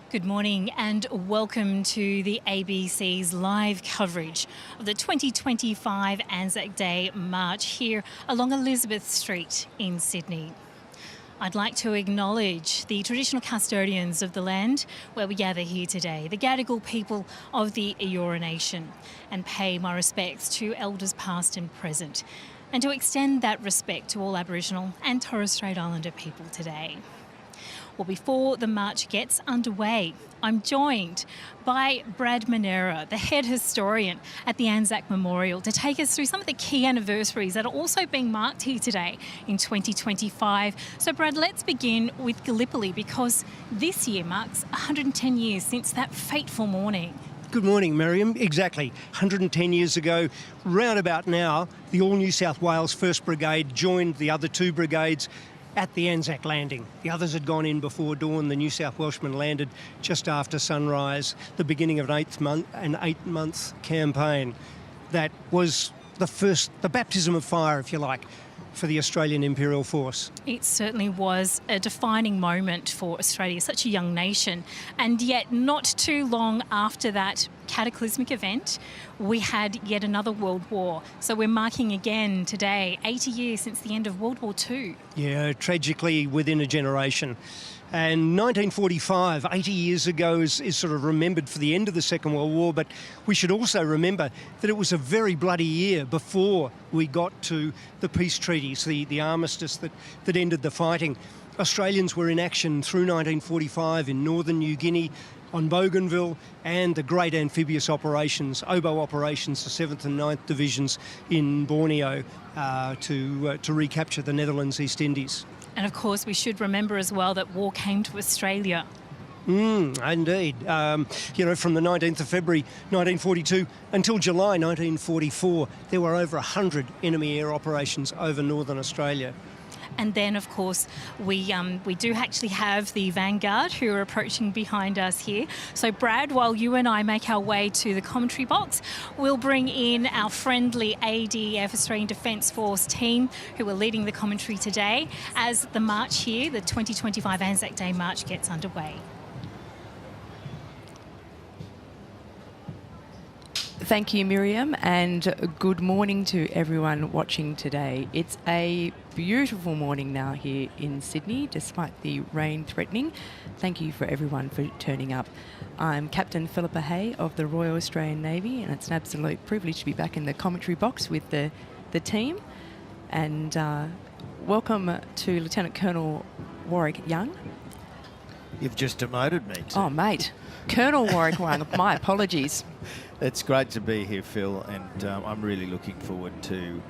Good morning and welcome to the ABC's live coverage of the 2025 Anzac Day March here along Elizabeth Street in Sydney. I'd like to acknowledge the traditional custodians of the land where we gather here today, the Gadigal people of the Eora Nation, and pay my respects to elders past and present, and to extend that respect to all Aboriginal and Torres Strait Islander people today. Well, before the march gets underway, I'm joined by Brad Manera, the head historian at the Anzac Memorial, to take us through some of the key anniversaries that are also being marked here today in 2025. So, Brad, let's begin with Gallipoli, because this year marks 110 years since that fateful morning. Good morning, Miriam. Exactly. 110 years ago, round about now, the All New South Wales 1st Brigade joined the other two brigades at the Anzac landing. The others had gone in before dawn. The New South Welshmen landed just after sunrise, the beginning of an eight-month campaign. That was the baptism of fire, if you like, for the Australian Imperial Force. It certainly was a defining moment for Australia, such a young nation. And yet not too long after that cataclysmic event, we had yet another world war. So we're marking again today 80 years since the end of World War II. Yeah, tragically within a generation. And 1945, 80 years ago, is sort of remembered for the end of the Second World War, but we should also remember that it was a very bloody year before we got to the peace treaties, the armistice that ended the fighting. Australians were in action through 1945 in northern New Guinea, on Bougainville, and the great amphibious operations, oboe operations, the 7th and 9th Divisions in Borneo to recapture the Netherlands East Indies. And of course, we should remember as well that war came to Australia. Indeed. From the 19th of February 1942 until July 1944, there were over 100 enemy air operations over northern Australia. And then, of course, we do actually have the Vanguard who are approaching behind us here. So, Brad, while you and I make our way to the commentary box, we'll bring in our friendly ADF Australian Defence Force team who are leading the commentary today as the march here, the 2025 Anzac Day March, gets underway. Thank you, Miriam, and good morning to everyone watching today. It's a beautiful morning now here in Sydney, despite the rain threatening. Thank you for everyone for turning up. I'm Captain Philippa Hay of the Royal Australian Navy, and it's an absolute privilege to be back in the commentary box with the team. And welcome to Lieutenant Colonel Warwick Young. You've just demoted me to... Oh, mate. Colonel Warwick Young, my apologies. It's great to be here, Phil, and I'm really looking forward to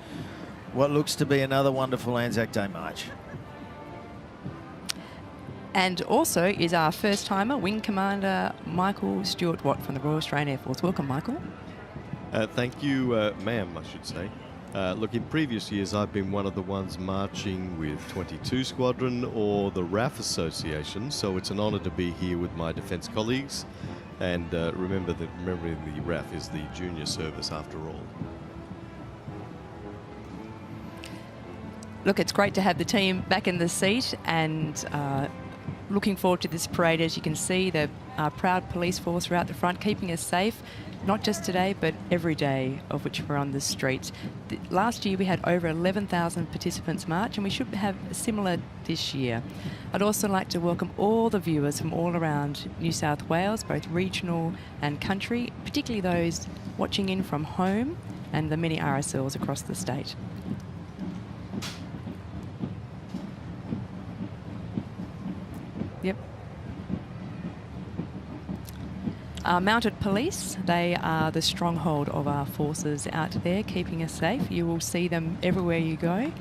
what looks to be another wonderful Anzac Day March. And also is our first-timer, Wing Commander Michael Stewart-Watt from the Royal Australian Air Force. Welcome, Michael. Thank you, ma'am, I should say. Look, in previous years, I've been one of the ones marching with 22 Squadron or the RAF Association, so it's an honour to be here with my defence colleagues. And remembering the RAF is the junior service after all. Look, it's great to have the team back in the seat, and looking forward to this parade. As you can see, the proud police force are out the front, keeping us safe, not just today, but every day of which we're on the streets. Last year we had over 11,000 participants march, and we should have similar this year. I'd also like to welcome all the viewers from all around New South Wales, both regional and country, particularly those watching in from home and the many RSLs across the state. Yep. Mounted police, they are the stronghold of our forces out there, keeping us safe. You will see them everywhere you go.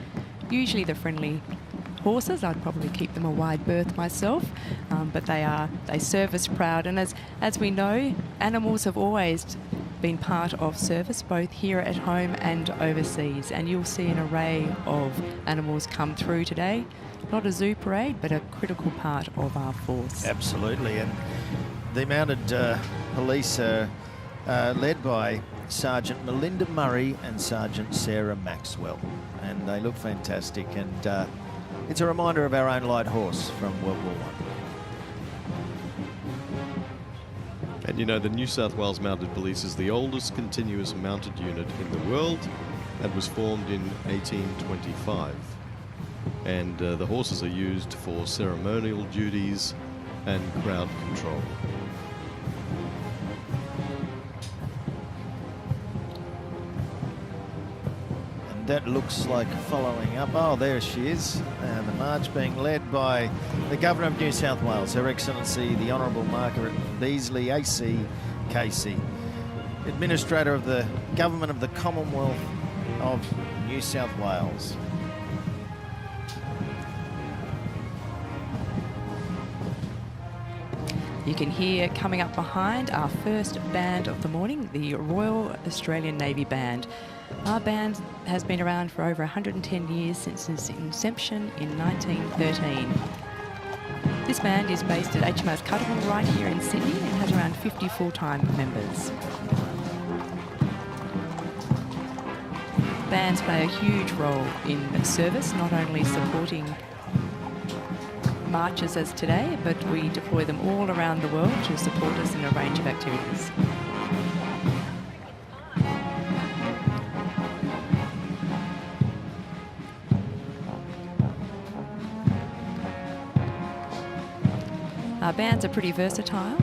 Usually the friendly horses. I'd probably keep them a wide berth myself, but they serve us proud. And as we know, animals have always been part of service, both here at home and overseas. And you'll see an array of animals come through today. Not a zoo parade, but a critical part of our force. Absolutely, and the mounted police are led by Sergeant Melinda Murray and Sergeant Sarah Maxwell, and they look fantastic, and it's a reminder of our own light horse from World War I. And you know, the New South Wales Mounted Police is the oldest continuous mounted unit in the world and was formed in 1825. And the horses are used for ceremonial duties and crowd control. And that looks like following up. Oh, there she is. And the march being led by the Governor of New South Wales, Her Excellency the Honourable Margaret Beazley, AC KC, Administrator of the Government of the Commonwealth of New South Wales. You can hear coming up behind our first band of the morning, the Royal Australian Navy Band. Our band has been around for over 110 years since its inception in 1913. This band is based at HMAS Cuttable right here in Sydney and has around 50 full-time members. Bands play a huge role in service, not only supporting marches as today, but we deploy them all around the world to support us in a range of activities. Our bands are pretty versatile.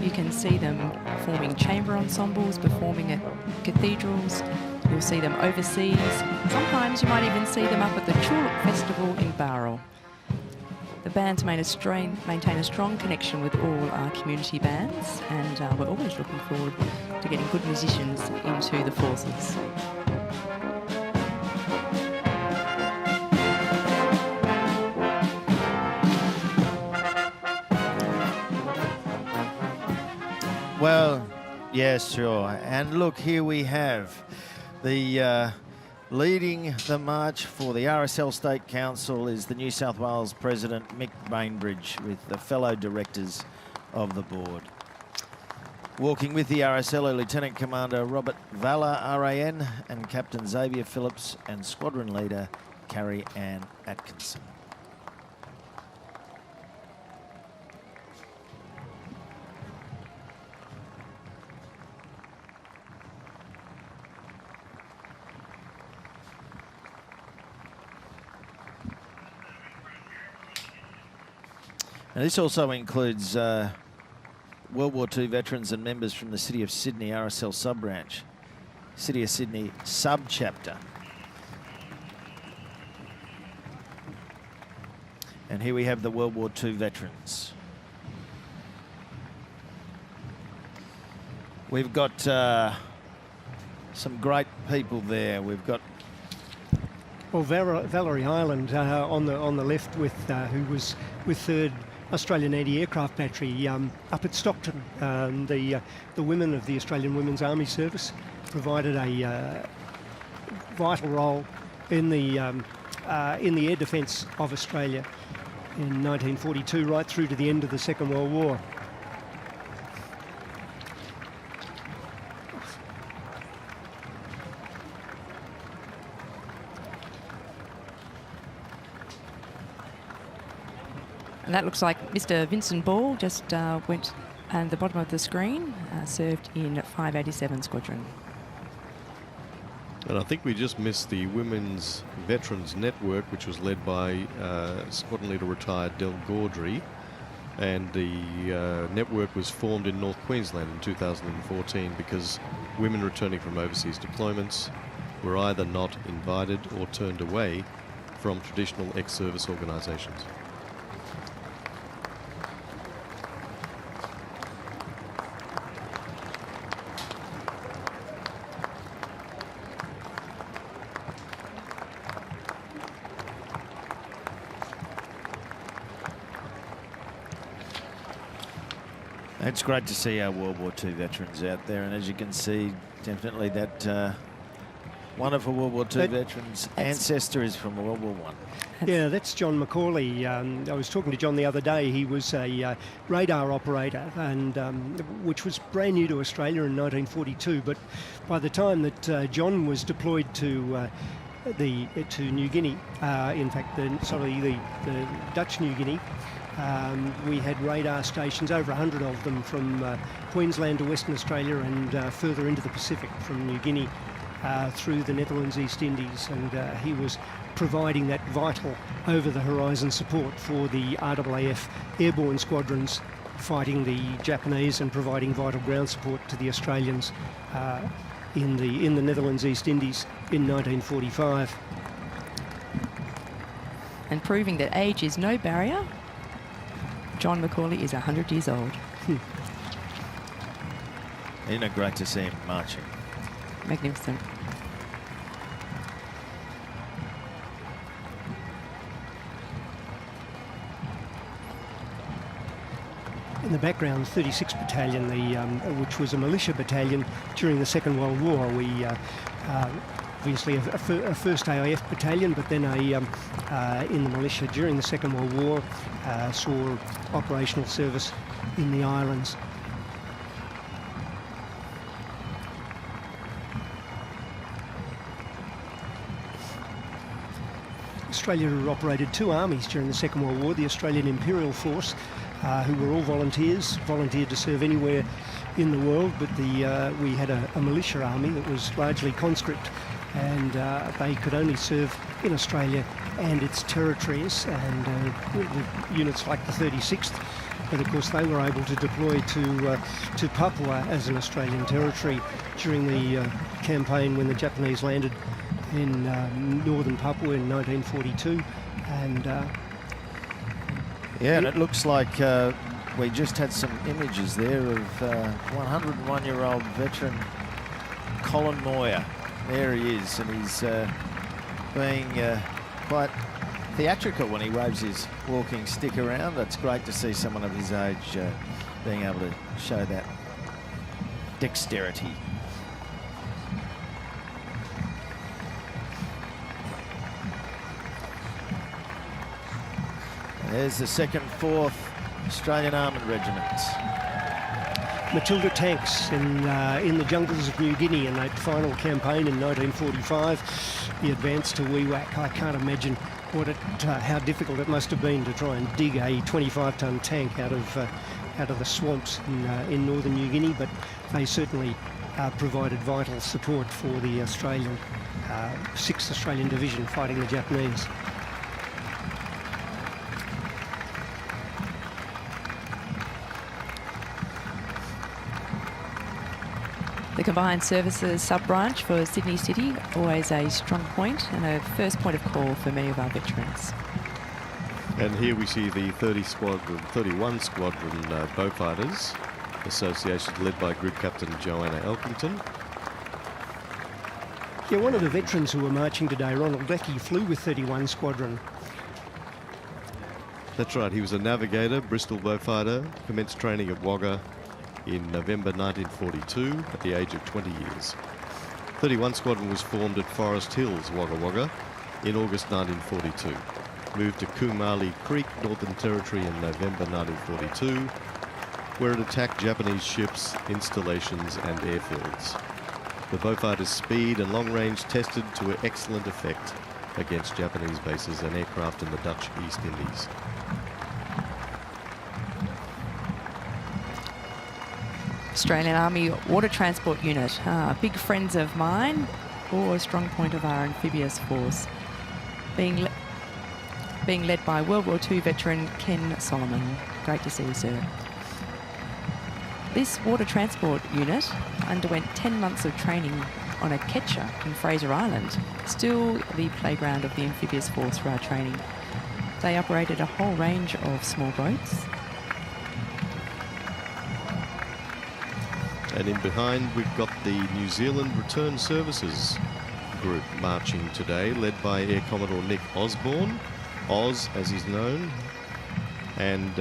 You can see them forming chamber ensembles, performing at cathedrals. You'll see them overseas. Sometimes you might even see them up at the Tulip Festival in Bowral. The bands maintain a strong connection with all our community bands, and we're always looking forward to getting good musicians into the forces. Well, yes, sure. And look, here we have the leading the march for the RSL State Council is the New South Wales President, Mick Bainbridge, with the fellow directors of the board. Walking with the RSL are Lieutenant Commander Robert Valla, RAN, and Captain Xavier Phillips, and Squadron Leader Carrie Ann Atkinson. And this also includes World War II veterans and members from the City of Sydney RSL sub-branch, City of Sydney sub-chapter. And here we have the World War II veterans. We've got some great people there. We've got Valerie Ireland on the left with who was with 3rd Australian Anti-Aircraft Battery up at Stockton. The women of the Australian Women's Army Service provided a vital role in the air defence of Australia in 1942 right through to the end of the Second World War. And that looks like Mr. Vincent Ball just went at the bottom of the screen, served in 587 Squadron. And I think we just missed the Women's Veterans Network, which was led by Squadron Leader retired Del Gaudry. And the network was formed in North Queensland in 2014 because women returning from overseas deployments were either not invited or turned away from traditional ex-service organisations. It's great to see our World War II veterans out there, and as you can see, definitely that wonderful World War II veterans ancestor is from World War I. Yeah, that's John McCauley. I was talking to John the other day. He was a radar operator, and which was brand new to Australia in 1942. But by the time that John was deployed to New Guinea, in fact, the Dutch New Guinea, We had radar stations, over 100 of them, from Queensland to Western Australia and further into the Pacific, from New Guinea through the Netherlands, East Indies, and he was providing that vital over-the-horizon support for the RAAF airborne squadrons fighting the Japanese and providing vital ground support to the Australians in the Netherlands, East Indies in 1945. And proving that age is no barrier, John Macaulay is 100 years old. Isn't it great to see him marching? Magnificent. In the background, 36th Battalion, which was a militia battalion during the Second World War. We obviously a first AIF battalion, but then in the militia during the Second World War, saw operational service in the islands. Australia operated two armies during the Second World War, the Australian Imperial Force, who were all volunteered to serve anywhere in the world, but we had a militia army that was largely conscript, and they could only serve in Australia and its territories, and units like the 36th, but of course they were able to deploy to Papua as an Australian territory during the campaign when the Japanese landed in northern Papua in 1942, and yeah, and it looks like we just had some images there of 101-year-old veteran Colin Moyer. There he is, and he's being quite theatrical when he waves his walking stick around. It's great to see someone of his age being able to show that dexterity. There's the 2nd, 4th Australian Armoured Regiments. Matilda tanks in the jungles of New Guinea in that final campaign in 1945. The advance to Wewak. I can't imagine how difficult it must have been to try and dig a 25-ton tank out of the swamps in northern New Guinea, but they certainly provided vital support for the Australian 6th Australian Division fighting the Japanese. The Combined Services sub-branch for Sydney City, always a strong point and a first point of call for many of our veterans. And here we see the 31 Squadron Beaufighters Association, led by Group Captain Joanna Elkington. Yeah, one of the veterans who were marching today, Ronald Leckey, flew with 31 Squadron. That's right, he was a navigator, Bristol Beaufighter, commenced training at Wagga in November 1942 at the age of 20 years. 31 Squadron was formed at Forest Hills, Wagga Wagga, in August 1942. Moved to Kumali Creek, Northern Territory in November 1942, where it attacked Japanese ships, installations and airfields. The Beaufighters' speed and long range tested to excellent effect against Japanese bases and aircraft in the Dutch East Indies. Australian Army Water Transport Unit, big friends of mine, or a strong point of our amphibious force, being led by World War II veteran Ken Solomon. Great to see you, sir. This water transport unit underwent 10 months of training on a ketcher in Fraser Island, still the playground of the amphibious force for our training. They operated a whole range of small boats. And in behind, we've got the New Zealand Return Services group marching today, led by Air Commodore Nick Osborne, Oz as he's known. And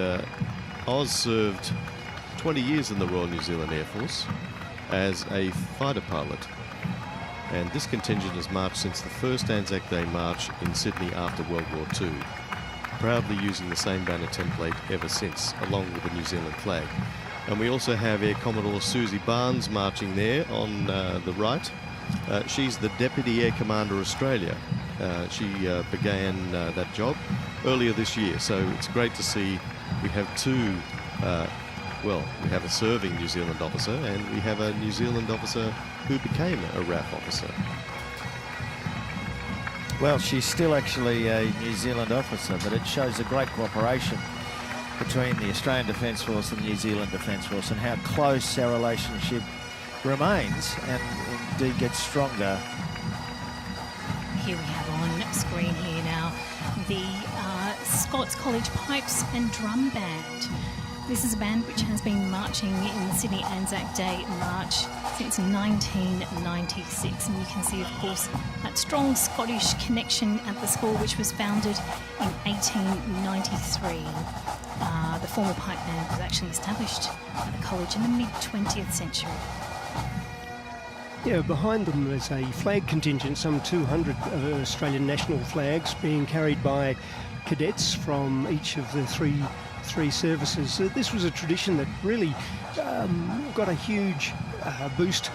Oz served 20 years in the Royal New Zealand Air Force as a fighter pilot. And this contingent has marched since the first Anzac Day march in Sydney after World War II, proudly using the same banner template ever since, along with the New Zealand flag. And we also have Air Commodore Susie Barnes marching there on the right. She's the Deputy Air Commander Australia. She began that job earlier this year, so it's great to see we have two, well, we have a serving New Zealand officer and we have a New Zealand officer who became a RAF officer. Well, she's still actually a New Zealand officer, but it shows a great cooperation between the Australian Defence Force and the New Zealand Defence Force, and how close our relationship remains and indeed gets stronger. Here we have on screen here now the Scots College Pipes and Drum Band. This is a band which has been marching in the Sydney Anzac Day March since 1996, and you can see, of course, that strong Scottish connection at the school, which was founded in 1893. The formal pipe band was actually established at the college in the mid-20th century. Yeah, behind them is a flag contingent, some 200 of Australian national flags being carried by cadets from each of the three services. This was a tradition that really got a huge boost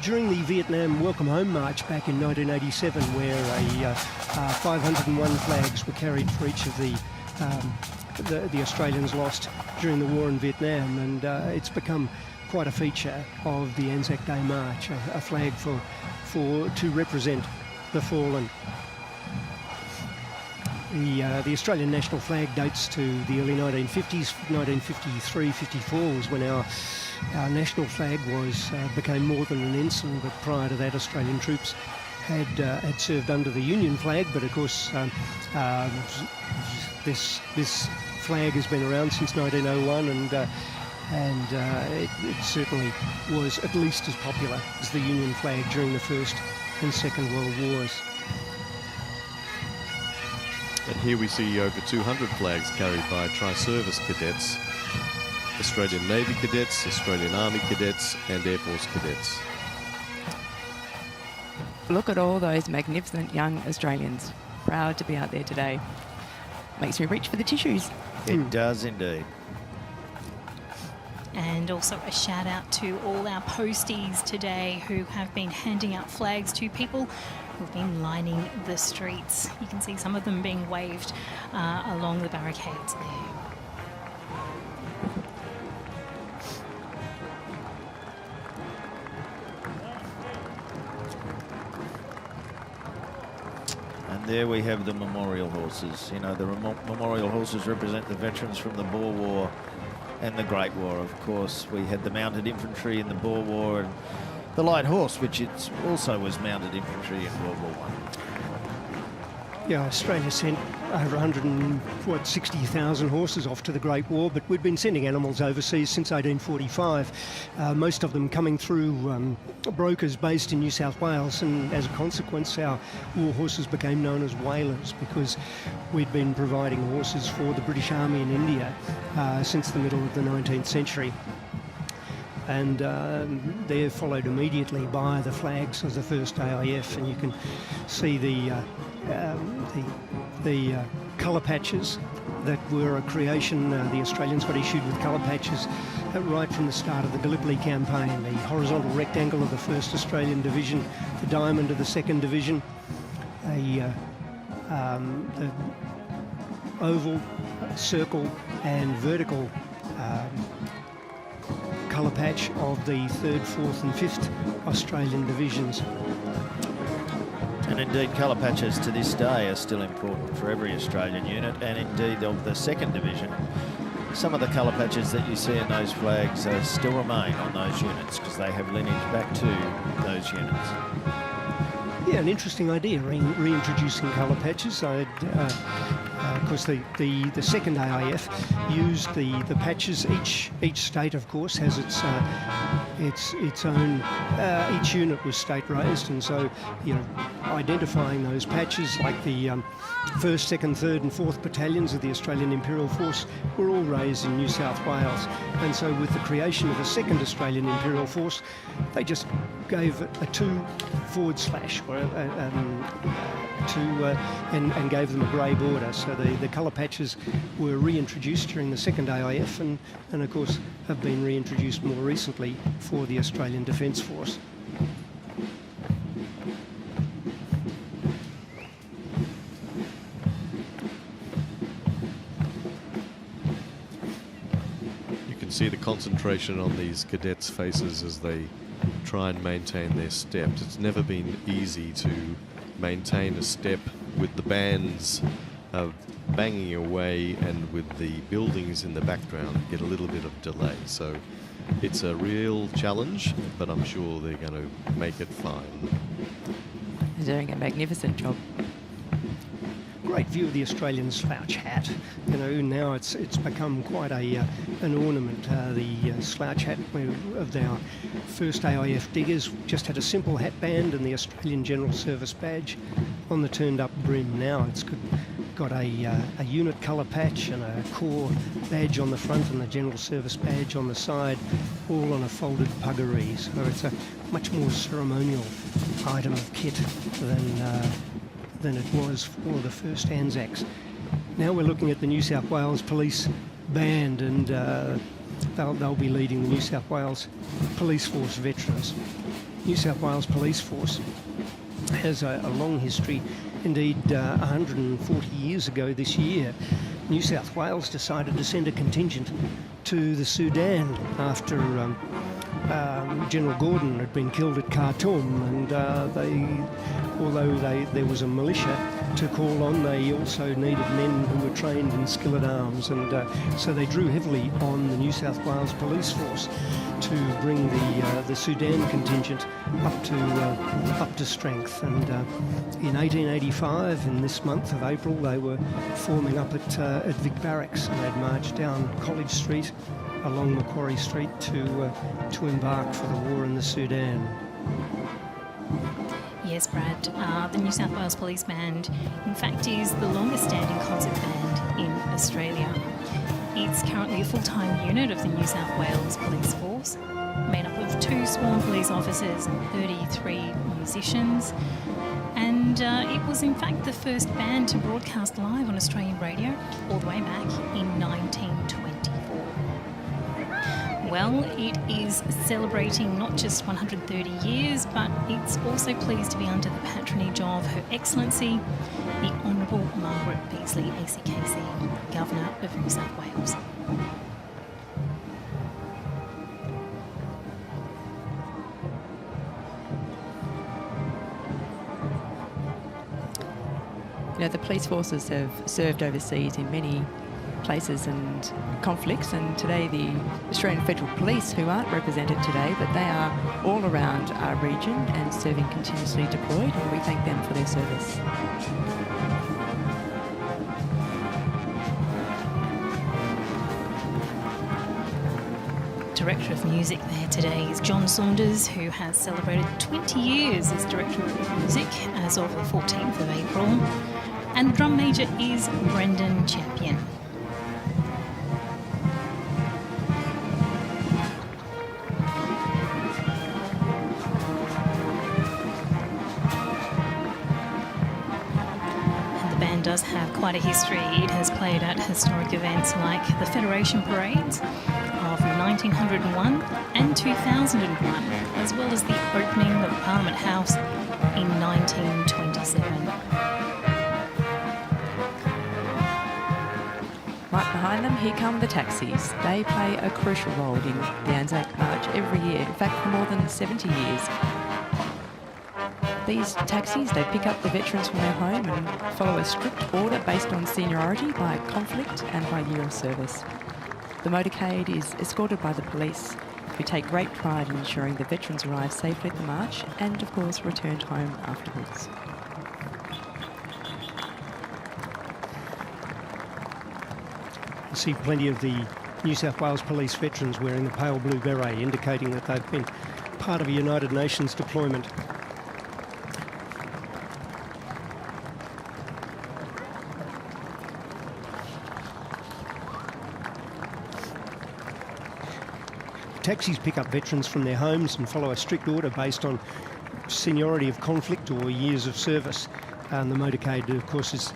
during the Vietnam Welcome Home March back in 1987, where 501 flags were carried for each of the Australians lost during the war in Vietnam, and it's become quite a feature of the Anzac Day March, a flag to represent the fallen. The Australian national flag dates to the early 1950s. 1953-54 was when our national flag became more than an ensign, but prior to that Australian troops had served under the Union flag. But of course this flag has been around since 1901, and it certainly was at least as popular as the Union flag during the First and Second World Wars. And here we see over 200 flags carried by tri-service cadets, Australian Navy cadets, Australian Army cadets and Air Force cadets. Look at all those magnificent young Australians. Proud to be out there today. Makes me reach for the tissues. It does indeed. And also a shout out to all our posties today who have been handing out flags to people who've been lining the streets. You can see some of them being waved along the barricades there. And there we have the memorial horses. You know, the memorial horses represent the veterans from the Boer War and the Great War. Of course, we had the mounted infantry in the Boer War, and the light horse, which it also was mounted infantry in World War I. Yeah, Australia sent over 160,000 horses off to the Great War, but we'd been sending animals overseas since 1845, most of them coming through brokers based in New South Wales, and as a consequence our war horses became known as whalers, because we'd been providing horses for the British Army in India since the middle of the 19th century. And they're followed immediately by the flags of the first AIF, and you can see the colour patches that were a creation. The Australians got issued with colour patches right from the start of the Gallipoli campaign. The horizontal rectangle of the 1st Australian Division, the diamond of the 2nd Division, the oval, circle and vertical colour patch of the 3rd, 4th and 5th Australian Divisions. And indeed, colour patches to this day are still important for every Australian unit, and indeed of the 2nd Division. Some of the colour patches that you see in those flags still remain on those units because they have lineage back to those units. Yeah, an interesting idea, reintroducing colour patches. Of course, the 2nd AIF used the patches. Each state, of course, has its own. Each unit was state raised, and so identifying those patches, like the 1st, 2nd, 3rd, and 4th battalions of the Australian Imperial Force, were all raised in New South Wales. And so, with the creation of the 2nd Australian Imperial Force, they just gave a 2/ and gave them a grey border. So the colour patches were reintroduced during the 2nd AIF, and of course have been reintroduced more recently for the Australian Defence Force. see the concentration on these cadets' faces as they try and maintain their steps. It's never been easy to maintain a step with the bands banging away and with the buildings in the background get a little bit of delay. So it's a real challenge, but I'm sure they're going to make it fine. They're doing a magnificent job. Great view of the Australian slouch hat. You know, now it's become quite an ornament. The slouch hat of our first AIF diggers just had a simple hat band and the Australian General Service badge on the turned-up brim. Now it's got a unit colour patch and a corps badge on the front and the General Service badge on the side, all on a folded puggaree. So it's a much more ceremonial item of kit than it was for the first Anzacs. Now we're looking at the New South Wales Police Band, and they'll be leading the New South Wales Police Force veterans. New South Wales Police Force has a long history. Indeed, 140 years ago this year, New South Wales decided to send a contingent to the Sudan after General Gordon had been killed at Khartoum, and although there was a militia to call on, they also needed men who were trained in skill at arms, and so they drew heavily on the New South Wales Police Force to bring the Sudan contingent up to strength. And in 1885, in this month of April, they were forming up at Vic Barracks, and they'd marched down College Street along Macquarie Street to embark for the war in the Sudan. Yes, Brad, the New South Wales Police Band, in fact, is the longest standing concert band in Australia. It's currently a full-time unit of the New South Wales Police Force, made up of 2 sworn police officers and 33 musicians. And it was, in fact, the first band to broadcast live on Australian radio all the way back in 1924. Well, it is celebrating not just 130 years, but it's also pleased to be under the patronage of Her Excellency, the Honourable Margaret Beazley ACKC, Governor of New South Wales. You know, the police forces have served overseas in many places and conflicts, and today the Australian Federal Police, who aren't represented today, but they are all around our region and serving continuously deployed, and we thank them for their service. Director of Music there today is John Saunders, who has celebrated 20 years as Director of Music as of the 14th of April. And the drum major is Brendan Champion. Does have quite a history. It has played at historic events like the Federation Parades of 1901 and 2001, as well as the opening of Parliament House in 1927. Right behind them, here come the taxis. They play a crucial role in the Anzac March every year, in fact for more than 70 years. These taxis, they pick up the veterans from their home and follow a strict order based on seniority by conflict and by year of service. The motorcade is escorted by the police, who take great pride in ensuring the veterans arrive safely at the march and, of course, returned home afterwards. I see plenty of the New South Wales Police veterans wearing the pale blue beret, indicating that they've been part of a United Nations deployment. Taxis pick up veterans from their homes and follow a strict order based on seniority of conflict or years of service. And the motorcade, of course, is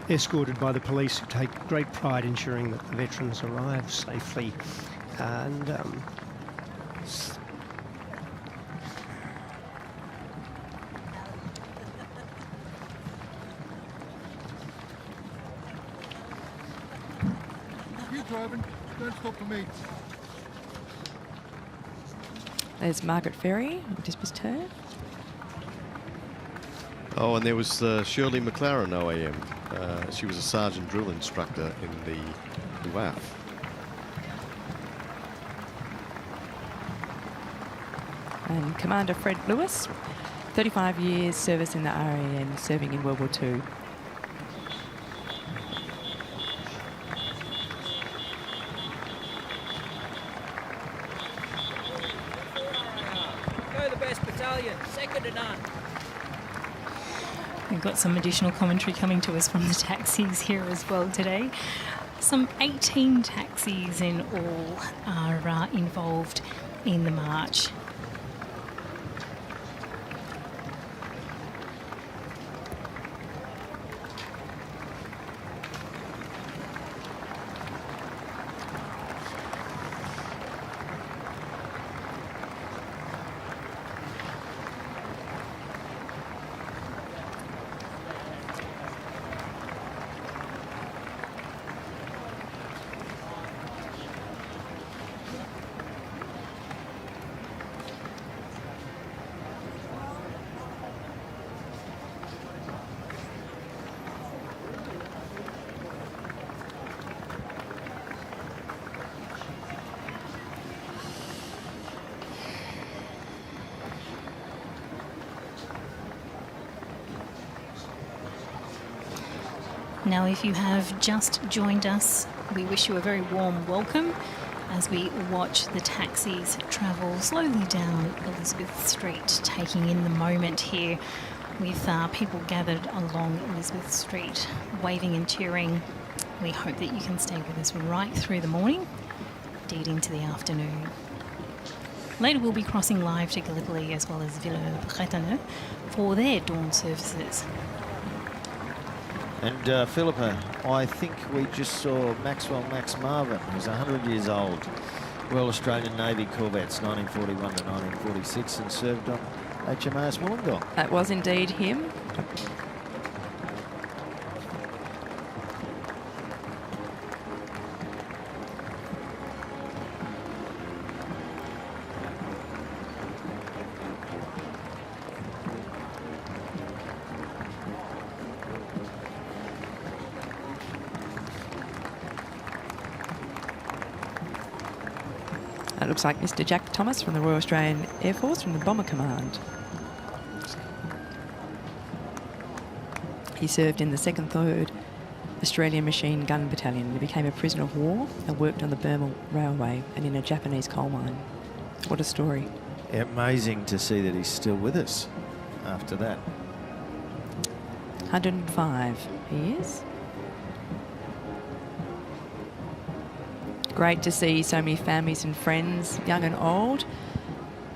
escorted by the police, who take great pride in ensuring that the veterans arrive safely. And you driving, don't stop for me. There's Margaret Ferry, just missed her. Oh, and there was Shirley McLaren, OAM. She was a sergeant drill instructor in the WAF. And Commander Fred Lewis, 35 years service in the RAN, serving in World War II. Go the best battalion, second to none. We've got some additional commentary coming to us from the taxis here as well today. Some 18 taxis in all are involved in the march. Now, if you have just joined us, we wish you a very warm welcome as we watch the taxis travel slowly down Elizabeth Street, taking in the moment here with people gathered along Elizabeth Street, waving and cheering. We hope that you can stay with us right through the morning, indeed into the afternoon. Later we'll be crossing live to Gallipoli as well as Villers-Bretonneux for their dawn services. And Philippa, I think we just saw Maxwell Max Marvin, who's 100 years old, Royal Australian Navy corvettes, 1941 to 1946, and served on HMAS Wollongong. That was indeed him. It looks like Mr. Jack Thomas from the Royal Australian Air Force from the Bomber Command. He served in the 2nd 3rd Australian Machine Gun Battalion. He became a prisoner of war and worked on the Burma Railway and in a Japanese coal mine. What a story. Amazing to see that he's still with us after that. 105 he is. Great to see so many families and friends, young and old,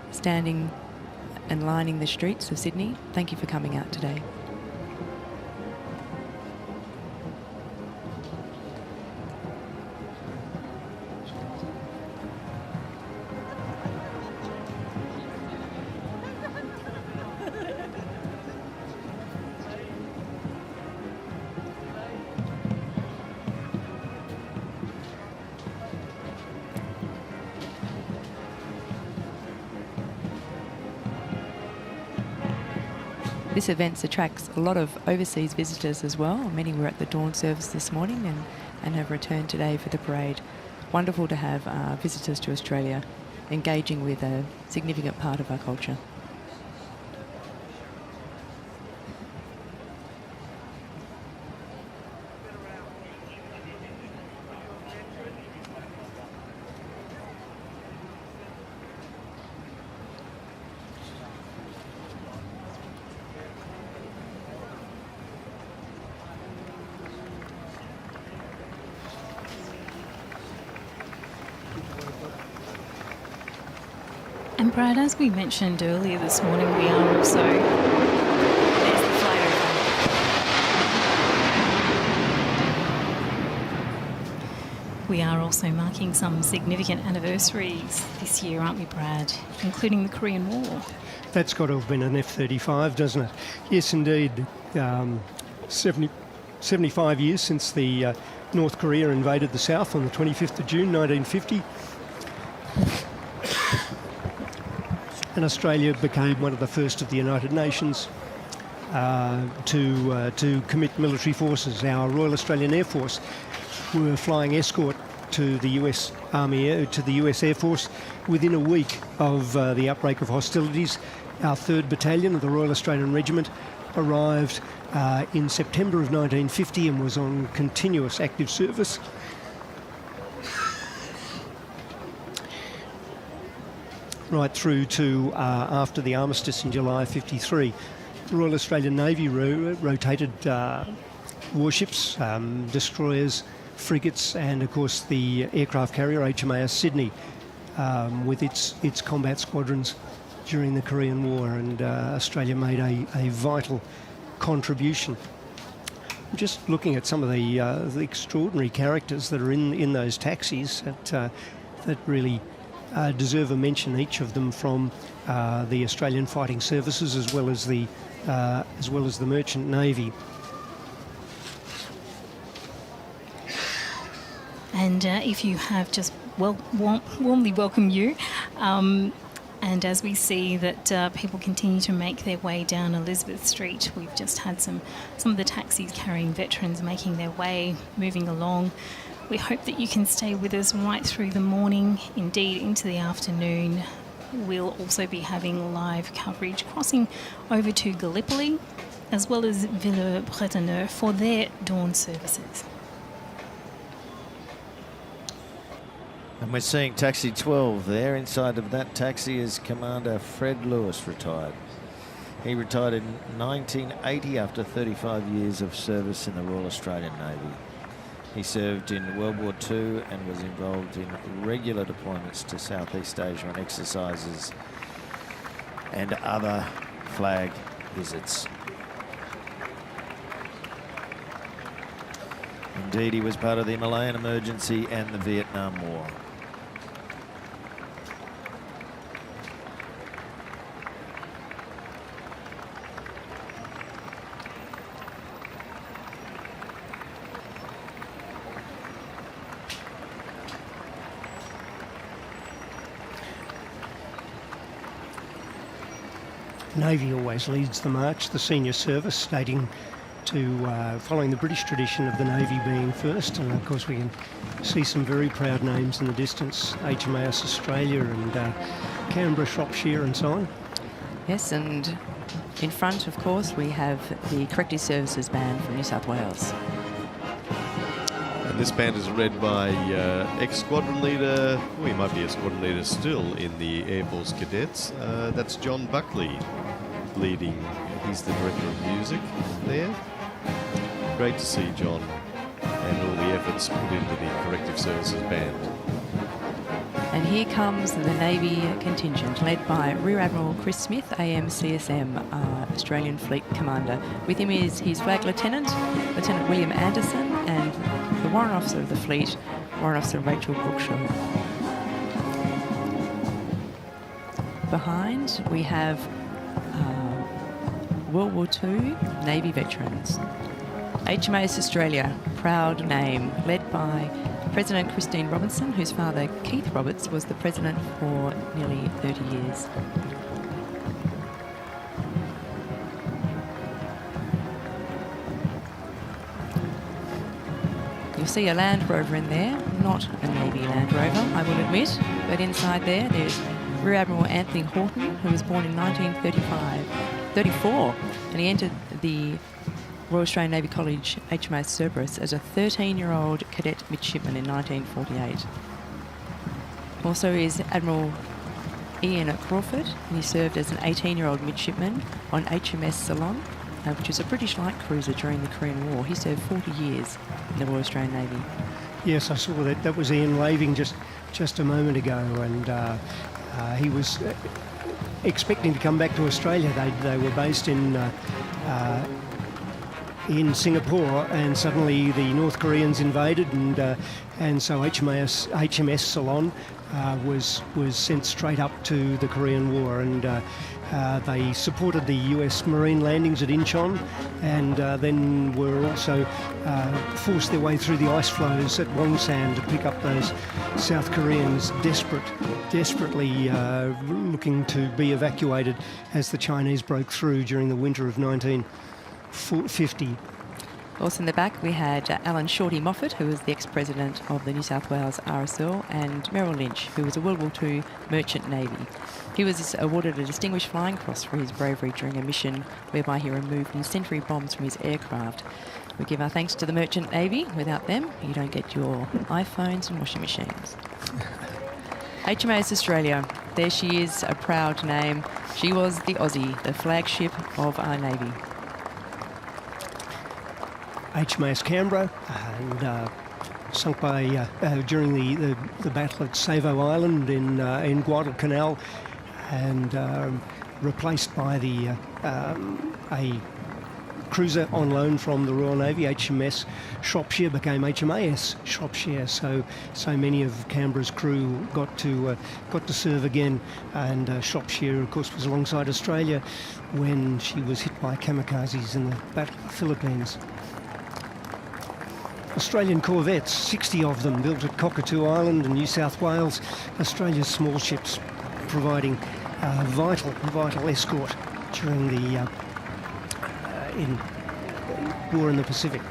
standing and lining the streets of Sydney. Thank you for coming out today. This event attracts a lot of overseas visitors as well. Many were at the dawn service this morning and have returned today for the parade. Wonderful to have visitors to Australia engaging with a significant part of our culture. And Brad, as we mentioned earlier this morning, we are also, there's the flyover. We are also marking some significant anniversaries this year, aren't we, Brad? Including the Korean War. That's got to have been an F-35, doesn't it? Yes, indeed. 75 years since the North Korea invaded the South on the 25th of June, 1950. and Australia became one of the first of the United Nations to commit military forces. Our Royal Australian Air Force were flying escort to the US Army, to the US Air Force within a week of the outbreak of hostilities. Our 3rd Battalion of the Royal Australian Regiment arrived in September of 1950 and was on continuous active service. Right through to after the armistice in July 53. The Royal Australian Navy rotated warships, destroyers, frigates, and of course the aircraft carrier HMAS Sydney with its combat squadrons during the Korean War, and Australia made a vital contribution. Just looking at some of the extraordinary characters that are in those taxis that really deserve a mention, each of them from the Australian Fighting Services as well as the Merchant Navy. And if you have, just warmly welcome you. And as we see that people continue to make their way down Elizabeth Street, we've just had some of the taxis carrying veterans making their way, moving along. We hope that you can stay with us right through the morning, indeed into the afternoon. We'll also be having live coverage crossing over to Gallipoli as well as Villers-Bretonneux for their dawn services. And we're seeing taxi 12 there. Inside of that taxi is Commander Fred Lewis, retired. He retired in 1980 after 35 years of service in the Royal Australian Navy. He served in World War II and was involved in regular deployments to Southeast Asia on exercises and other flag visits. Indeed, he was part of the Malayan Emergency and the Vietnam War. Navy always leads the march, the senior service, stating to following the British tradition of the Navy being first. And of course we can see some very proud names in the distance, HMAS Australia and Canberra, Shropshire and so on. Yes, and in front, of course, we have the Corrective Services Band from New South Wales. And this band is led by ex-squadron leader, well, he might be a squadron leader still in the Air Force Cadets. That's John Buckley leading. He's the director of music there. Great to see John and all the efforts put into the Corrective Services Band. And here comes the Navy contingent, led by Rear Admiral Chris Smith, AMCSM, Australian Fleet Commander. With him is his Flag Lieutenant, Lieutenant William Anderson, and the Warrant Officer of the Fleet, Warrant Officer Rachel Brookshaw. Behind, we have World War II Navy veterans. HMAS Australia, proud name, led by President Christine Robinson, whose father, Keith Roberts, was the president for nearly 30 years. You'll see a Land Rover in there, not a Navy Land Rover, I will admit, but inside there's Rear Admiral Anthony Horton, who was born in 1934, and he entered the Royal Australian Navy College HMAS Cerberus as a 13-year-old cadet midshipman in 1948. Also is Admiral Ian Crawford, and he served as an 18-year-old midshipman on HMS Ceylon, which is a British light cruiser during the Korean War. He served 40 years in the Royal Australian Navy. Yes, I saw that. That was Ian waving just a moment ago, and he was expecting to come back to Australia. They were based in Singapore, and suddenly the North Koreans invaded, and so HMS Ceylon was sent straight up to the Korean War, and they supported the US Marine landings at Incheon, and then were also forced their way through the ice floes at Wonsan to pick up those South Koreans desperately looking to be evacuated as the Chinese broke through during the winter of 1950. Also in the back we had Alan Shorty Moffat, who was the ex-president of the New South Wales RSL, and Merrill Lynch, who was a World War II Merchant Navy. He was awarded a Distinguished Flying Cross for his bravery during a mission whereby he removed incendiary bombs from his aircraft. We give our thanks to the Merchant Navy. Without them, you don't get your iPhones and washing machines. HMAS Australia, there she is, a proud name. She was the Aussie, the flagship of our Navy. HMAS Canberra, and sunk by during the battle at Savo Island in Guadalcanal, and replaced by a cruiser on loan from the Royal Navy. HMS Shropshire became HMAS Shropshire, so many of Canberra's crew got to serve again, and Shropshire, of course, was alongside Australia when she was hit by kamikazes in the Battle of the Philippines. Australian corvettes, 60 of them, built at Cockatoo Island in New South Wales. Australia's small ships providing vital escort during the war in the Pacific.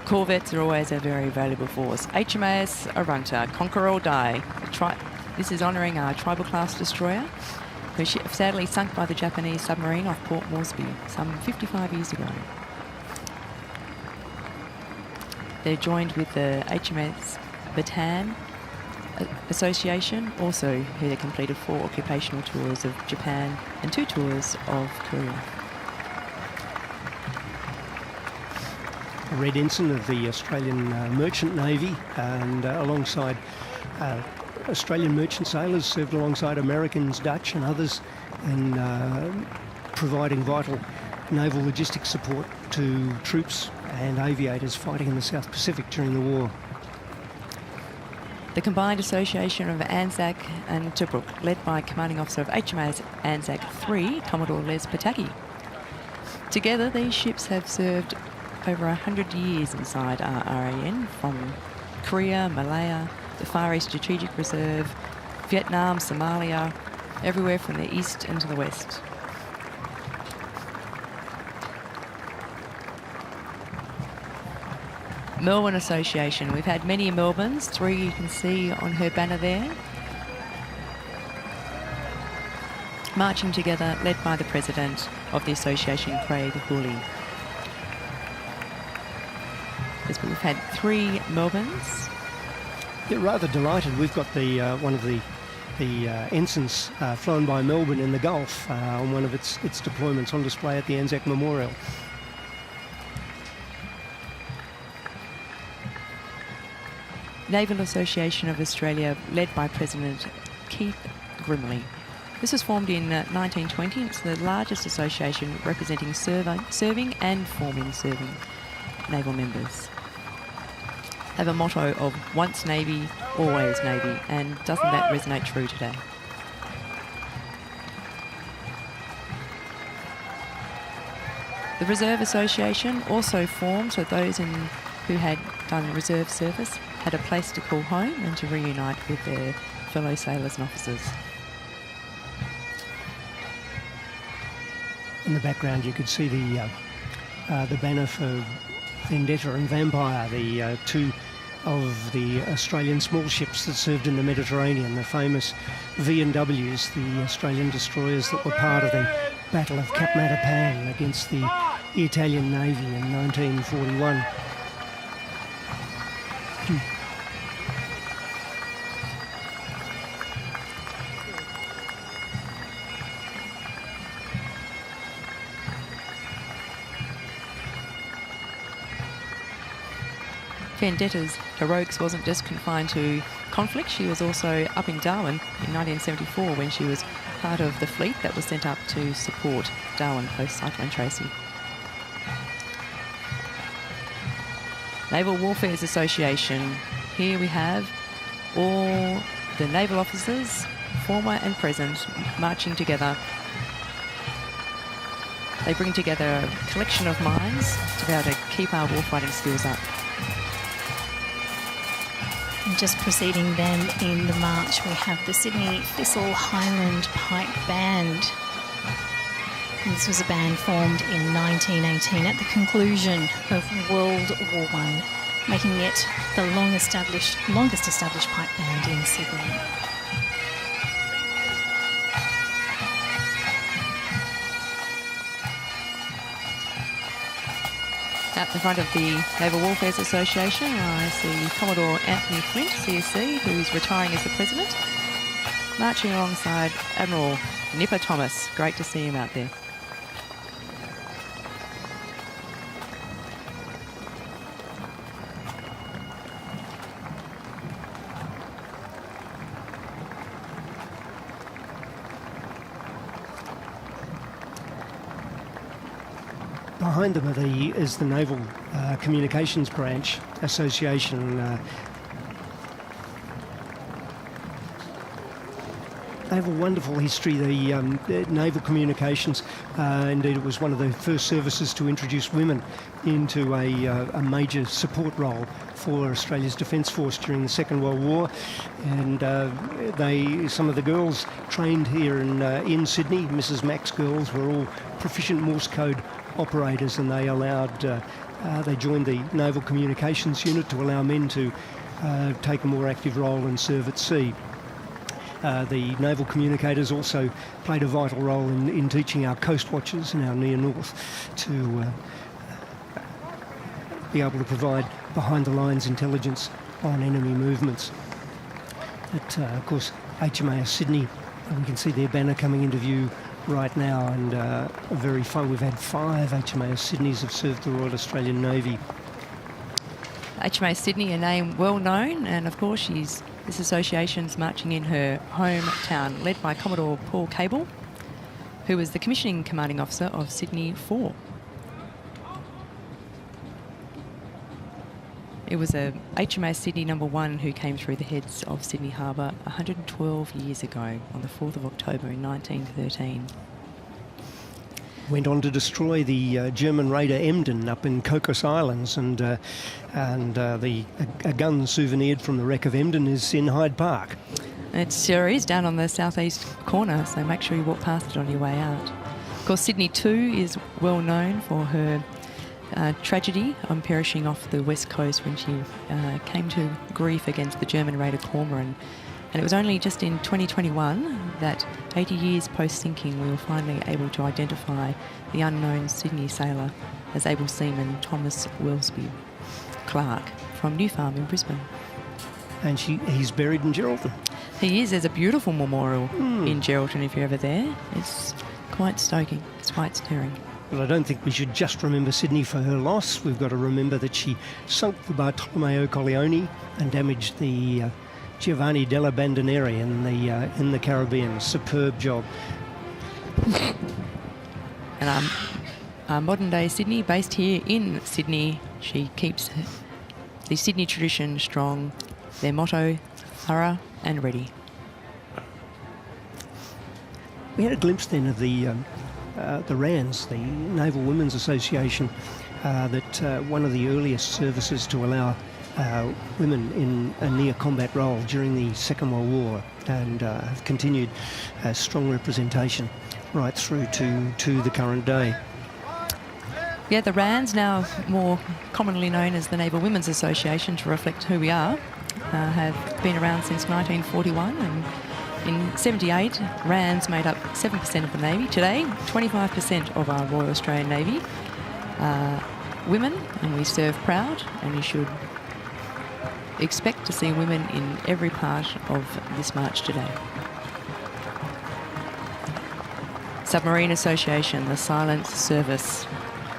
Corvettes are always a very valuable force. HMAS Arunta, Conquer or Die. This is honouring our tribal class destroyer, who sadly sunk by the Japanese submarine off Port Moresby some 55 years ago. They're joined with the HMS Bataan Association, also who they completed 4 occupational tours of Japan and 2 tours of Korea. A red ensign of the Australian Merchant Navy, and alongside Australian merchant sailors, served alongside Americans, Dutch and others, in providing vital naval logistics support to troops and aviators fighting in the South Pacific during the war. The Combined Association of Anzac and Tobruk, led by Commanding Officer of HMAS Anzac 3, Commodore Les Pataki. Together, these ships have served over 100 years inside our RAN, from Korea, Malaya, the Far East Strategic Reserve, Vietnam, Somalia, everywhere from the east and to the west. Melbourne Association. We've had many Melbournes, 3 you can see on her banner there. Marching together, led by the President of the Association, Craig Hooley. We've had 3 Melbournes. Yeah, rather delighted. We've got the one of the ensigns flown by Melbourne in the Gulf on one of its deployments on display at the Anzac Memorial. Naval Association of Australia, led by President Keith Grimley. This was formed in 1920. It's the largest association representing serving and forming serving naval members. They have a motto of once Navy, always Navy, and doesn't that resonate true today? The Reserve Association, also formed so those who had done reserve service had a place to call home and to reunite with their fellow sailors and officers. In the background you could see the banner for Vendetta and Vampire, the 2 of the Australian small ships that served in the Mediterranean, the famous V&Ws, the Australian destroyers that were part of the Battle of Cap Matapan against the Italian Navy in 1941. Vendetta's heroics wasn't just confined to conflict. She was also up in Darwin in 1974 when she was part of the fleet that was sent up to support Darwin post Cyclone Tracy. Naval Warfare's Association. Here we have all the naval officers, former and present, marching together. They bring together a collection of minds to be able to keep our warfighting skills up. And just preceding them in the march, we have the Sydney Thistle Highland Pipe Band. And this was a band formed in 1918 at the conclusion of World War I, making it the longest established pipe band in Sydney. At the front of the Naval Warfare Association, I see Commodore Anthony Flint, CSC, who's retiring as the president, marching alongside Admiral Nipper Thomas. Great to see him out there. Behind them is the Naval Communications Branch Association. They have a wonderful history, the Naval Communications. Indeed, it was one of the first services to introduce women into a major support role for Australia's Defence Force during the Second World War. And some of the girls trained here in Sydney, Mrs. Mack's girls, were all proficient Morse code operators, and they joined the Naval Communications Unit to allow men to take a more active role and serve at sea. The naval communicators also played a vital role in teaching our coast watchers in our near north to be able to provide behind-the-lines intelligence on enemy movements. But, of course, HMAS Sydney, we can see their banner coming into view right now, and very fun. We've had 5 HMAS Sydneys have served the Royal Australian Navy. HMAS Sydney, a name well known, and of course this association's marching in her hometown, led by Commodore Paul Cable, who was the commissioning commanding officer of Sydney 4. It was a HMAS Sydney No. 1 who came through the heads of Sydney Harbour 112 years ago on the 4th of October in 1913. Went on to destroy the German raider Emden up in Cocos Islands, and a gun souvenired from the wreck of Emden is in Hyde Park. It sure is, down on the southeast corner, so make sure you walk past it on your way out. Of course, Sydney 2 is well known for her tragedy on perishing off the west coast when she came to grief against the German raider Cormoran. And it was only just in 2021 that 80 years post-sinking we were finally able to identify the unknown Sydney sailor as able seaman Thomas Wellesby Clark from New Farm in Brisbane. And he's buried in Geraldton. He is. There's a beautiful memorial in Geraldton if you're ever there. It's quite stoking. It's quite stirring. But I don't think we should just remember Sydney for her loss. We've got to remember that she sunk the Bartolomeo Colleone and damaged the Giovanni della Bandineri in the Caribbean. Superb job. And our modern-day Sydney, based here in Sydney, she keeps the Sydney tradition strong. Their motto, thorough and ready. We had a glimpse then of the RANS, the Naval Women's Association, that one of the earliest services to allow women in a near-combat role during the Second World War, and have continued strong representation right through to the current day. Yeah, the RANS, now more commonly known as the Naval Women's Association, to reflect who we are, have been around since 1941, and in 78, RANS made up 7% of the Navy. Today, 25% of our Royal Australian Navy are women, and we serve proud, and you should expect to see women in every part of this march today. Submarine Association, the silent service.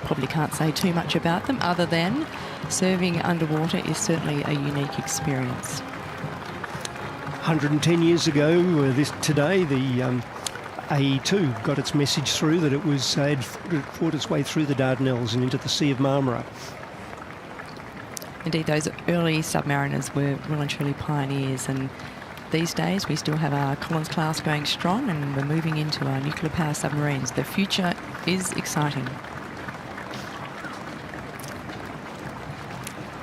Probably can't say too much about them other than serving underwater is certainly a unique experience. 110 years ago, today, the AE2 got its message through that it had fought its way through the Dardanelles and into the Sea of Marmara. Indeed, those early submariners were well and truly pioneers, and these days we still have our Collins class going strong, and we're moving into our nuclear power submarines. The future is exciting.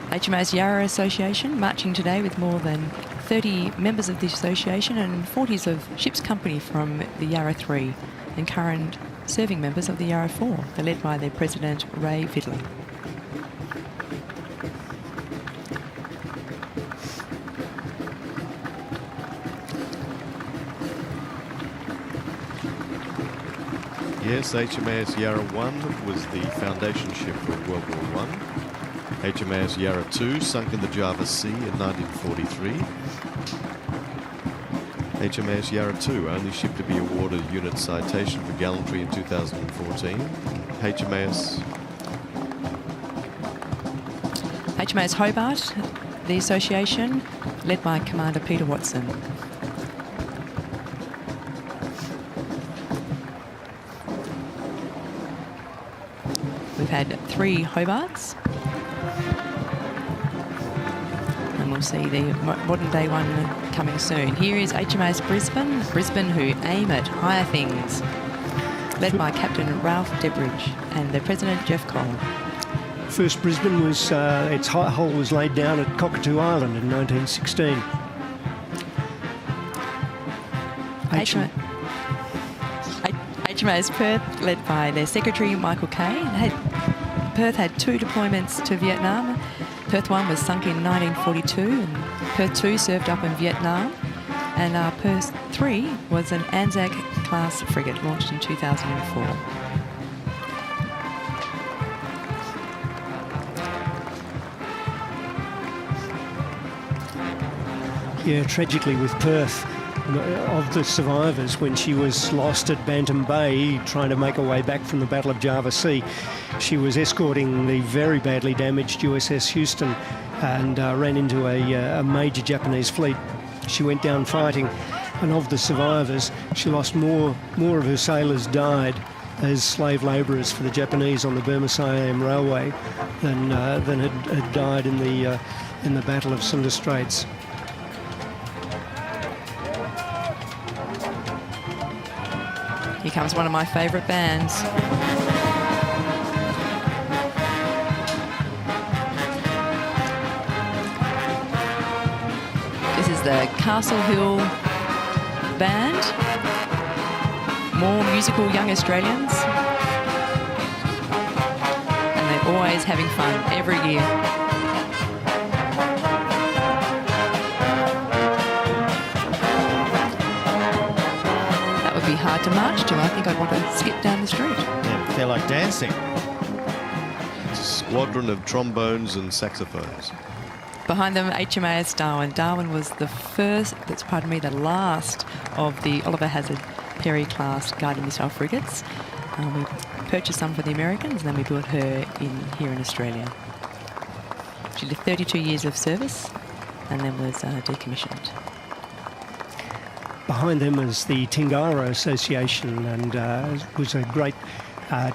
HMAS Yarra Association marching today with more than 30 members of the association and 40s of ship's company from the Yarra 3 and current serving members of the Yarra 4. They're led by their president, Ray Fiddler. Yes, HMAS Yarra 1 was the foundation ship for World War I. HMAS Yarra 2 sunk in the Java Sea in 1943. HMAS Yarra 2, only ship to be awarded a unit citation for gallantry in 2014. HMAS Hobart, the association, led by Commander Peter Watson. We've had 3 Hobarts. And we'll see the modern day one coming soon. Here is HMAS Brisbane, who aim at higher things, led by Captain Ralph Debridge and the President Jeff Cole. First Brisbane was, its hull was laid down at Cockatoo Island in 1916. HMAS Perth, led by their secretary Michael Kay. Perth had 2 deployments to Vietnam. Perth 1 was sunk in 1942 and Perth 2 served up in Vietnam. And Perth 3 was an Anzac class frigate launched in 2004. Yeah, tragically with Perth, of the survivors, when she was lost at Bantam Bay trying to make her way back from the Battle of Java Sea, she was escorting the very badly damaged USS Houston and ran into a major Japanese fleet. She went down fighting, and of the survivors, she lost more of her sailors died as slave labourers for the Japanese on the Burma-Siam Railway than had died in the Battle of Sunda Straits. Here comes one of my favourite bands. This is the Castle Hill Band. More musical young Australians. And they're always having fun every year. Hard to march to. I think I'd want to skip down the street. Yeah, feel like dancing. It's a squadron of trombones and saxophones. Behind them, HMAS Darwin. Darwin was the last of the Oliver Hazard Perry class guided missile frigates. We purchased some for the Americans and then we built her here in Australia. She did 32 years of service and then was decommissioned. Behind them is the Tingara Association, and was a great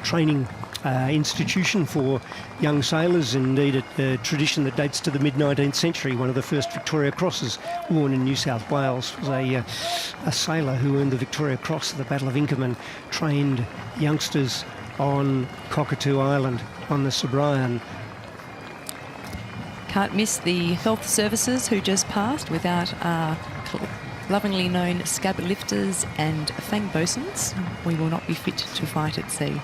training institution for young sailors. Indeed, a tradition that dates to the mid-19th century. One of the first Victoria Crosses worn in New South Wales was a sailor who earned the Victoria Cross at the Battle of Inkerman, trained youngsters on Cockatoo Island on the Sir Brian. Can't miss the health services who just passed without our lovingly known scab lifters and fang bosuns. We will not be fit to fight at sea.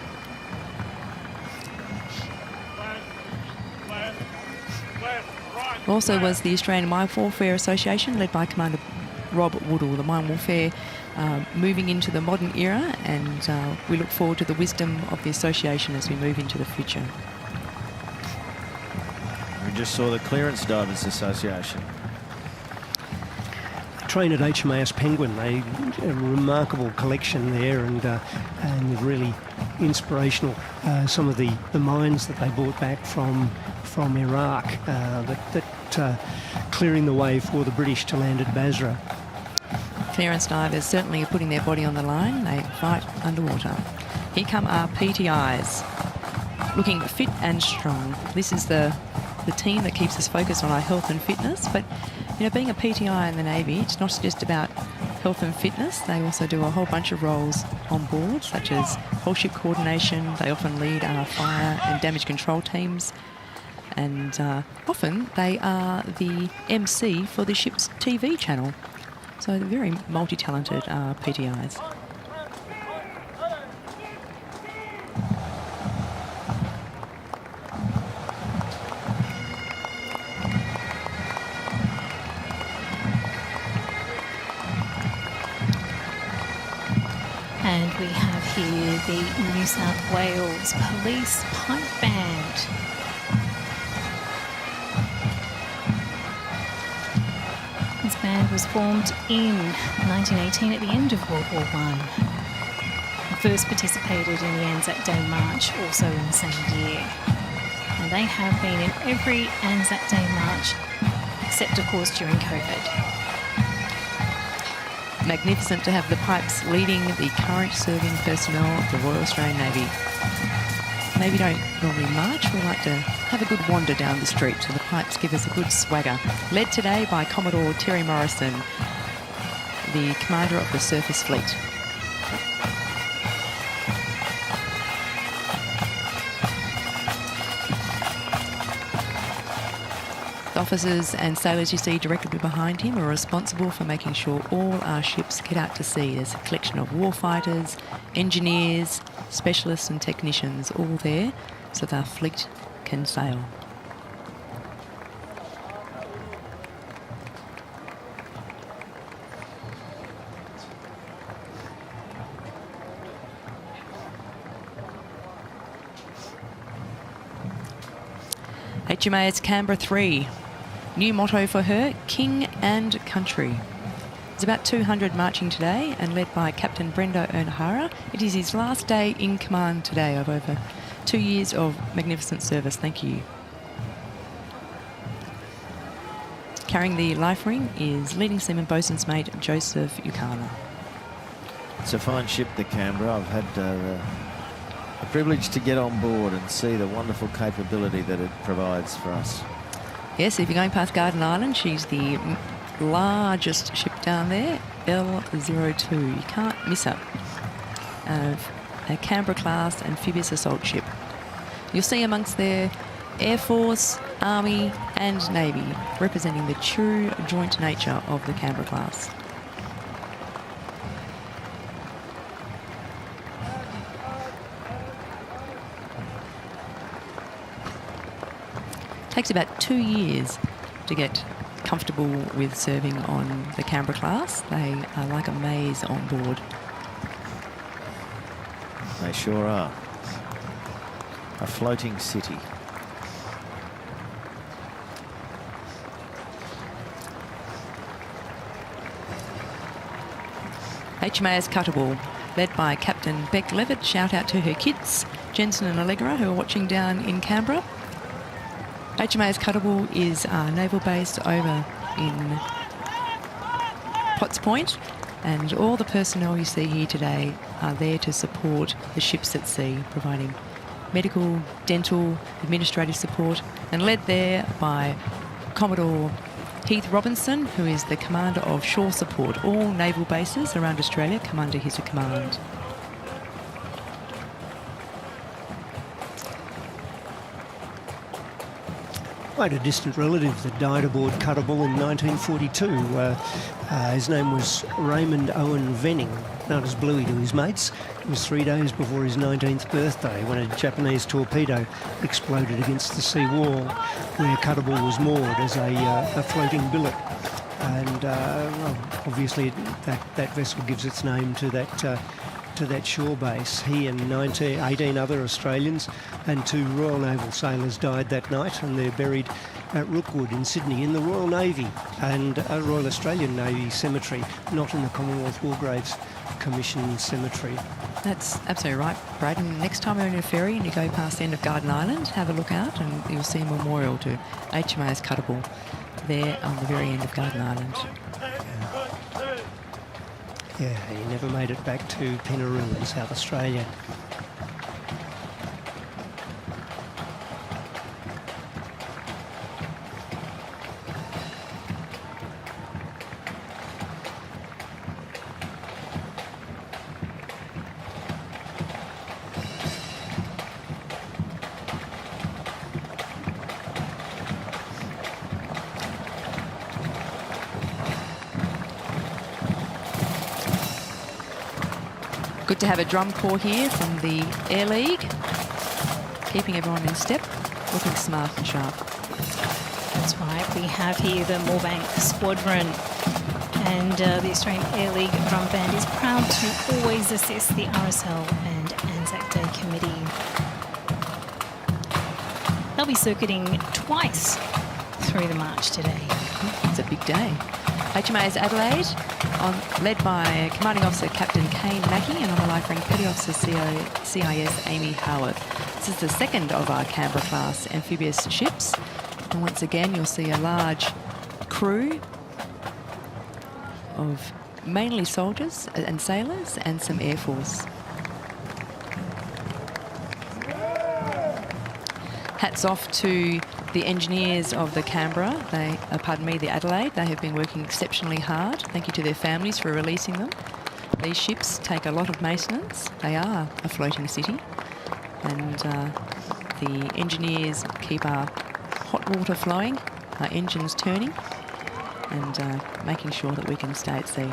Also was the Australian Mine Warfare Association, led by Commander Rob Woodall. The mine warfare moving into the modern era, and we look forward to the wisdom of the association as we move into the future. We just saw the Clearance Divers Association. Train at HMAS Penguin, a remarkable collection there, and really inspirational. Some of the mines that they brought back from Iraq, that clearing the way for the British to land at Basra. Clearance divers certainly are putting their body on the line. They fight underwater. Here come our PTIs, looking fit and strong. This is the the team that keeps us focused on our health and fitness. But, you know, being a PTI in the Navy, it's not just about health and fitness. They also do a whole bunch of roles on board, such as whole ship coordination. They often lead our fire and damage control teams. And often they are the MC for the ship's TV channel. So they're very multi-talented PTIs. And we have here the New South Wales Police Pipe Band. This band was formed in 1918 at the end of World War I. First participated in the Anzac Day March also in the same year. And they have been in every Anzac Day March except, of course, during COVID. Magnificent to have the pipes leading the current serving personnel of the Royal Australian Navy. Navy don't normally march, we like to have a good wander down the street, so the pipes give us a good swagger. Led today by Commodore Terry Morrison, the commander of the Surface Fleet. The officers and sailors you see directly behind him are responsible for making sure all our ships get out to sea. There's a collection of warfighters, engineers, specialists and technicians all there so that our fleet can sail. HMAS Canberra 3. New motto for her, King and Country. There's about 200 marching today and led by Captain Brendo O'Hara. It is his last day in command today of over 2 years of magnificent service. Thank you. Carrying the life ring is leading seaman boatswain's mate Joseph Ukana. It's a fine ship, the Canberra. I've had the privilege to get on board and see the wonderful capability that it provides for us. Yes, if you're going past Garden Island, she's the largest ship down there, L02. You can't miss her. A Canberra-class amphibious assault ship. You'll see amongst their Air Force, Army and Navy, representing the true joint nature of the Canberra-class. Takes about 2 years to get comfortable with serving on the Canberra class. They are like a maze on board. They sure are. A floating city. HMAS Cuttable, led by Captain Beck Levitt. Shout out to her kids, Jensen and Allegra, who are watching down in Canberra. HMAS Cuttable is naval based over in Potts Point, and all the personnel you see here today are there to support the ships at sea, providing medical, dental, administrative support, and led there by Commodore Heath Robinson, who is the commander of shore support. All naval bases around Australia come under his command. I had a distant relative that died aboard Cuttable in 1942. His name was Raymond Owen Venning, known as Bluey to his mates. It was 3 days before his 19th birthday when a Japanese torpedo exploded against the sea wall where Cuttable was moored as a floating billet. And obviously that vessel gives its name to that shore base. He and 18 other Australians and 2 Royal Naval sailors died that night, and they're buried at Rookwood in Sydney in the Royal Navy and a Royal Australian Navy cemetery, not in the Commonwealth War Graves Commission cemetery. That's absolutely right, Braden. Next time you're on a ferry and you go past the end of Garden Island, have a look out and you'll see a memorial to HMAS Cuttable there on the very end of Garden Island. Yeah, he never made it back to Penaroo in South Australia. Good to have a drum corps here from the Air League, keeping everyone in step, looking smart and sharp. That's right. We have here the Moorebank Squadron, and the Australian Air League Drum Band is proud to always assist the RSL and Anzac Day Committee. They'll be circuiting twice through the march today. It's a big day. HMAS Adelaide, led by Commanding Officer Captain Kane Mackey and on the life ring Petty Officer CIS Amy Howard. This is the second of our Canberra-class amphibious ships. And once again, you'll see a large crew of mainly soldiers and sailors and some Air Force. Hats off to the engineers of the Canberra, the Adelaide. They have been working exceptionally hard. Thank you to their families for releasing them. These ships take a lot of maintenance. They are a floating city. And the engineers keep our hot water flowing, our engines turning, and making sure that we can stay at sea.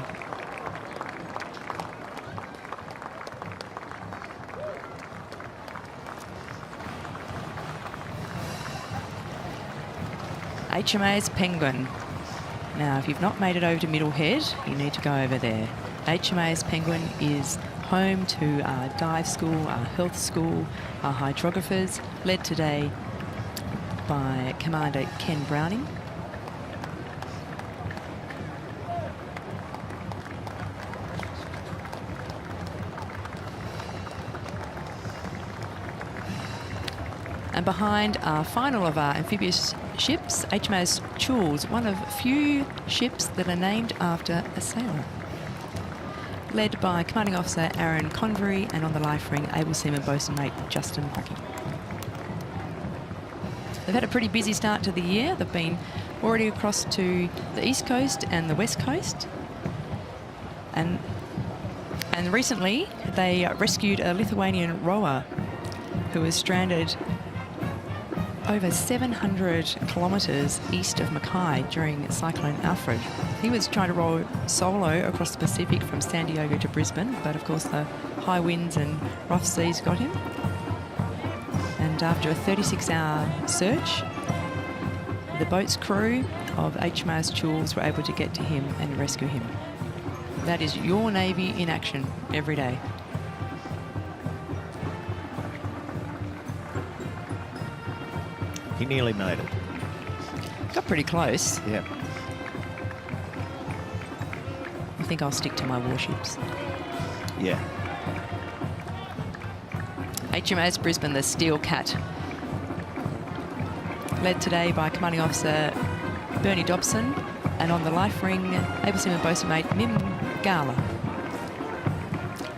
HMAS Penguin. Now, if you've not made it over to Middlehead, you need to go over there. HMAS Penguin is home to our dive school, our health school, our hydrographers, led today by Commander Ken Browning. And behind our final of our amphibious ships, HMAS Choules, one of few ships that are named after a sailor. Led by Commanding Officer Aaron Convery and on the life ring, Able Seaman Bosun Mate Justin Hockey. They've had a pretty busy start to the year. They've been already across to the East Coast and the West Coast. And recently, they rescued a Lithuanian rower who was stranded over 700 kilometres east of Mackay during Cyclone Alfred. He was trying to row solo across the Pacific from San Diego to Brisbane, but of course the high winds and rough seas got him. And after a 36-hour search, the boat's crew of HMAS Choules were able to get to him and rescue him. That is your Navy in action every day. He nearly made it. Got pretty close. Yeah. I think I'll stick to my warships. Yeah. HMAS Brisbane, the Steel Cat. Led today by Commanding Officer Bernie Dobson and on the life ring, Able Seaman Bosun Mate Mim Gala.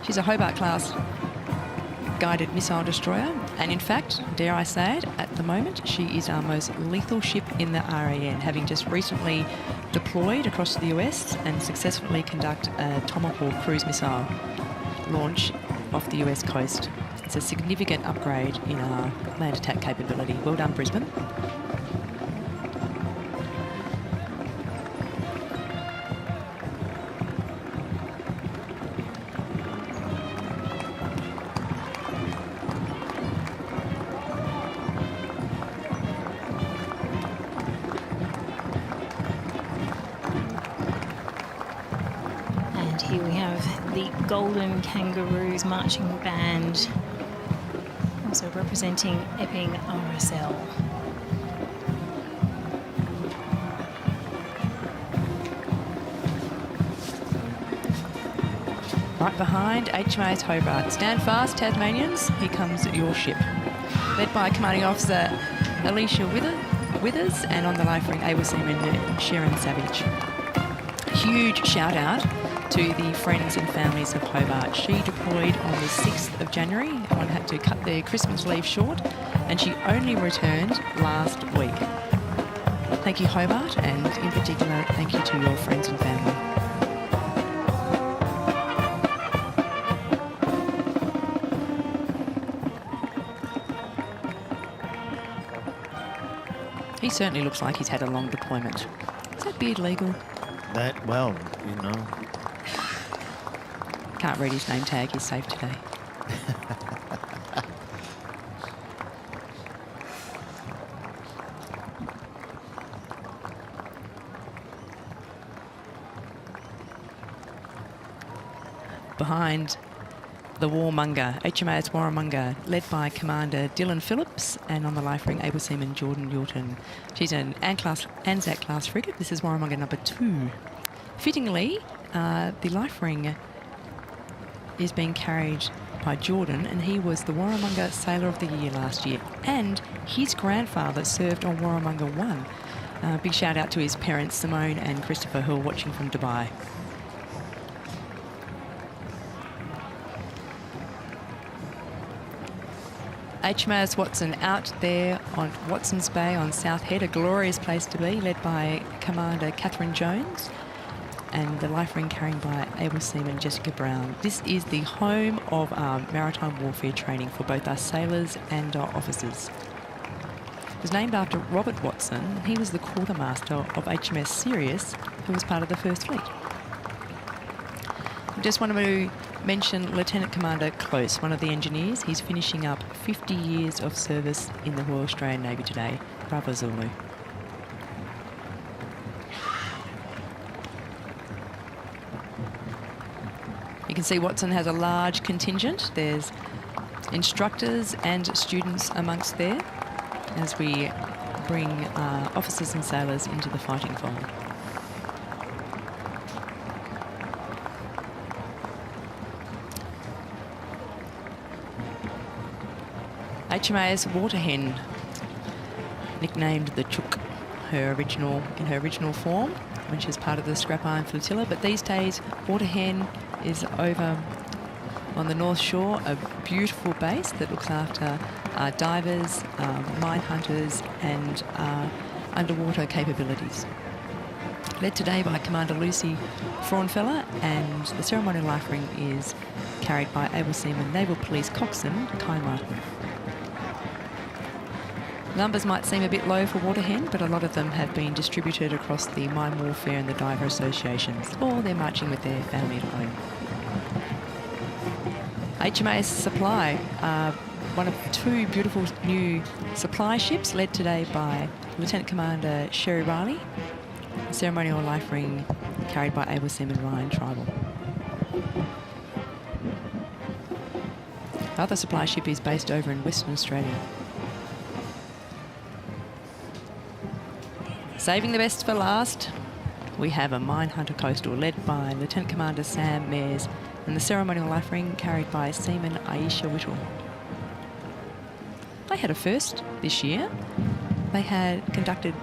She's a Hobart-class guided missile destroyer, and in fact, dare I say it, at the moment, she is our most lethal ship in the RAN, having just recently deployed across the US and successfully conduct a Tomahawk cruise missile launch off the US coast. It's a significant upgrade in our land attack capability. Well done, Brisbane. Here we have the Golden Kangaroos marching band, also representing Epping RSL. Right behind, HMAS Hobart. Stand fast, Tasmanians. Here comes your ship. Led by Commanding Officer Alicia Withers and on the life ring, Able Seaman Sharon Savage. Huge shout out to the friends and families of Hobart. She deployed on the 6th of January. Everyone had to cut their Christmas leave short, and she only returned last week. Thank you, Hobart, and in particular, thank you to your friends and family. He certainly looks like he's had a long deployment. Is that beard legal? That, well, you know. can't read his name tag. He's safe today. Behind the Warmonger, HMAS Warmonger, led by Commander Dylan Phillips, and on the life ring, Able Seaman Jordan Yorton. She's an Anzac class frigate. This is Warmonger number 2. Fittingly, the life ring is being carried by Jordan, and he was the Warmonger Sailor of the Year last year, and his grandfather served on Warmonger 1. Big shout out to his parents, Simone and Christopher, who are watching from Dubai. HMAS Watson out there on Watson's Bay on South Head, a glorious place to be, led by Commander Catherine Jones, and the life ring carrying by Able Seaman Jessica Brown. This is the home of our maritime warfare training for both our sailors and our officers. It was named after Robert Watson. He was the quartermaster of HMS Sirius, who was part of the First Fleet. I just wanted to mention Lieutenant Commander Close, one of the engineers. He's finishing up 50 years of service in the Royal Australian Navy today. Bravo Zulu. You can see Watson has a large contingent. There's instructors and students amongst there as we bring officers and sailors into the fighting fold. HMAS Waterhen, nicknamed the Chook, in her original form, when she was part of the Scrap Iron Flotilla. But these days, Waterhen is over on the North Shore, a beautiful base that looks after divers, mine hunters, and underwater capabilities. Led today by Commander Lucy Fraunfeller, and the ceremonial life ring is carried by Able Seaman Naval Police Coxswain Kai Martin. Numbers might seem a bit low for Waterhen, but a lot of them have been distributed across the mine warfare and the diver associations, or they're marching with their family at home. HMAS Supply, one of 2 beautiful new supply ships, led today by Lieutenant Commander Sherry Riley. The ceremonial life ring carried by Able Seaman Ryan Tribal. The other supply ship is based over in Western Australia. Saving the best for last, we have a Mine Hunter Coastal led by Lieutenant Commander Sam Mears, and the ceremonial life ring carried by Seaman Aisha Whittle. They had a first this year. They had conducted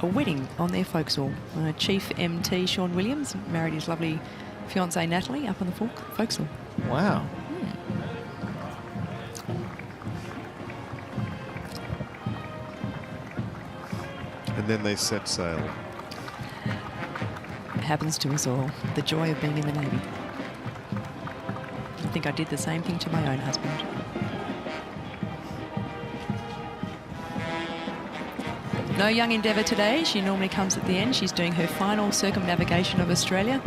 a wedding on their forecastle. Chief MT Sean Williams married his lovely fiancée Natalie up on the forecastle. Wow. And then they set sail. It happens to us all. The joy of being in the Navy. I think I did the same thing to my own husband. No young Endeavour today. She normally comes at the end. She's doing her final circumnavigation of Australia.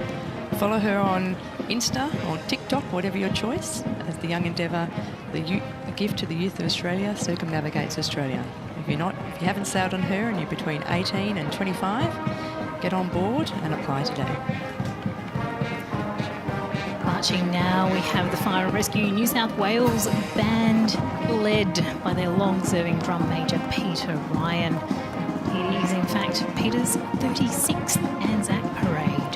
Follow her on Insta or TikTok, whatever your choice, as the young Endeavour, the gift to the youth of Australia, circumnavigates Australia. If you haven't sailed on her and you're between 18 and 25, get on board and apply today. Marching now, we have the Fire and Rescue New South Wales band, led by their long-serving drum major Peter Ryan. It is in fact Peter's 36th Anzac parade.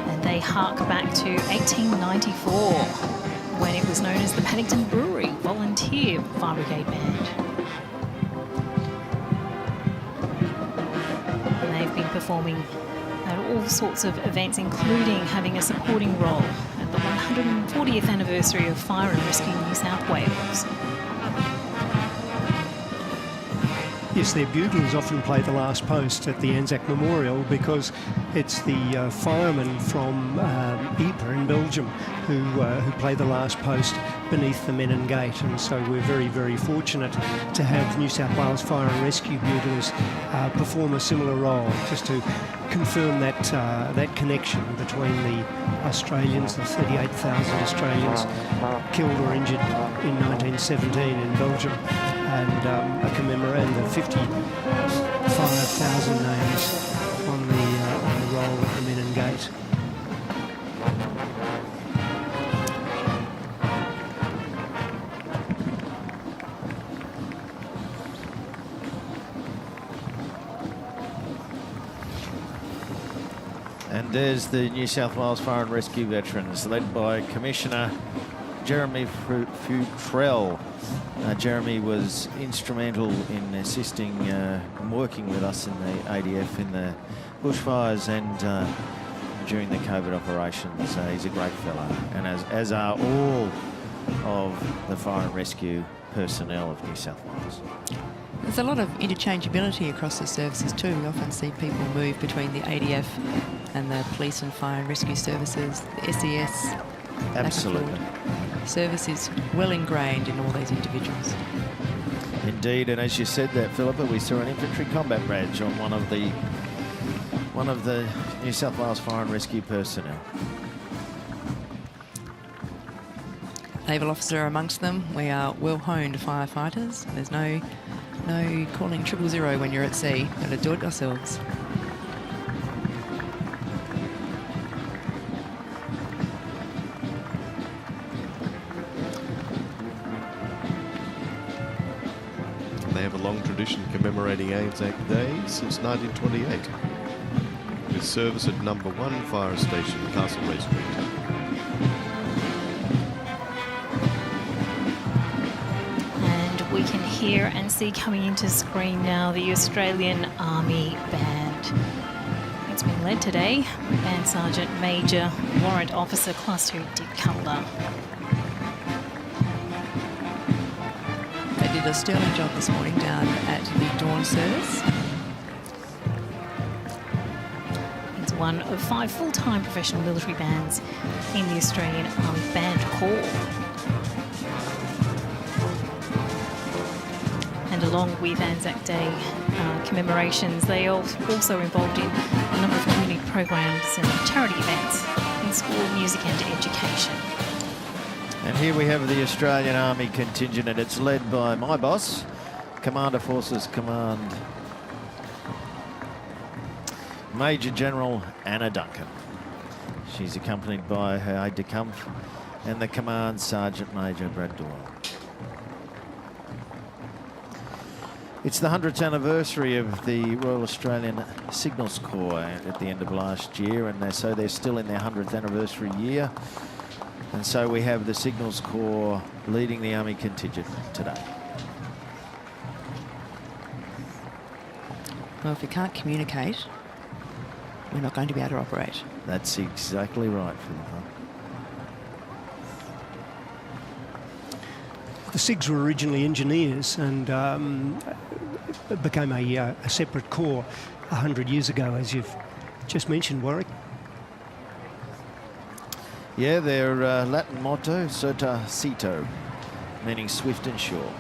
And they hark back to 1894, when it was known as the Paddington Brewery Volunteer Fire Brigade Band. And they've been performing at all sorts of events, including having a supporting role at the 140th anniversary of Fire and Rescue New South Wales. Yes, their buglers often play the last post at the Anzac Memorial because it's the firemen from Ypres in Belgium who play the last post beneath the Menin Gate, and so we're very, very fortunate to have New South Wales Fire and Rescue buglers perform a similar role, just to confirm that that connection between the Australians, the 38,000 Australians killed or injured in 1917 in Belgium, and commemorate the 55,000 names on the roll at the Menin Gate. And there's the New South Wales Fire and Rescue veterans, led by Commissioner Jeremy Futrell. Jeremy was instrumental in assisting and working with us in the ADF in the bushfires and during the COVID operations. He's a great fellow, and as are all of the fire and rescue personnel of New South Wales. There's a lot of interchangeability across the services too. We often see people move between the ADF and the police and fire and rescue services, the SES. Absolutely. Service is well ingrained in all these individuals. Indeed, and as you said that, Philippa, we saw an infantry combat badge on one of the New South Wales Fire and Rescue personnel. Naval officer amongst them. We are well-honed firefighters. There's no calling 000 when you're at sea. Got to do it ourselves. They have a long tradition commemorating Anzac Day since 1928, with service at number 1 Fire Station, Castlereagh Street. We can hear and see coming into screen now the Australian Army Band. It's been led today by Band Sergeant Major Warrant Officer Class 2 Dick Cutler. They did a sterling job this morning down at the dawn service. It's one of 5 full-time professional military bands in the Australian Army Band Corps. And along with Anzac Day commemorations, they are also involved in a number of community programs and charity events in school, music and education. And here we have the Australian Army contingent, and it's led by my boss, Commander Forces Command, Major General Anna Duncan. She's accompanied by her aide-de-camp and the Command Sergeant Major Brad Doyle. It's the 100th anniversary of the Royal Australian Signals Corps at the end of last year, and so they're still in their 100th anniversary year. And so we have the Signals Corps leading the Army contingent today. Well, if we can't communicate, we're not going to be able to operate. That's exactly right, Philippa. The SIGs were originally engineers and became a separate corps 100 years ago, as you've just mentioned, Warwick. Yeah, their Latin motto, Certa Cito, meaning swift and sure.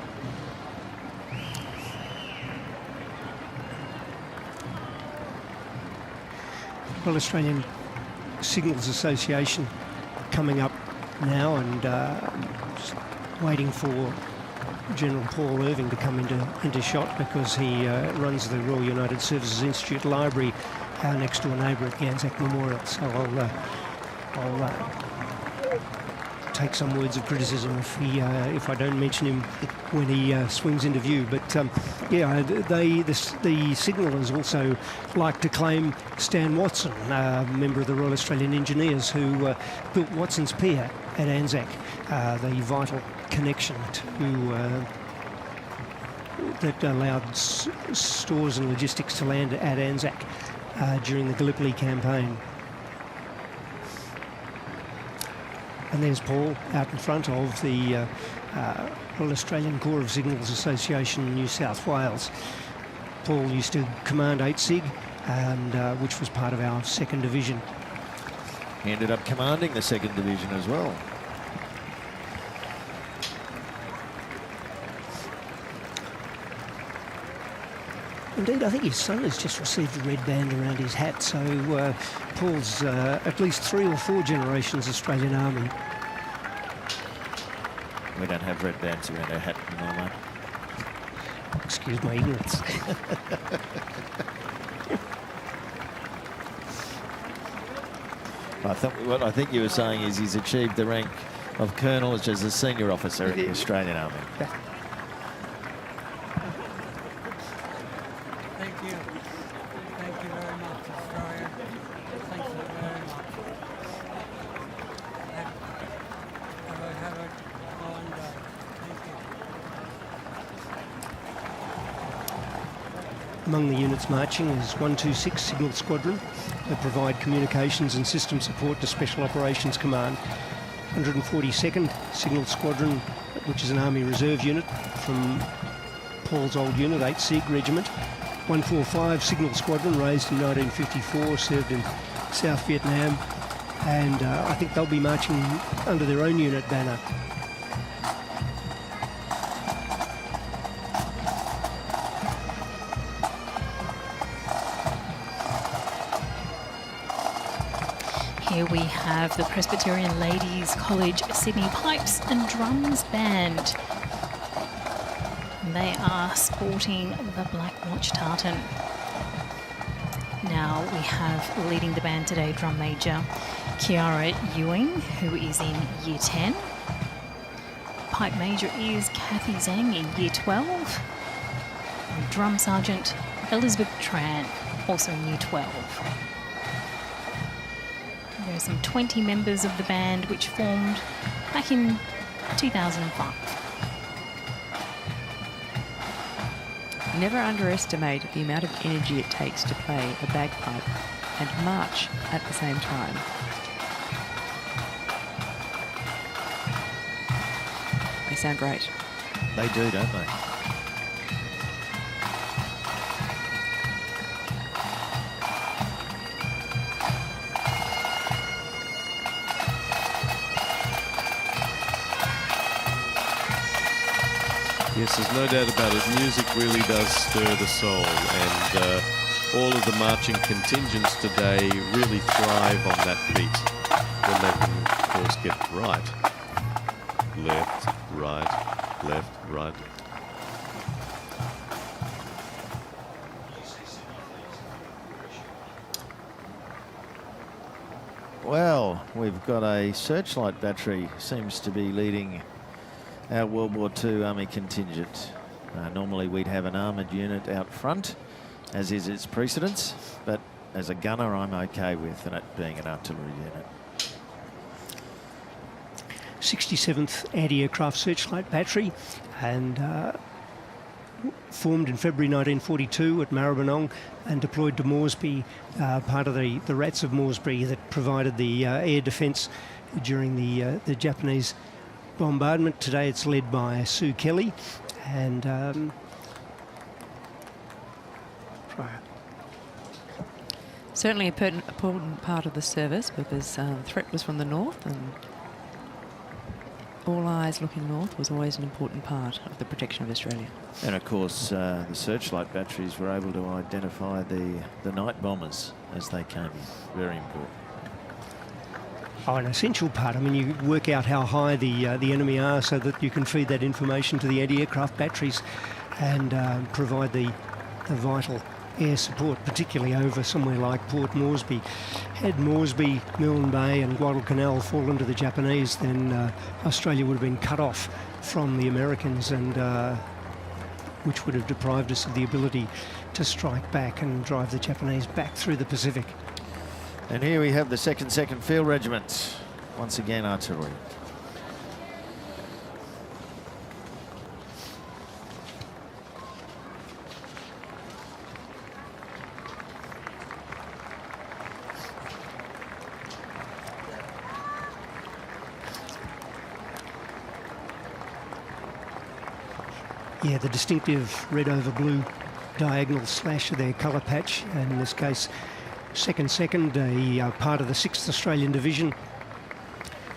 Well, Australian Signals Association coming up now, and just waiting for General Paul Irving to come into shot, because he runs the Royal United Services Institute Library, our next door neighbour at the Anzac Memorial. So I'll take some words of criticism if I don't mention him when he swings into view. But yeah, the signallers also like to claim Stan Watson, a member of the Royal Australian Engineers, who built Watson's Pier at Anzac, the vital connection that allowed stores and logistics to land at Anzac during the Gallipoli campaign. And there's Paul out in front of the Royal Australian Corps of Signals Association New South Wales. Paul used to command 8 SIG, and which was part of our 2nd Division. He ended up commanding the 2nd Division as well. Indeed, I think his son has just received a red band around his hat, so Paul's at least 3 or 4 generations Australian Army. We don't have red bands around our hat in my mind. Excuse my ignorance. What I think you were saying is he's achieved the rank of Colonel as a senior officer in the Australian Army. Thank you. Thank you very much, Australia. Thank you very much. Have a fine day. Thank you. Among the units marching is 126 Signal Squadron. They provide communications and system support to Special Operations Command. 142nd Signal Squadron, which is an Army Reserve unit from Paul's old unit, 8 SIG Regiment. 145 Signal Squadron, raised in 1954, served in South Vietnam, and I think they'll be marching under their own unit banner. Here we have the Presbyterian Ladies College Sydney Pipes and Drums Band. They are sporting the Black Watch tartan. Now we have leading the band today Drum Major Kiara Ewing, who is in Year 10. Pipe Major is Kathy Zhang in Year 12. And Drum Sergeant Elizabeth Tran, also in Year 12. There are some 20 members of the band which formed back in 2005. Never underestimate the amount of energy it takes to play a bagpipe and march at the same time. They sound great. They do, don't they? Yes, there's no doubt about it. Music really does stir the soul, and all of the marching contingents today really thrive on that beat when they can, of course, get it right. Left, right, left, right. Well, we've got a searchlight battery, seems to be leading our World War II Army contingent. Normally we'd have an armoured unit out front, as is its precedence, but as a gunner I'm okay with it being an artillery unit. 67th Anti-Aircraft Searchlight Battery, and formed in February 1942 at Maribyrnong and deployed to Moresby, part of the Rats of Moresby that provided the air defence during the Japanese bombardment. Today it's led by Sue Kelly, and Certainly an important part of the service, because the threat was from the north, and all eyes looking north was always an important part of the protection of Australia. And of course the searchlight batteries were able to identify the night bombers as they came in. Very important. Oh, an essential part. I mean, you work out how high the enemy are so that you can feed that information to the anti-aircraft batteries and provide the vital air support, particularly over somewhere like Port Moresby. Had Moresby, Milne Bay and Guadalcanal fallen to the Japanese, then Australia would have been cut off from the Americans, and which would have deprived us of the ability to strike back and drive the Japanese back through the Pacific. And here we have the 2nd Field Regiment, once again artillery. Yeah, the distinctive red over blue diagonal slash of their colour patch, and in this case, second, a part of the 6th Australian Division,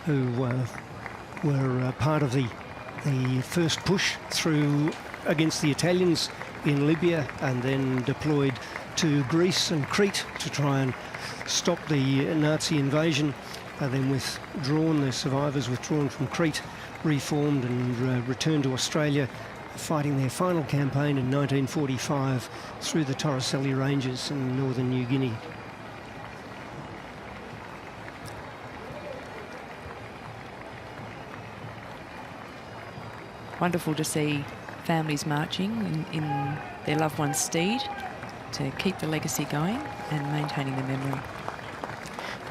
who were part of the first push through against the Italians in Libya, and then deployed to Greece and Crete to try and stop the Nazi invasion, and then withdrawn, the survivors withdrawn from Crete, reformed and returned to Australia, fighting their final campaign in 1945 through the Torricelli Ranges in northern New Guinea. Wonderful to see families marching in their loved one's steed to keep the legacy going and maintaining the memory.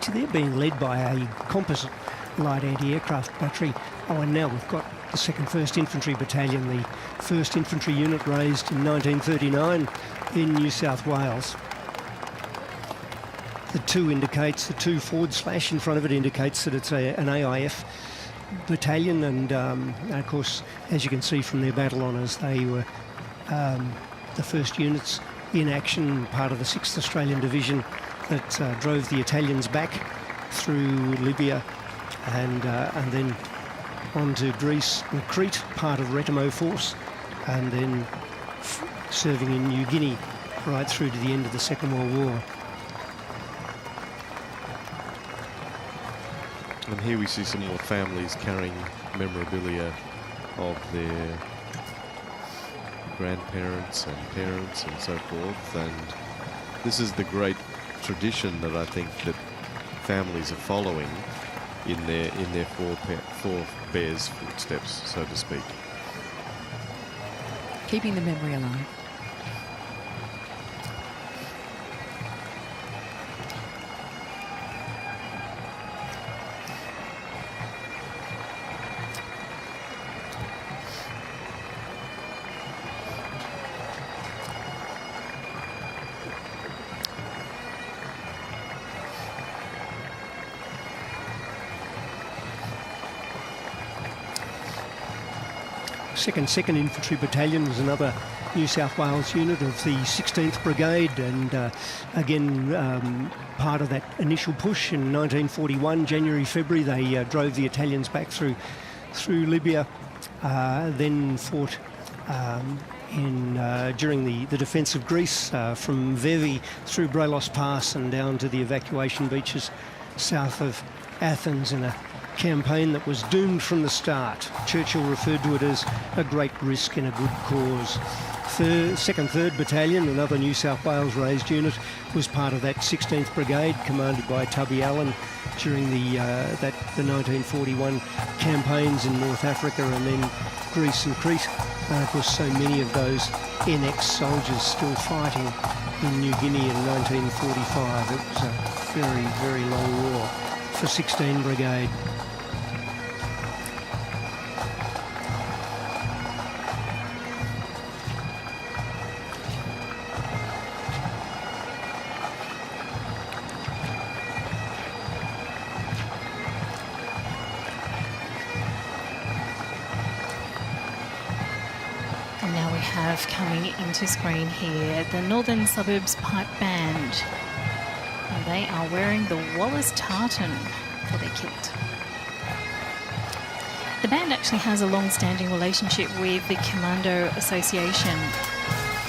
So they're being led by a composite light anti-aircraft battery. Oh, and now we've got the 2nd 1st Infantry Battalion, the 1st Infantry Unit raised in 1939 in New South Wales. The 2 indicates, the 2 forward slash in front of it indicates that it's an AIF battalion, and of course, as you can see from their battle honours, they were the first units in action, part of the 6th Australian Division that drove the Italians back through Libya and then on to Greece and Crete, part of Retimo Force, and then serving in New Guinea right through to the end of the Second World War. And here we see some more families carrying memorabilia of their grandparents and parents and so forth. And this is the great tradition that I think that families are following in their forebears' footsteps, so to speak. Keeping the memory alive. Second Infantry Battalion was another New South Wales unit of the 16th Brigade, and again part of that initial push in 1941, January, February. They drove the Italians back through Libya, then fought during the defence of Greece from Vevi through Brelos Pass and down to the evacuation beaches south of Athens in a campaign that was doomed from the start. Churchill referred to it as a great risk in a good cause. 2nd 3rd Battalion, another New South Wales raised unit, was part of that 16th Brigade, commanded by Tubby Allen during the 1941 campaigns in North Africa and then Greece and Crete. Of course, so many of those NX soldiers still fighting in New Guinea in 1945. It was a very, very long war for 16 Brigade. Coming into screen here, the Northern Suburbs Pipe Band. And they are wearing the Wallace tartan for their kilt. The band actually has a long-standing relationship with the Commando Association,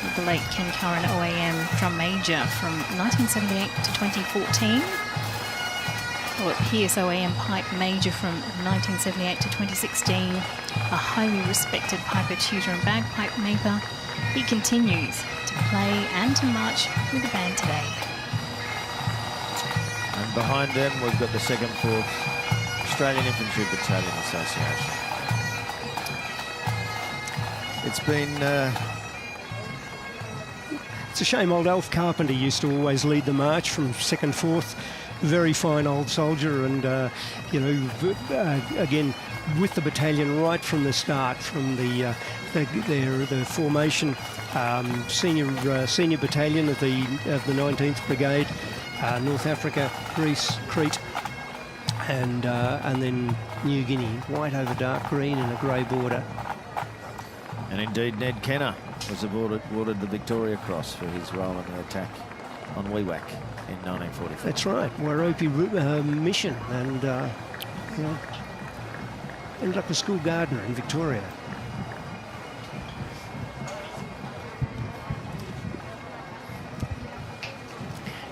with the late Ken Curran OAM drum major from 1978 to 2014. Or Pierce OAM pipe major from 1978 to 2016, a highly respected piper, tutor and bagpipe maker. He continues to play and to march with the band today. And behind them we've got the 2nd 4th Australian Infantry Battalion Association. It's been... It's a shame old Alf Carpenter used to always lead the march from 2nd 4th. Very fine old soldier, and again with the battalion right from the start, from the formation, senior battalion of the 19th Brigade, North Africa, Greece, Crete, and then New Guinea, white over dark green and a grey border. And indeed, Ned Kenner was awarded the Victoria Cross for his role in the attack on Wewak in 1944. That's right, Wairopi mission, and you know, ended up a school gardener in Victoria.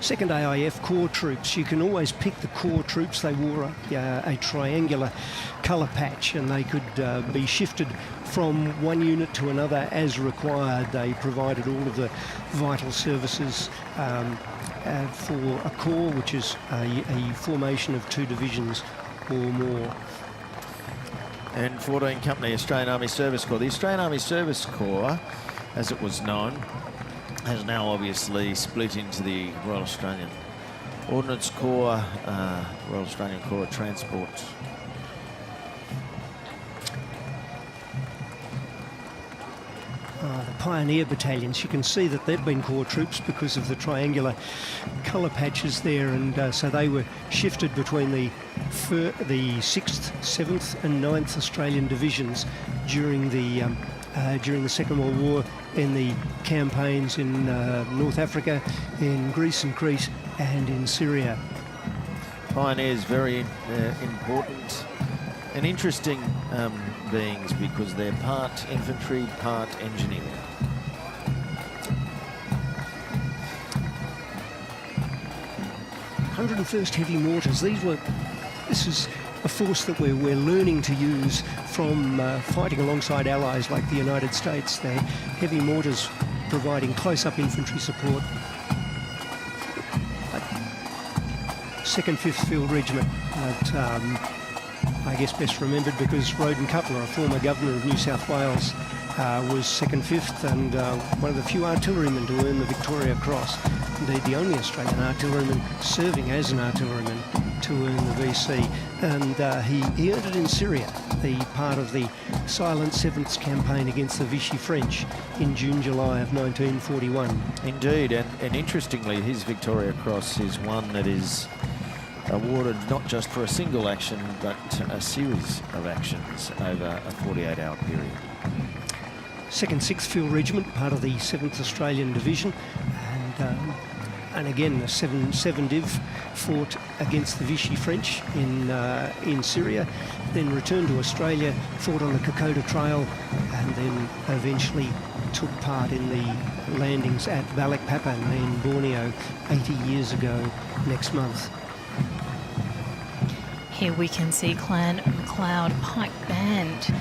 Second AIF Corps troops, you can always pick the Corps troops. They wore a triangular colour patch, and they could be shifted from one unit to another as required. They provided all of the vital services for a corps, which is a formation of 2 divisions or more. And 14 Company Australian Army Service Corps. The Australian Army Service Corps, as it was known, has now obviously split into the Royal Australian Ordnance Corps, Royal Australian Corps of Transport. The Pioneer battalions, you can see that they've been Corps troops because of the triangular colour patches there, and so they were shifted between the 6th, 7th and 9th Australian Divisions during the Second World War, in the campaigns in North Africa, in Greece and Crete, and in Syria. Pioneers, very important and interesting beings, because they're part infantry, part engineering. "101st Heavy Mortars, this is a force that we're learning to use from fighting alongside allies like the United States. They're heavy mortars providing close-up infantry support. 2nd 5th Field Regiment, I guess best remembered because Roden Cutler, a former governor of New South Wales, was 2nd 5th and one of the few artillerymen to earn the Victoria Cross. Indeed, the only Australian artilleryman serving as an artilleryman to earn the VC, and he earned it in Syria, the part of the silent 7th campaign against the Vichy French in June-July of 1941. Indeed, and interestingly, his Victoria Cross is one that is awarded not just for a single action, but a series of actions over a 48-hour period. 2nd 6th Field Regiment, part of the 7th Australian Division, and again, the 7 Div fought against the Vichy French in Syria, then returned to Australia, fought on the Kokoda Trail, and then eventually took part in the landings at Balikpapan in Borneo 80 years ago next month. Here we can see Clan MacLeod Pike Band.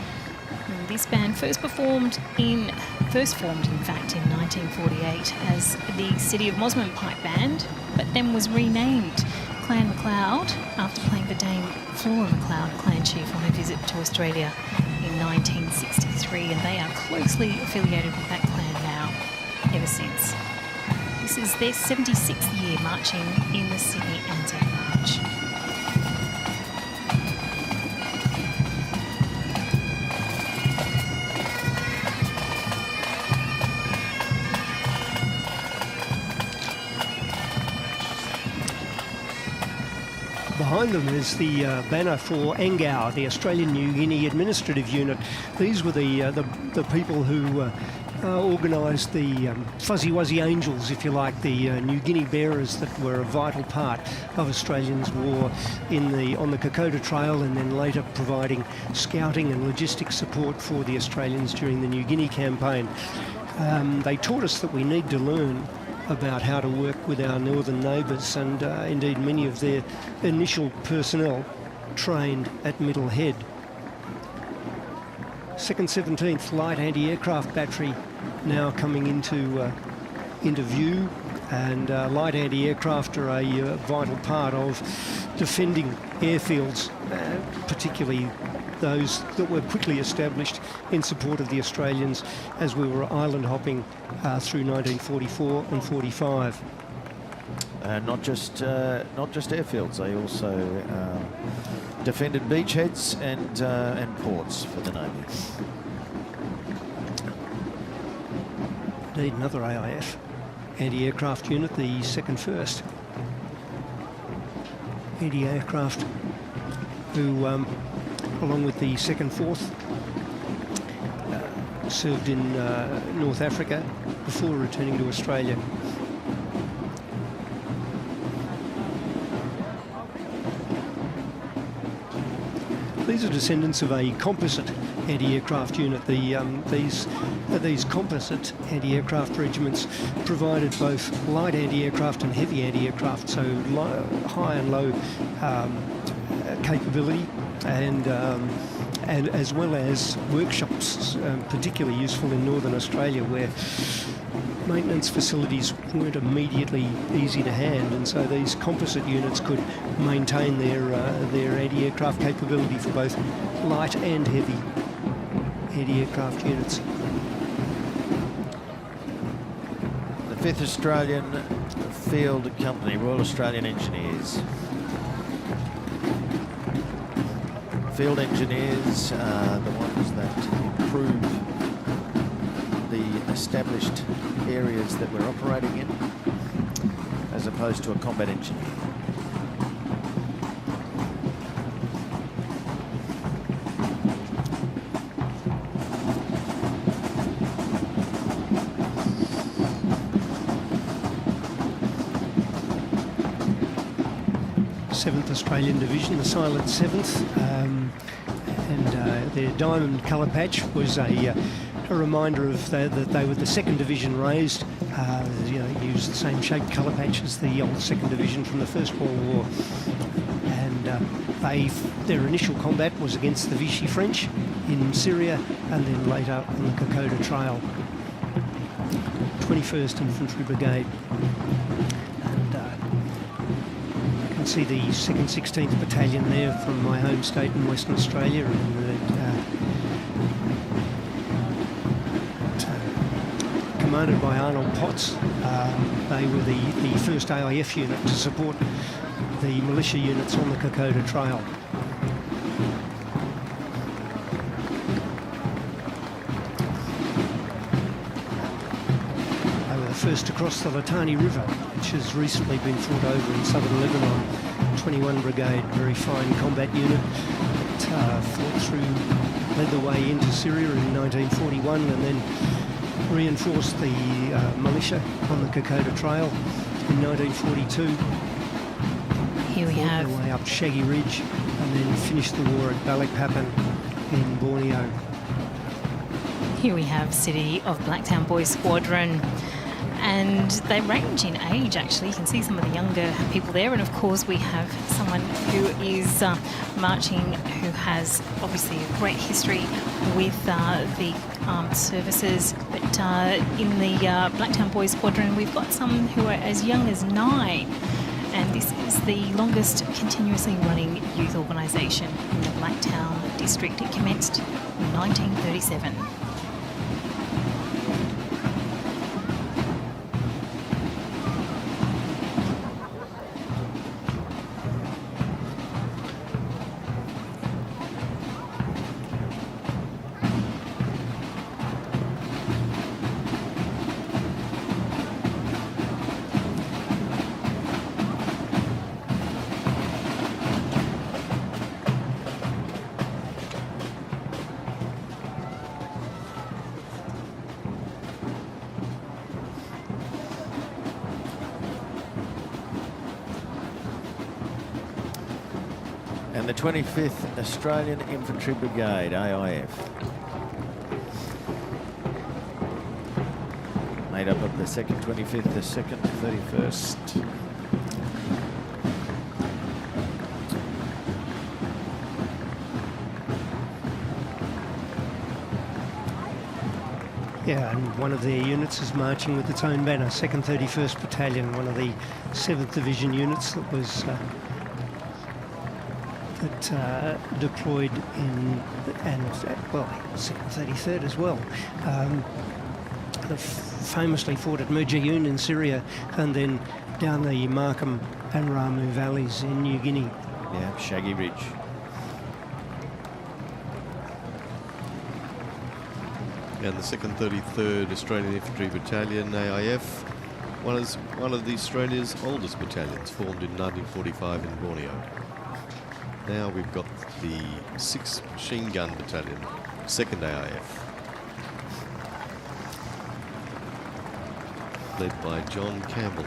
This band first formed in fact in 1948 as the City of Mosman Pike Band, but then was renamed Clan MacLeod after playing for Dame Flora MacLeod, clan chief, on a visit to Australia in 1963, and they are closely affiliated with that clan now ever since. This is their 76th year marching in the Sydney Anzac March. Behind them is the banner for Angau, the Australian New Guinea Administrative Unit. These were the people who organised the Fuzzy Wuzzy Angels, if you like, the New Guinea bearers that were a vital part of Australians' war on the Kokoda Trail, and then later providing scouting and logistics support for the Australians during the New Guinea campaign. They taught us that we need to learn about how to work with our northern neighbours, and indeed many of their initial personnel trained at Middle Head. 2nd 17th Light Anti-Aircraft Battery now coming into view, and light anti-aircraft are a vital part of defending airfields, particularly those that were quickly established in support of the Australians as we were island hopping through 1944 and 45. Not just airfields, they also defended beachheads and ports for the Navy. Indeed, another AIF anti-aircraft unit, the 2nd 1st anti-aircraft, who along with the 2nd 4th served in North Africa before returning to Australia. These are descendants of a composite anti-aircraft unit. These composite anti-aircraft regiments provided both light anti-aircraft and heavy anti-aircraft, so high and low capability, and as well as workshops, particularly useful in Northern Australia, where maintenance facilities weren't immediately easy to hand, and so these composite units could maintain their anti-aircraft capability for both light and heavy anti-aircraft units. The 5th Australian Field Company, Royal Australian Engineers. Field engineers are the ones that improve the established areas that we're operating in, as opposed to a combat engineer. Seventh Australian Division, the Silent 7th, and their diamond colour patch was a reminder of that they were the 2nd Division raised. Used the same shaped colour patch as the old 2nd Division from the First World War. And their initial combat was against the Vichy French in Syria, and then later on the Kokoda Trail. 21st Infantry Brigade. And you can see the 2nd 16th Battalion there from my home state in Western Australia, and commanded by Arnold Potts. They were the first AIF unit to support the militia units on the Kokoda Trail. They were the first to cross the Litani River, which has recently been fought over in southern Lebanon. 21 Brigade, very fine combat unit that fought through, led the way into Syria in 1941, and then reinforced the militia on the Kokoda Trail in 1942. Here we have their way up Shaggy Ridge, and then finished the war at Balikpapan in Borneo. Here we have City of Blacktown Boys Squadron, and they range in age actually. You can see some of the younger people there, and of course we have someone who is marching who has obviously a great history with the armed services, but in the Blacktown Boys Squadron we've got some who are as young as 9, and this is the longest continuously running youth organisation in the Blacktown district. It commenced in 1937. And the 25th Australian Infantry Brigade, AIF. Made up of the 2nd 25th, the 2nd 31st. Yeah, and one of their units is marching with its own banner, 2nd 31st Battalion, one of the 7th Division units that was deployed in, and well, 2nd 33rd as well. They famously fought at Murjayoun in Syria, and then down the Markham and Ramu valleys in New Guinea. Yeah, Shaggy Ridge. And the 2nd 33rd Australian Infantry Battalion, AIF, one of the Australia's oldest battalions, formed in 1945 in Borneo. Now we've got the 6th Machine Gun Battalion, 2nd AIF. led by John Campbell.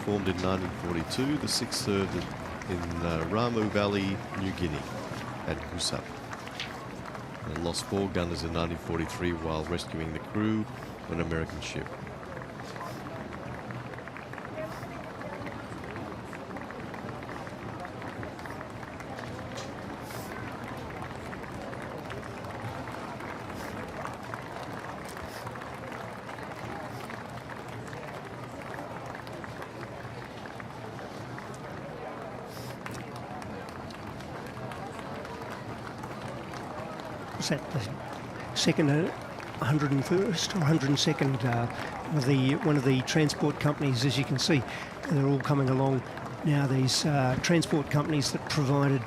Formed in 1942, the 6th served in Ramu Valley, New Guinea, at Husab. And lost 4 gunners in 1943 while rescuing the crew of an American ship. Was that the second 101st or 102nd? One of the transport companies, as you can see, they're all coming along now. These transport companies that provided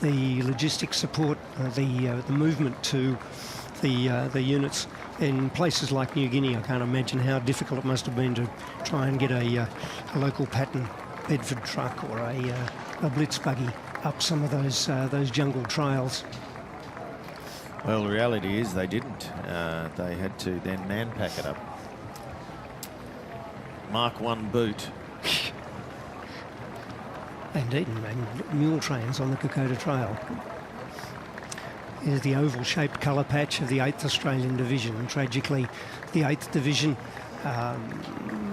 the logistics support, the movement to the units in places like New Guinea. I can't imagine how difficult it must have been to try and get a local pattern Bedford truck or a blitz buggy up some of those jungle trails. Well, the reality is they didn't. They had to then man-pack it up. Mark 1 boot. Indeed, and mule trains on the Kokoda Trail. Here's the oval-shaped colour patch of the 8th Australian Division. Tragically, the 8th Division,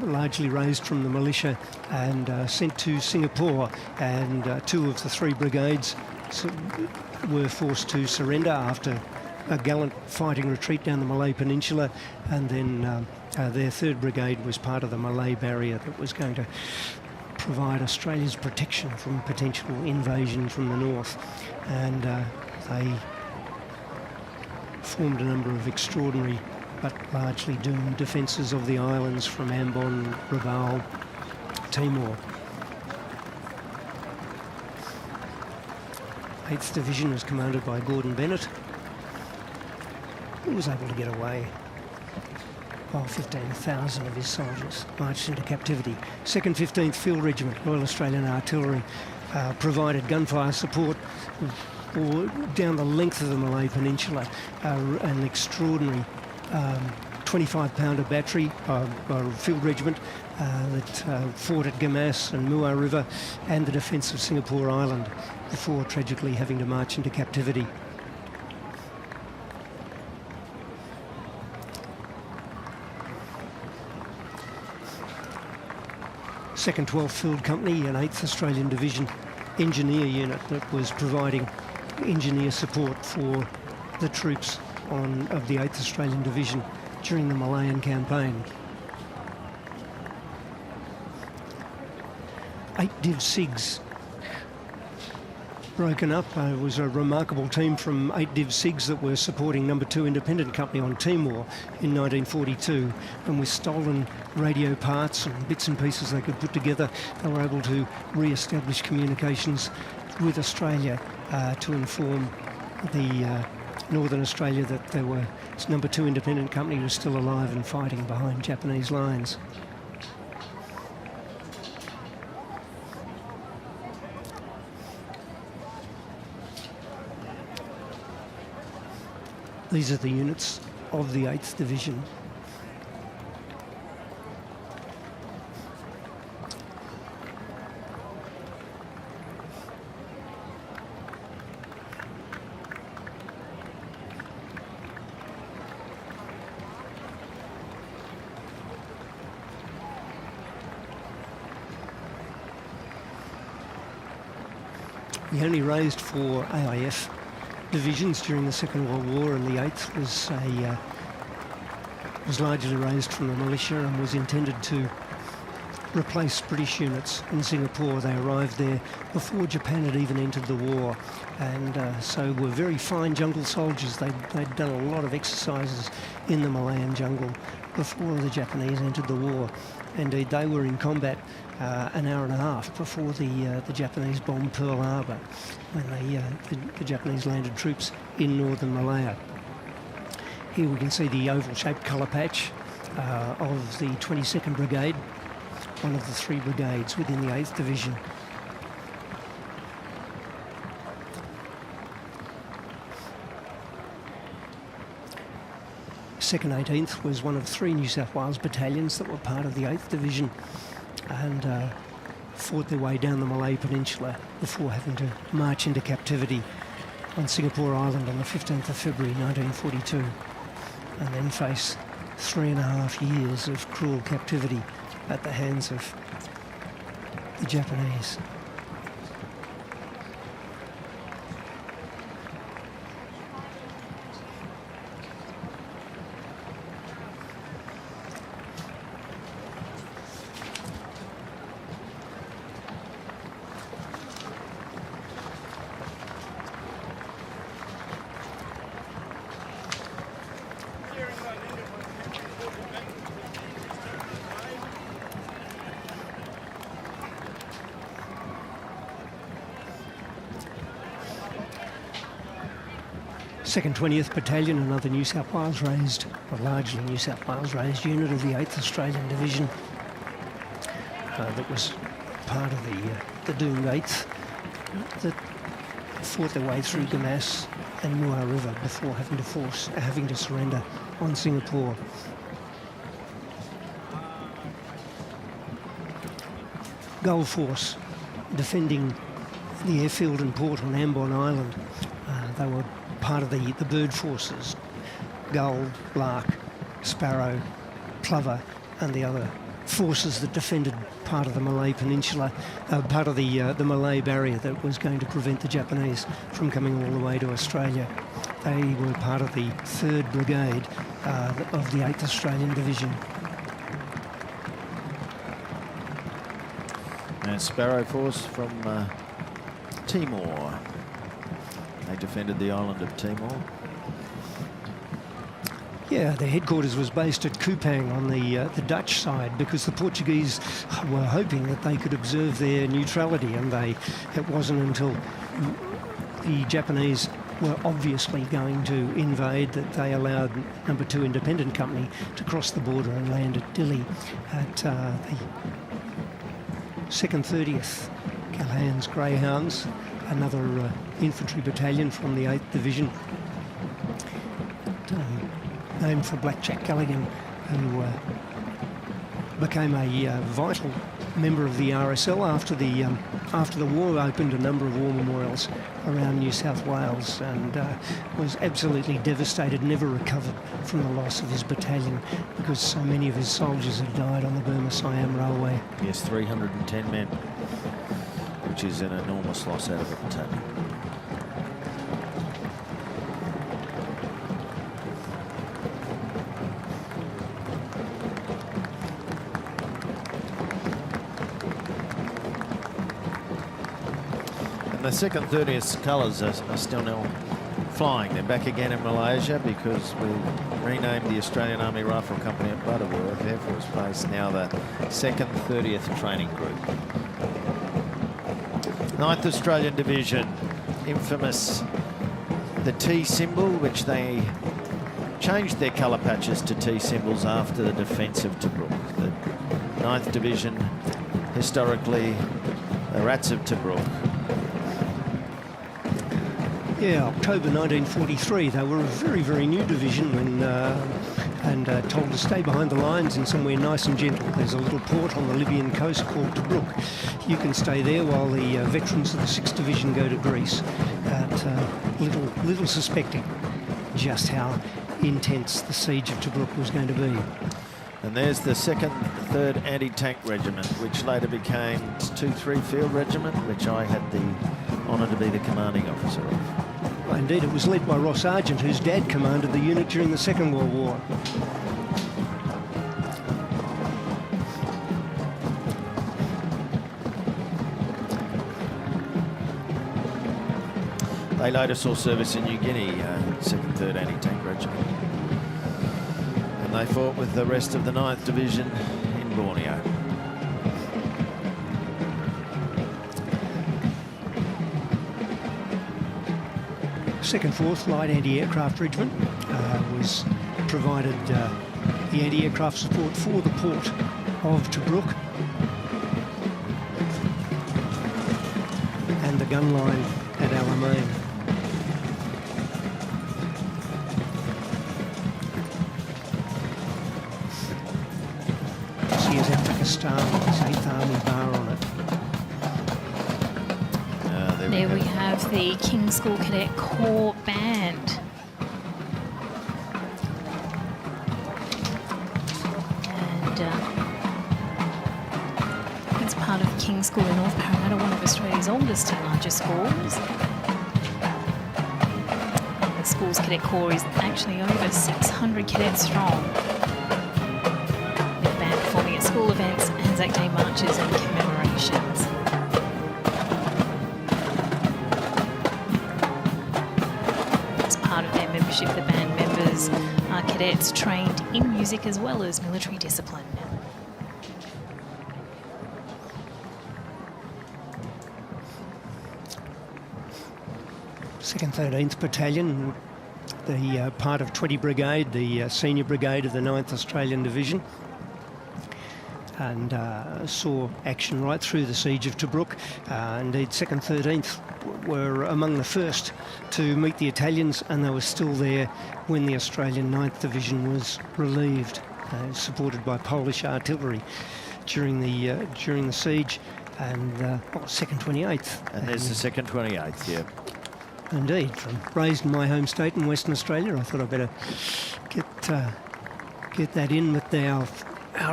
largely raised from the militia and sent to Singapore, and 2 of the 3 brigades were forced to surrender after a gallant fighting retreat down the Malay Peninsula, and then their 3rd Brigade was part of the Malay barrier that was going to provide Australia's protection from potential invasion from the north. And they formed a number of extraordinary but largely doomed defences of the islands from Ambon, Rabaul, Timor. 8th Division was commanded by Gordon Bennett, who was able to get away while 15,000 of his soldiers marched into captivity. 2nd 15th Field Regiment, Royal Australian Artillery, provided gunfire support down the length of the Malay Peninsula. An extraordinary 25-pounder battery, Field Regiment, that fought at Gamas and Muar River and the defence of Singapore Island before tragically having to march into captivity. Second 12th Field Company, an 8th Australian Division engineer unit that was providing engineer support for the troops of the 8th Australian Division during the Malayan campaign. 8 Div SIGs broken up. It was a remarkable team from 8 Div SIGs that were supporting No. 2 Independent Company on Timor in 1942, and with stolen radio parts and bits and pieces they could put together, they were able to re-establish communications with Australia to inform the Northern Australia that there were No. 2 Independent Company was still alive and fighting behind Japanese lines. These are the units of the 8th Division. We only raised 4 AIF divisions during the Second World War, and the 8th was largely raised from the militia and was intended to replace British units in Singapore. They arrived there before Japan had even entered the war, and so were very fine jungle soldiers. They'd done a lot of exercises in the Malayan jungle before the Japanese entered the war. Indeed, they were in combat an hour and a half before the Japanese bombed Pearl Harbor, when the Japanese landed troops in northern Malaya. Here we can see the oval-shaped colour patch of the 22nd Brigade, one of the 3 brigades within the 8th Division. 2nd 18th was one of 3 New South Wales battalions that were part of the 8th Division, and fought their way down the Malay Peninsula before having to march into captivity on Singapore Island on the 15th of February 1942, and then face 3.5 years of cruel captivity at the hands of the Japanese. Second 20th Battalion, another New South Wales raised, or largely New South Wales raised unit of the 8th Australian Division that was part of the doomed 8th that fought their way through Gamas and Muar River before having to surrender on Singapore. Gold Force defending the airfield and port on Ambon Island. They were part of the bird forces, gull, lark, sparrow, plover, and the other forces that defended part of the Malay Peninsula, part of the Malay barrier that was going to prevent the Japanese from coming all the way to Australia. They were part of the 3rd Brigade of the 8th Australian Division. And Sparrow Force from Timor. They defended the island of Timor. Yeah, their headquarters was based at Kupang on the Dutch side, because the Portuguese were hoping that they could observe their neutrality, and it wasn't until the Japanese were obviously going to invade that they allowed No. 2 Independent Company to cross the border and land at Dili at the 2nd 30th Calhoun's Greyhounds, another infantry battalion from the 8th Division, named for Blackjack Callaghan, who became a vital member of the RSL after the war. Opened a number of war memorials around New South Wales, and was absolutely devastated, never recovered from the loss of his battalion because so many of his soldiers had died on the Burma-Siam Railway. Yes, 310 men, which is an enormous loss out of a battalion. The 2nd 30th colours are still now flying. They're back again in Malaysia because we've renamed the Australian Army Rifle Company at Butterworth Air Force Base now the 2nd 30th Training Group. 9th Australian Division, infamous the T symbol, which they changed their colour patches to T symbols after the defence of Tobruk. The 9th Division, historically the Rats of Tobruk. Yeah, October 1943, they were a very, very new division and told to stay behind the lines in somewhere nice and gentle. There's a little port on the Libyan coast called Tobruk. You can stay there while the veterans of the 6th Division go to Greece, little suspecting just how intense the siege of Tobruk was going to be. And there's the 2nd, 3rd Anti-Tank Regiment, which later became 2-3 Field Regiment, which I had the honour to be the commanding officer of. Indeed, it was led by Ross Argent, whose dad commanded the unit during the Second World War. They later saw service in New Guinea, 2nd, 3rd Anti-Tank Regiment. And they fought with the rest of the 9th Division in Borneo. Second 4th Light Anti-Aircraft Regiment was provided the anti-aircraft support for the port of Tobruk and the gun line at Alamein. star with his 8th Army bar on it. There we have the King's School Cadet Corps Band. And it's part of King's School in North Parramatta, one of Australia's oldest and largest schools. And the school's cadet corps is actually over 600 cadets strong. With the band performing at school events, Anzac Day marches and commemorations. Part of their membership, the band members are cadets trained in music as well as military discipline. Second 13th Battalion, the part of 20 Brigade, the senior brigade of the 9th Australian Division, and saw action right through the siege of Tobruk. Indeed, 2nd 13th were among the first to meet the Italians, and they were still there when the Australian 9th Division was relieved, supported by Polish artillery during the siege. And 2nd 28th. And there's the 2nd 28th, yeah. Indeed, raised in my home state in Western Australia. I thought I'd better get that in with our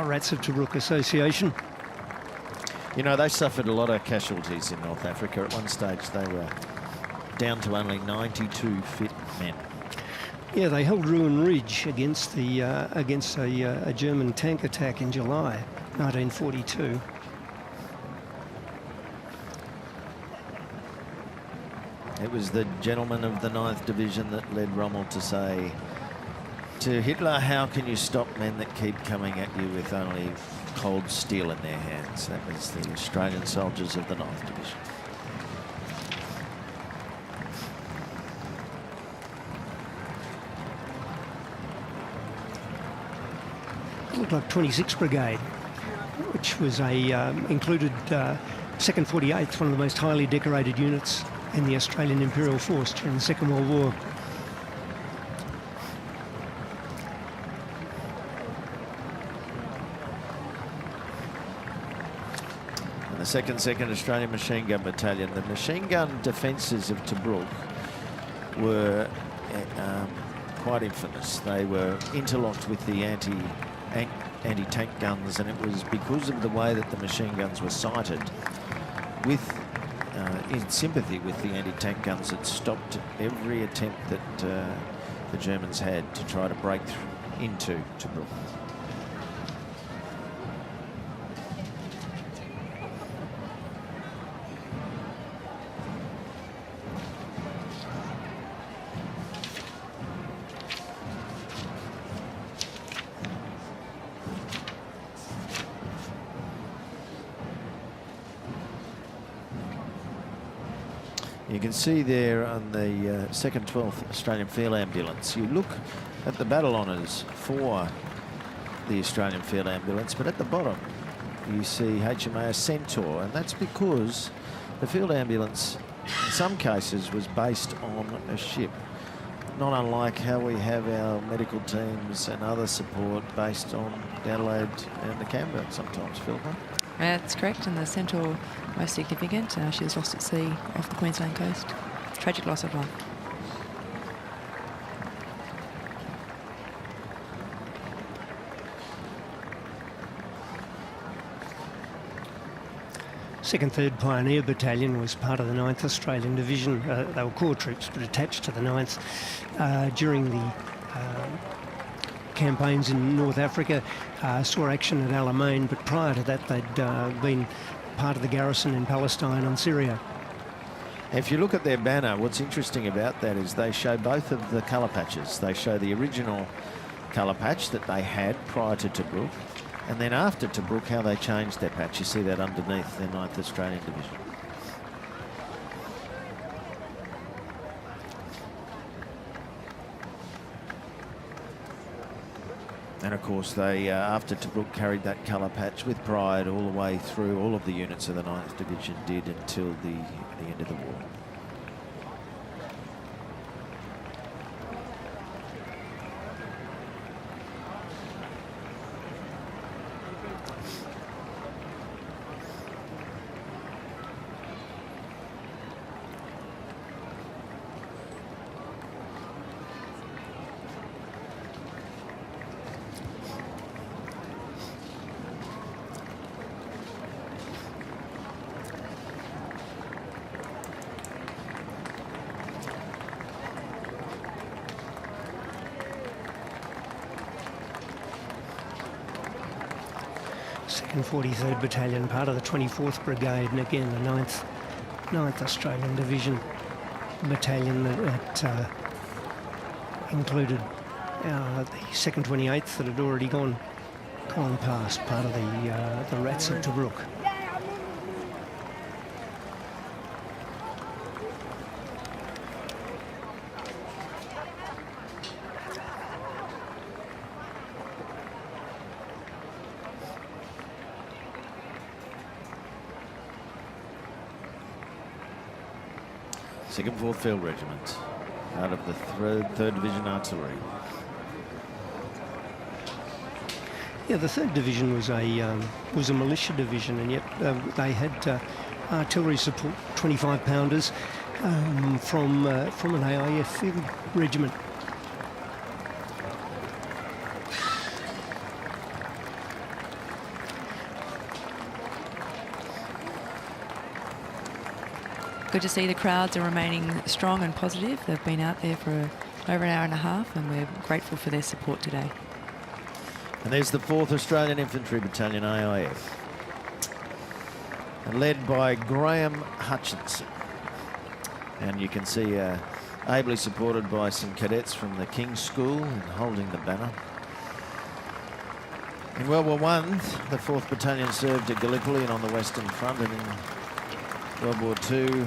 Rats of Tobruk Association. You know, they suffered a lot of casualties in North Africa. At one stage, they were down to only 92 fit men. Yeah, they held Ruin Ridge against a German tank attack in July 1942. It was the gentlemen of the 9th Division that led Rommel to say to Hitler, how can you stop men that keep coming at you with only cold steel in their hands? That was the Australian soldiers of the 9th Division. It looked like 26th Brigade, which was included 2nd 48th, one of the most highly decorated units in the Australian Imperial Force during the Second World War. And the 2nd Australian Machine Gun Battalion, the machine gun defences of Tobruk were quite infamous. They were interlocked with the anti-tank guns, and it was because of the way that the machine guns were sighted with in sympathy with the anti-tank guns that stopped every attempt that the Germans had to try to break into Tobruk. You can see there on the 2nd 12th Australian Field Ambulance, you look at the battle honours for the Australian Field Ambulance, but at the bottom you see HMAS Centaur, and that's because the Field Ambulance in some cases was based on a ship, not unlike how we have our medical teams and other support based on Adelaide and the Canberra sometimes, Phil. Huh? That's correct, and the Centaur most significant. She was lost at sea off the Queensland coast. Tragic loss of life. Second, 3rd Pioneer Battalion was part of the 9th Australian Division. They were corps troops, but attached to the 9th during the campaigns in North Africa, saw action at Alamein, but prior to that they'd been part of the garrison in Palestine and Syria. If you look at their banner, what's interesting about that is they show both of the colour patches. They show the original colour patch that they had prior to Tobruk, and then after Tobruk, how they changed their patch. You see that underneath the 9th Australian Division. And of course, they, after Tobruk, carried that colour patch with pride all the way through. All of the units of the 9th Division did until the end of the war. 2nd 43rd Battalion, part of the 24th Brigade, and again the 9th Australian Division Battalion that included the 2nd 28th that had already gone past, part of the Rats of Tobruk. Second 4th Field Regiment, out of the 3rd Division Artillery. Yeah, the 3rd Division was a militia division, and yet they had artillery support, 25-pounders from an AIF field regiment. Good to see the crowds are remaining strong and positive. They've been out there for over an hour and a half, and we're grateful for their support today. And there's the 4th Australian Infantry Battalion, AIF, and led by Graham Hutchinson. And you can see ably supported by some cadets from the King's School and holding the banner. In World War I, the 4th Battalion served at Gallipoli and on the Western Front, and in World War II,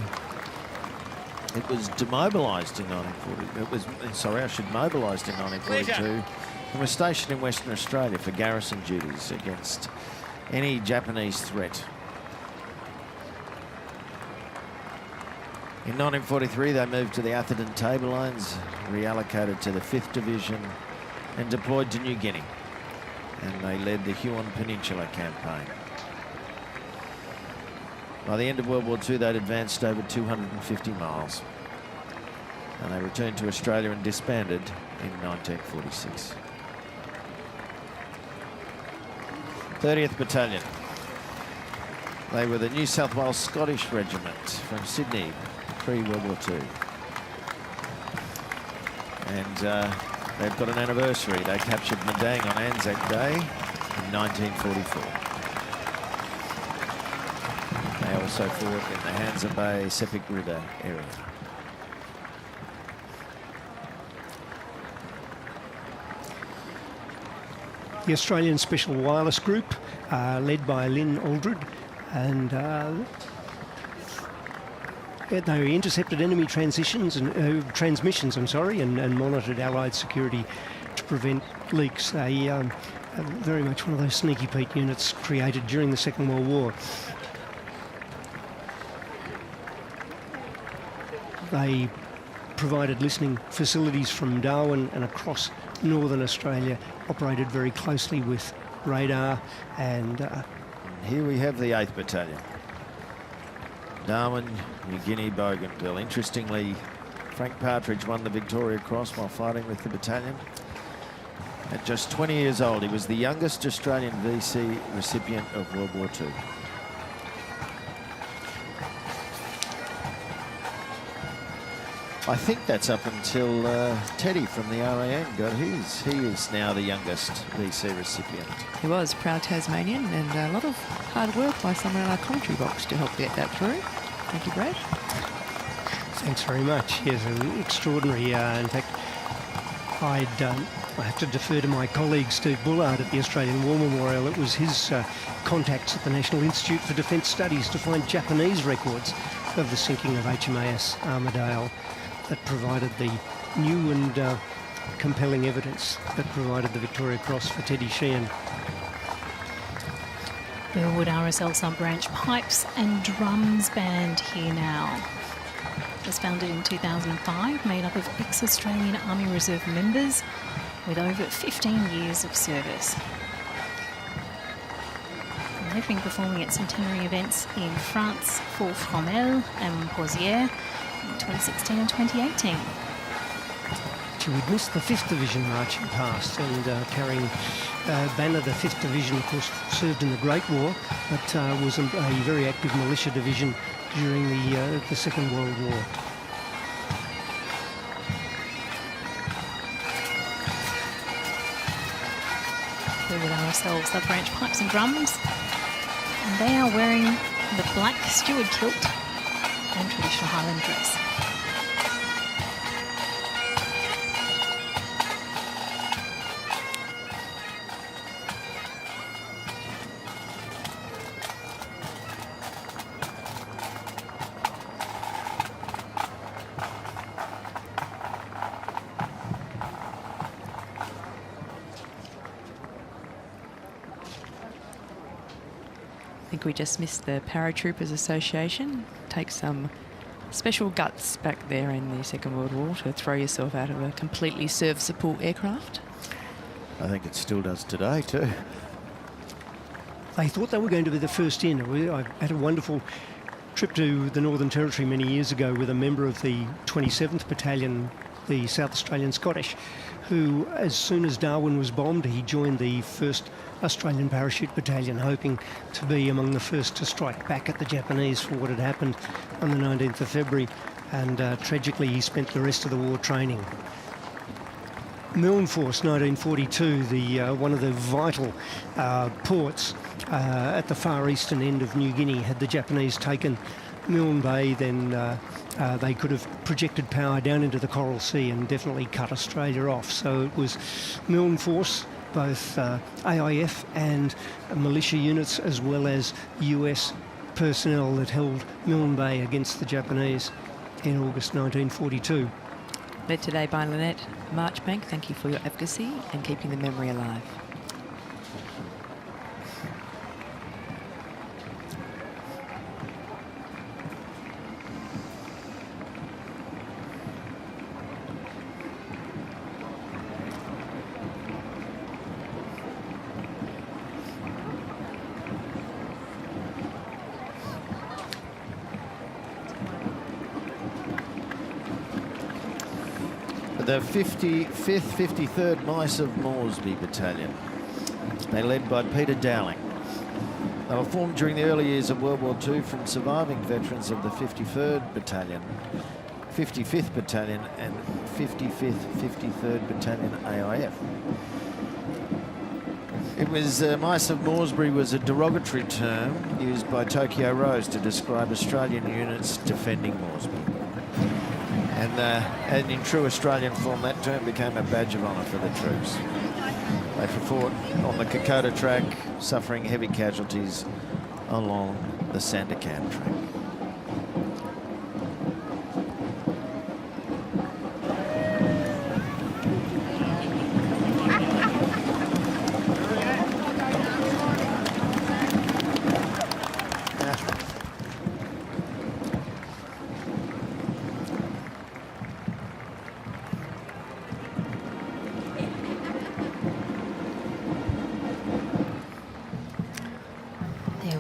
it was demobilised in 1940. I should mobilised in 1942 and was stationed in Western Australia for garrison duties against any Japanese threat. In 1943, they moved to the Atherton Tablelands, reallocated to the 5th Division, and deployed to New Guinea. And they led the Huon Peninsula campaign. By the end of World War II, they'd advanced over 250 miles. And they returned to Australia and disbanded in 1946. 30th Battalion. They were the New South Wales Scottish Regiment from Sydney, pre-World War II. And they've got an anniversary. They captured Madang on Anzac Day in 1944. They also fought in the Hansa Bay, Sepik River area. The Australian Special Wireless Group, led by Lynn Aldred, and they intercepted enemy transmissions and monitored Allied security to prevent leaks. Very much one of those sneaky Pete units created during the Second World War. They provided listening facilities from Darwin and across northern Australia, operated very closely with radar, and here we have the 8th Battalion. Darwin, New Guinea, Bougainville. Interestingly, Frank Partridge won the Victoria Cross while fighting with the battalion. At just 20 years old, he was the youngest Australian VC recipient of World War II. I think that's up until Teddy from the RAN got his. He is now the youngest VC recipient. He was proud Tasmanian, and a lot of hard work by someone in our commentary box to help get that through. Thank you, Brad. Thanks very much. Yes, extraordinary. In fact, I have to defer to my colleague Steve Bullard at the Australian War Memorial. It was his contacts at the National Institute for Defence Studies to find Japanese records of the sinking of HMAS Armidale that provided the new and compelling evidence that provided the Victoria Cross for Teddy Sheehan. Burwood RSL Sub-Branch Pipes and Drums Band here now. It was founded in 2005, made up of ex-Australian Army Reserve members with over 15 years of service. And they've been performing at centenary events in France for Fromelles and Pozières in 2016 and 2018. We'd missed the 5th Division marching past and carrying banner. The 5th Division, of course, served in the Great War, but was a very active militia division during the Second World War. Here with ourselves the branch pipes and drums. And they are wearing the black steward kilt and traditional Highland dress. I think we just missed the Paratroopers Association. Take some special guts back there in the Second World War to throw yourself out of a completely serviceable aircraft. I think it still does today too. They thought they were going to be the first in. I had a wonderful trip to the Northern Territory many years ago with a member of the 27th Battalion, the South Australian Scottish, who, as soon as Darwin was bombed, he joined the 1st Australian Parachute Battalion, hoping to be among the first to strike back at the Japanese for what had happened on the 19th of February. And tragically, he spent the rest of the war training. Milne Force, 1942, one of the vital ports at the far eastern end of New Guinea. Had the Japanese taken Milne Bay, then they could have projected power down into the Coral Sea and definitely cut Australia off. So it was Milne Force, both AIF and militia units, as well as US personnel, that held Milne Bay against the Japanese in August 1942. Led today by Lynette Marchbank. Thank you for your advocacy and keeping the memory alive. The 55th, 53rd Mice of Moresby Battalion. They're led by Peter Dowling. They were formed during the early years of World War II from surviving veterans of the 53rd Battalion, 55th Battalion and 55th, 53rd Battalion AIF. It was Mice of Moresby was a derogatory term used by Tokyo Rose to describe Australian units defending Moresby. And in true Australian form, that term became a badge of honour for the troops. They fought on the Kokoda track, suffering heavy casualties along the Sandakan track.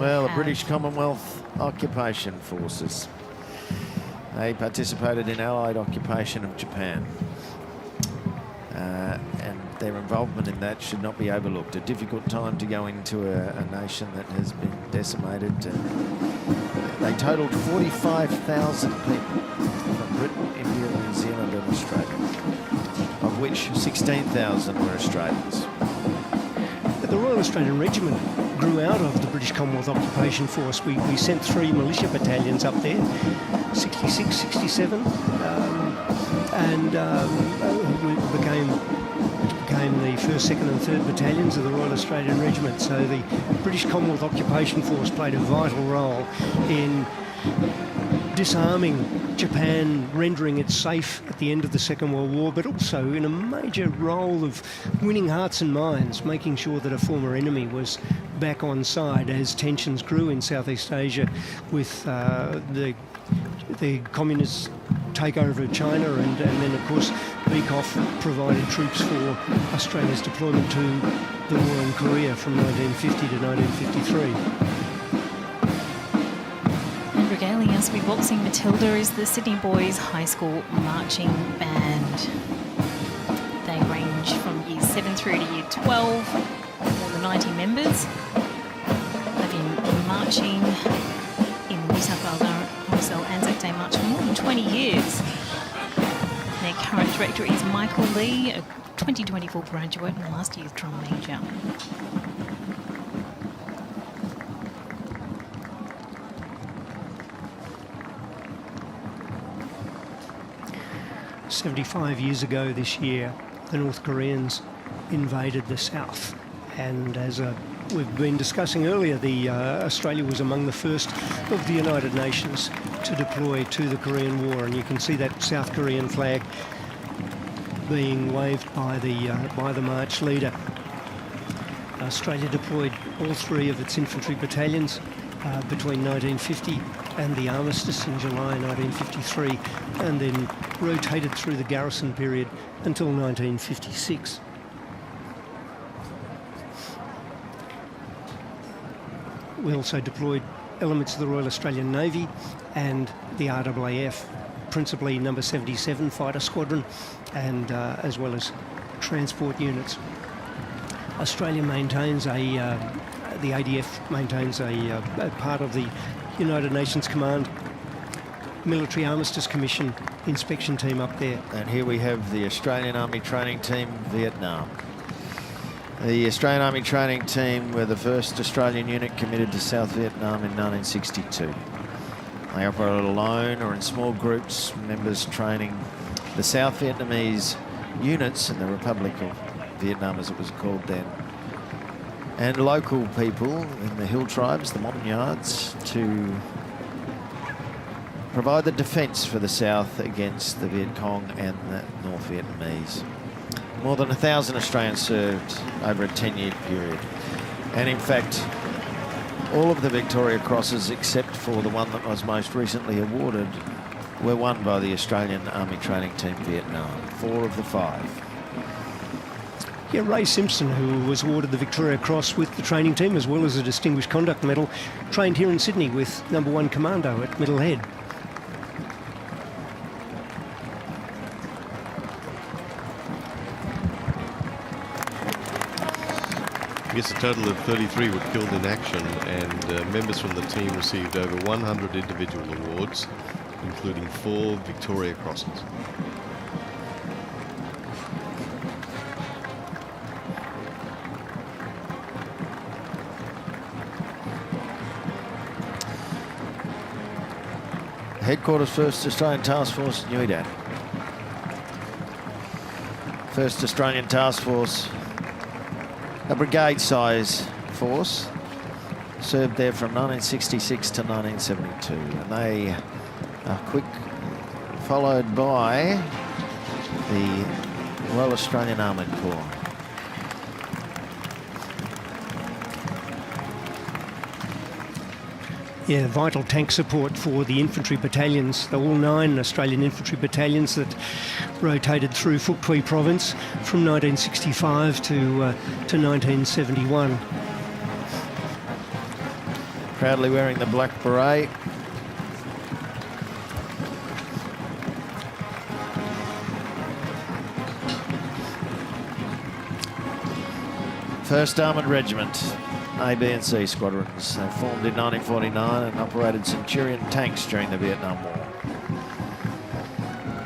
Well, the British Commonwealth Occupation Forces. They participated in Allied occupation of Japan. And their involvement in that should not be overlooked. A difficult time to go into a nation that has been decimated. They totaled 45,000 people from Britain, India, New Zealand and Australia, of which 16,000 were Australians. The Royal Australian Regiment grew out of the British Commonwealth Occupation Force. We sent 3 militia battalions up there, 66, 67, and we became the 1st, 2nd and 3rd Battalions of the Royal Australian Regiment. So the British Commonwealth Occupation Force played a vital role in disarming Japan, rendering it safe at the end of the Second World War, but also in a major role of winning hearts and minds, making sure that a former enemy was back on side as tensions grew in Southeast Asia with the communists takeover of China, and then of course Beikoff provided troops for Australia's deployment to the war in Korea from 1950 to 1953. Regaling us with Boxing Matilda is the Sydney Boys High School Marching Band. They range from Year 7 through to Year 12, more than 90 members. They've been marching in the New South Wales RSL Anzac Day March for more than 20 years. Their current director is Michael Lee, a 2024 graduate and last year's drum major. "75 years ago this year, the North Koreans invaded the South. And as we've been discussing earlier, Australia was among the first of the United Nations to deploy to the Korean War. And you can see that South Korean flag being waved by the March leader. Australia deployed all 3 of its infantry battalions between 1950 and the armistice in July 1953, and then rotated through the garrison period until 1956. We also deployed elements of the Royal Australian Navy and the RAAF, principally number 77 fighter squadron, and as well as transport units. Australia maintains the ADF maintains a part of the United Nations Command Military Armistice Commission inspection team up there. And here we have the Australian Army Training Team, Vietnam. The Australian Army Training Team were the first Australian unit committed to South Vietnam in 1962. They operated alone or in small groups, members training the South Vietnamese units in the Republic of Vietnam, as it was called then, and local people in the hill tribes, the Montagnards, to provide the defence for the South against the Viet Cong and the North Vietnamese. More than 1,000 Australians served over a 10-year period. And in fact, all of the Victoria Crosses, except for the one that was most recently awarded, were won by the Australian Army Training Team Vietnam, 4 of the 5. Yeah, Ray Simpson, who was awarded the Victoria Cross with the training team, as well as a Distinguished Conduct Medal, trained here in Sydney with number 1 Commando at Middlehead. Yes, a total of 33 were killed in action, and members from the team received over 100 individual awards, including 4 Victoria Crosses. Headquarters 1st Australian Task Force, Nui Dat. 1st Australian Task Force, a brigade-size force, served there from 1966 to 1972, and they are quick followed by the Royal Australian Armoured Corps. Yeah, vital tank support for the infantry battalions, all 9 Australian infantry battalions that rotated through Phuoc Tuy province from 1965 to 1971. Proudly wearing the black beret. First Armoured Regiment, A, B and C squadrons. They formed in 1949 and operated Centurion tanks during the Vietnam War.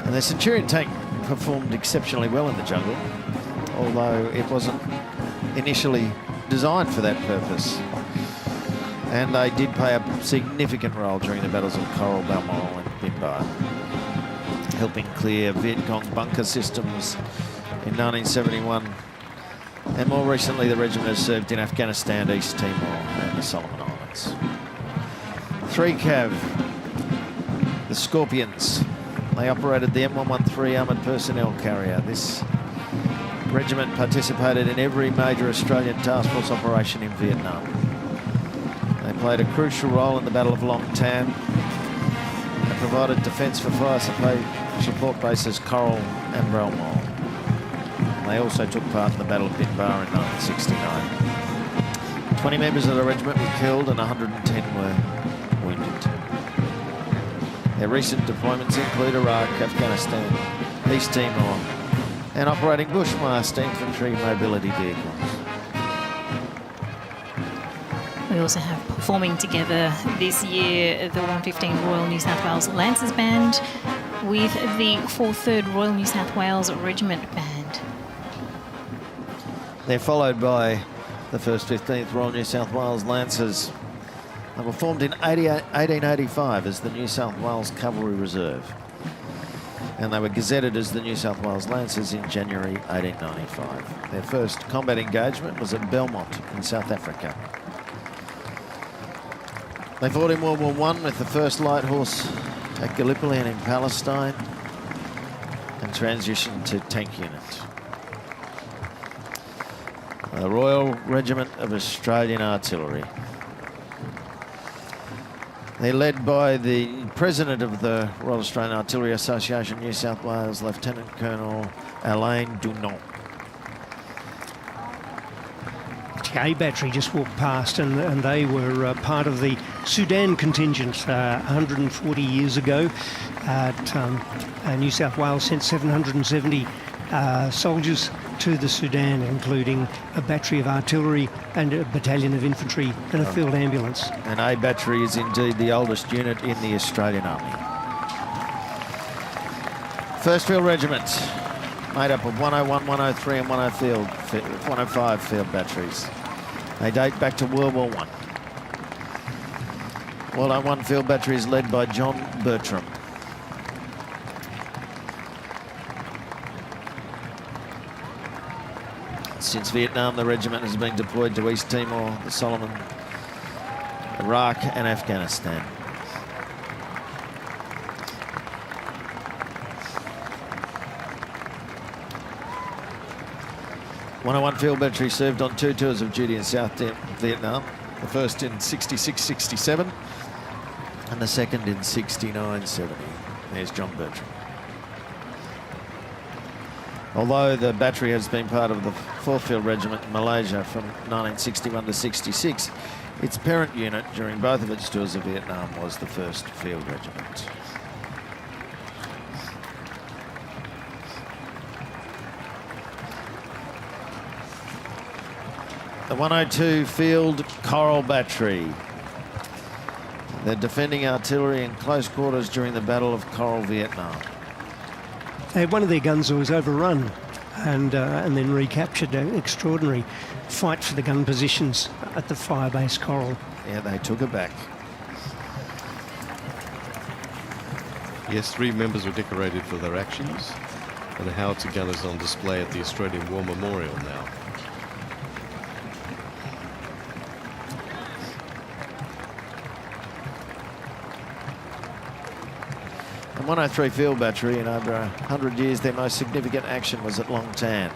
And the Centurion tank performed exceptionally well in the jungle, although it wasn't initially designed for that purpose. And they did play a significant role during the battles of Coral, Balmoral and Bin Ba, helping clear Viet Cong bunker systems in 1971. And more recently, the regiment has served in Afghanistan, East Timor and the Solomon Islands. 3 Cav, the Scorpions. They operated the M113 armoured personnel carrier. This regiment participated in every major Australian task force operation in Vietnam. They played a crucial role in the Battle of Long Tan and provided defence for fire support bases Coral and Balmoral. They also took part in the Battle of Bin Ba in 1969. 20 members of the regiment were killed and 110 were wounded. Their recent deployments include Iraq, Afghanistan, East Timor, and operating Bushmaster infantry mobility vehicles. We also have performing together this year the 115 Royal New South Wales Lancers Band, with the 4th Royal New South Wales Regiment Band. They're followed by the 1st 15th Royal New South Wales Lancers. They were formed in 1885 as the New South Wales Cavalry Reserve. And they were gazetted as the New South Wales Lancers in January 1895. Their first combat engagement was at Belmont in South Africa. They fought in World War I with the 1st Light Horse at Gallipoli and in Palestine, and transitioned to tank unit. The Royal Regiment of Australian Artillery. They're led by the President of the Royal Australian Artillery Association, New South Wales, Lieutenant Colonel Alain Dunant. A battery just walked past, and they were part of the Sudan contingent 140 years ago. New South Wales sent 770 soldiers to the Sudan, including a battery of artillery and a battalion of infantry and a field ambulance. And A Battery is indeed the oldest unit in the Australian Army. 1st Field Regiment, made up of 101, 103 and 105 field batteries. They date back to World War I. 101 Field Battery is led by John Bertram. Since Vietnam, the regiment has been deployed to East Timor, the Solomon, Iraq and Afghanistan. #101 Field Battery served on 2 tours of duty in South Vietnam, the first in 66-67 and the second in 69-70. There's John Bertram. Although the battery has been part of the 4th Field Regiment in Malaysia from 1961 to 66, its parent unit during both of its tours of Vietnam was the 1st Field Regiment. The 102 Field Coral Battery. They're defending artillery in close quarters during the Battle of Coral, Vietnam. One of their guns was overrun and then recaptured. An extraordinary fight for the gun positions at the firebase Coral. Yeah, they took it back. Yes, 3 members were decorated for their actions, and the howitzer gun is on display at the Australian War Memorial now. The 103 Field Battery, in over 100 years, their most significant action was at Long Tan,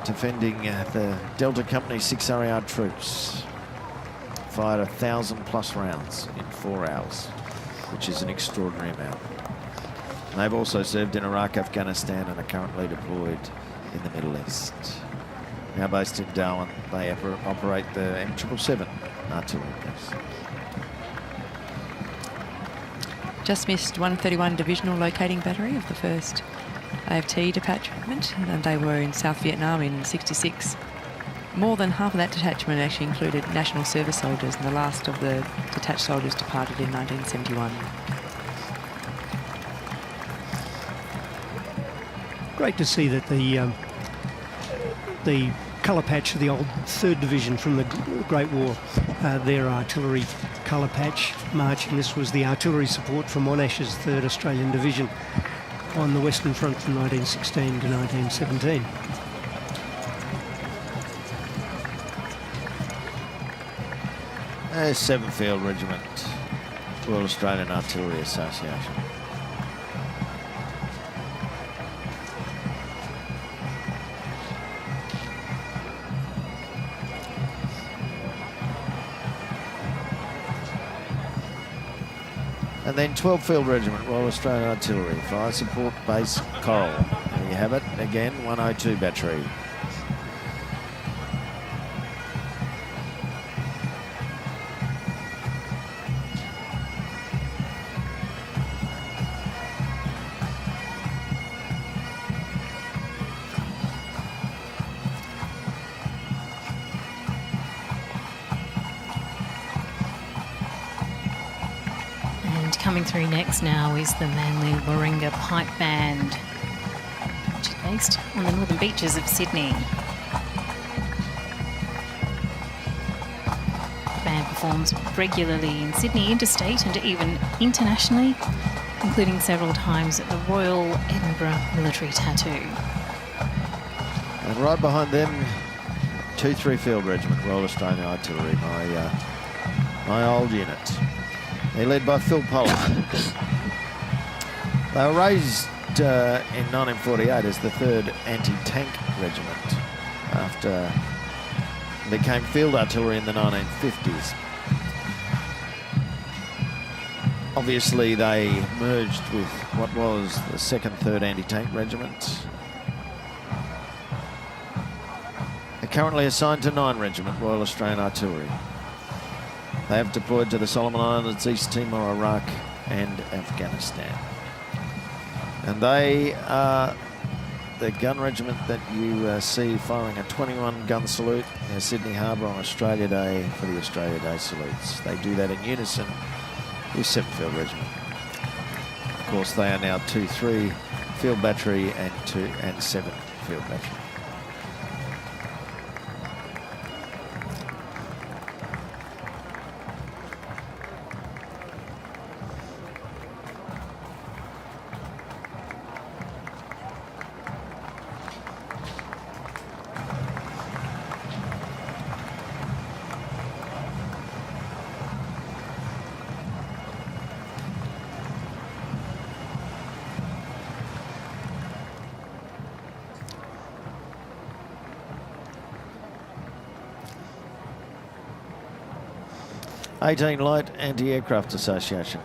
defending the Delta Company 6 RAR troops. Fired 1,000+ rounds in 4 hours, which is an extraordinary amount. And they've also served in Iraq, Afghanistan, and are currently deployed in the Middle East. Now based in Darwin, they operate the M777 artillery base. Just missed 131 Divisional Locating Battery of the 1st AFT detachment, and they were in South Vietnam in 66. More than half of that detachment actually included national service soldiers, and the last of the detached soldiers departed in 1971. Great to see that the colour patch of the old 3rd Division from the Great War, their artillery colour patch marching. This was the artillery support for Monash's 3rd Australian Division on the Western Front from 1916 to 1917. There's 7th Field Regiment, Royal Australian Artillery Association. And then 12th Field Regiment, Royal Australian Artillery, Fire Support Base Coral. There you have it, again, 102 Battery. Coming through next now is the Manly Warringah Pipe Band, which is based on the northern beaches of Sydney. The band performs regularly in Sydney, interstate and even internationally, including several times at the Royal Edinburgh Military Tattoo. And right behind them, 2-3 Field Regiment, Royal Australian Artillery, my old unit. They're led by Phil Pollard. They were raised in 1948 as the 3rd Anti-Tank Regiment after they became Field Artillery in the 1950s. Obviously, they merged with what was the 2nd, 3rd Anti-Tank Regiment. They're currently assigned to 9 Regiment, Royal Australian Artillery. They have deployed to the Solomon Islands, East Timor, Iraq and Afghanistan. And they are the gun regiment that you see firing a 21 gun salute near Sydney Harbour on Australia Day for the Australia Day salutes. They do that in unison with 7th Field Regiment. Of course, they are now 2-3 Field Battery and 7th Field Battery. Light Anti-Aircraft Association.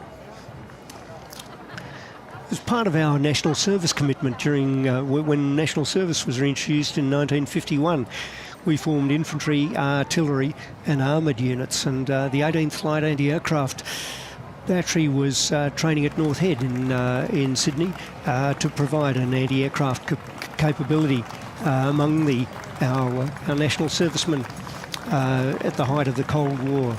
As part of our national service commitment during when national service was reintroduced in 1951, we formed infantry, artillery and armoured units, and the 18th Light Anti-Aircraft Battery was training at North Head in Sydney to provide an anti-aircraft capability among our national servicemen at the height of the Cold War.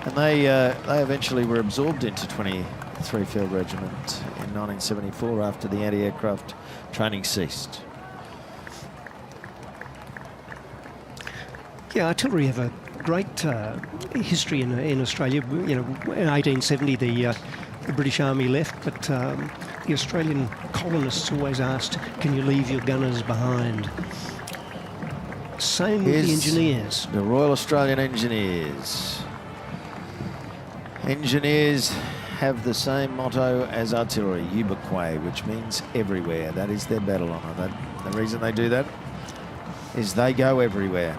And they eventually were absorbed into 23 Field Regiment in 1974 after the anti-aircraft training ceased. Yeah, artillery have a great history in Australia. You know, in 1870 the British Army left, but the Australian colonists always asked, "Can you leave your gunners behind?" Same with the engineers. The Royal Australian Engineers. Engineers have the same motto as artillery, ubique, which means everywhere. That is their battle honour. The reason they do that is they go everywhere,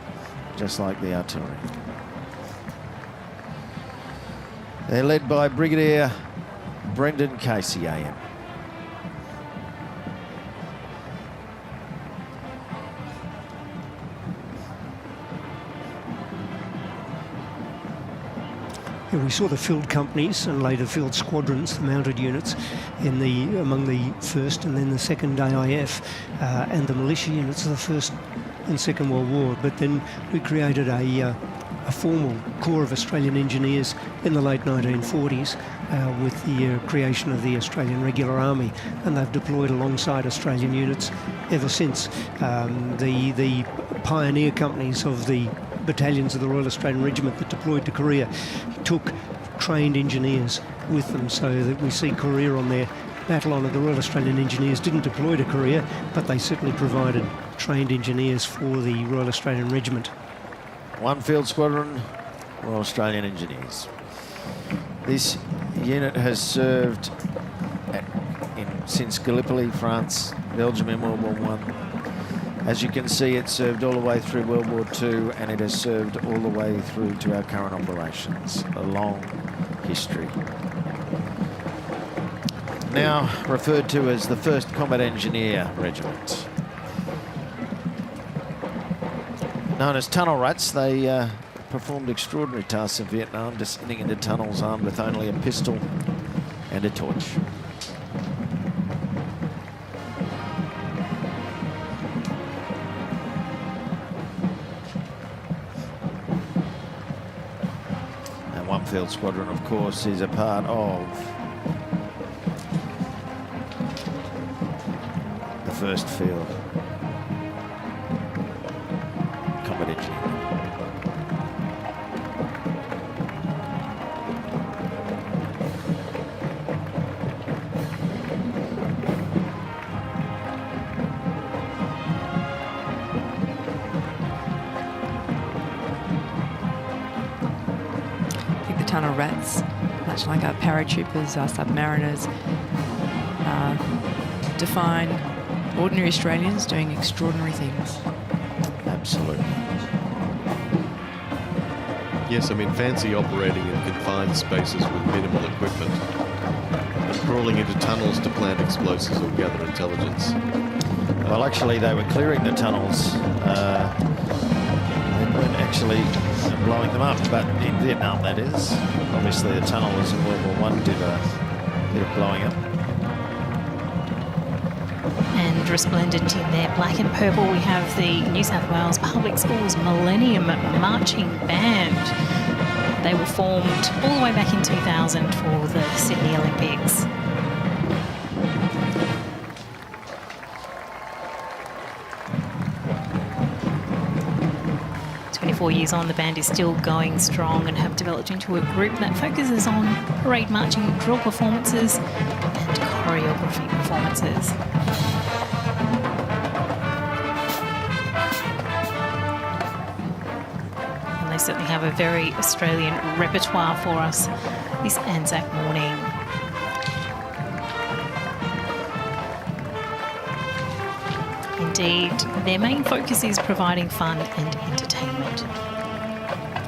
just like the artillery. They're led by Brigadier Brendan Casey, AM. Yeah, we saw the field companies and later field squadrons, the mounted units, among the 1st and then the 2nd AIF, and the militia units of the 1st and 2nd World War. But then we created a formal corps of Australian engineers in the late 1940s with the creation of the Australian Regular Army, and they've deployed alongside Australian units ever since. The pioneer companies of the battalions of the Royal Australian Regiment that deployed to Korea took trained engineers with them, so that we see Korea on their battle honour. The Royal Australian Engineers didn't deploy to Korea, but they certainly provided trained engineers for the Royal Australian Regiment. 1 Field Squadron, Royal Australian Engineers. This unit has served since Gallipoli, France, Belgium in World War I. As you can see, it served all the way through World War II, and it has served all the way through to our current operations. A long history. Now referred to as the 1st Combat Engineer Regiment. Known as tunnel rats, they performed extraordinary tasks in Vietnam, descending into tunnels armed with only a pistol and a torch. Bombfield Squadron, of course, is a part of the 1st Field Combat Engineering. Tunnel rats, much like our paratroopers, our submariners, define ordinary Australians doing extraordinary things. Absolutely. Yes, I mean, fancy operating in confined spaces with minimal equipment and crawling into tunnels to plant explosives or gather intelligence. Well, actually, they were clearing the tunnels. They weren't actually blowing them up, but in Vietnam, that is. Obviously, the tunnels in World War I did a bit of blowing up. And resplendent in their black and purple, we have the New South Wales Public Schools Millennium Marching Band. They were formed all the way back in 2000 for the Sydney Olympics. Years on, the band is still going strong and have developed into a group that focuses on parade marching drill performances and choreography performances. And they certainly have a very Australian repertoire for us this Anzac morning. Indeed, their main focus is providing fun and entertainment.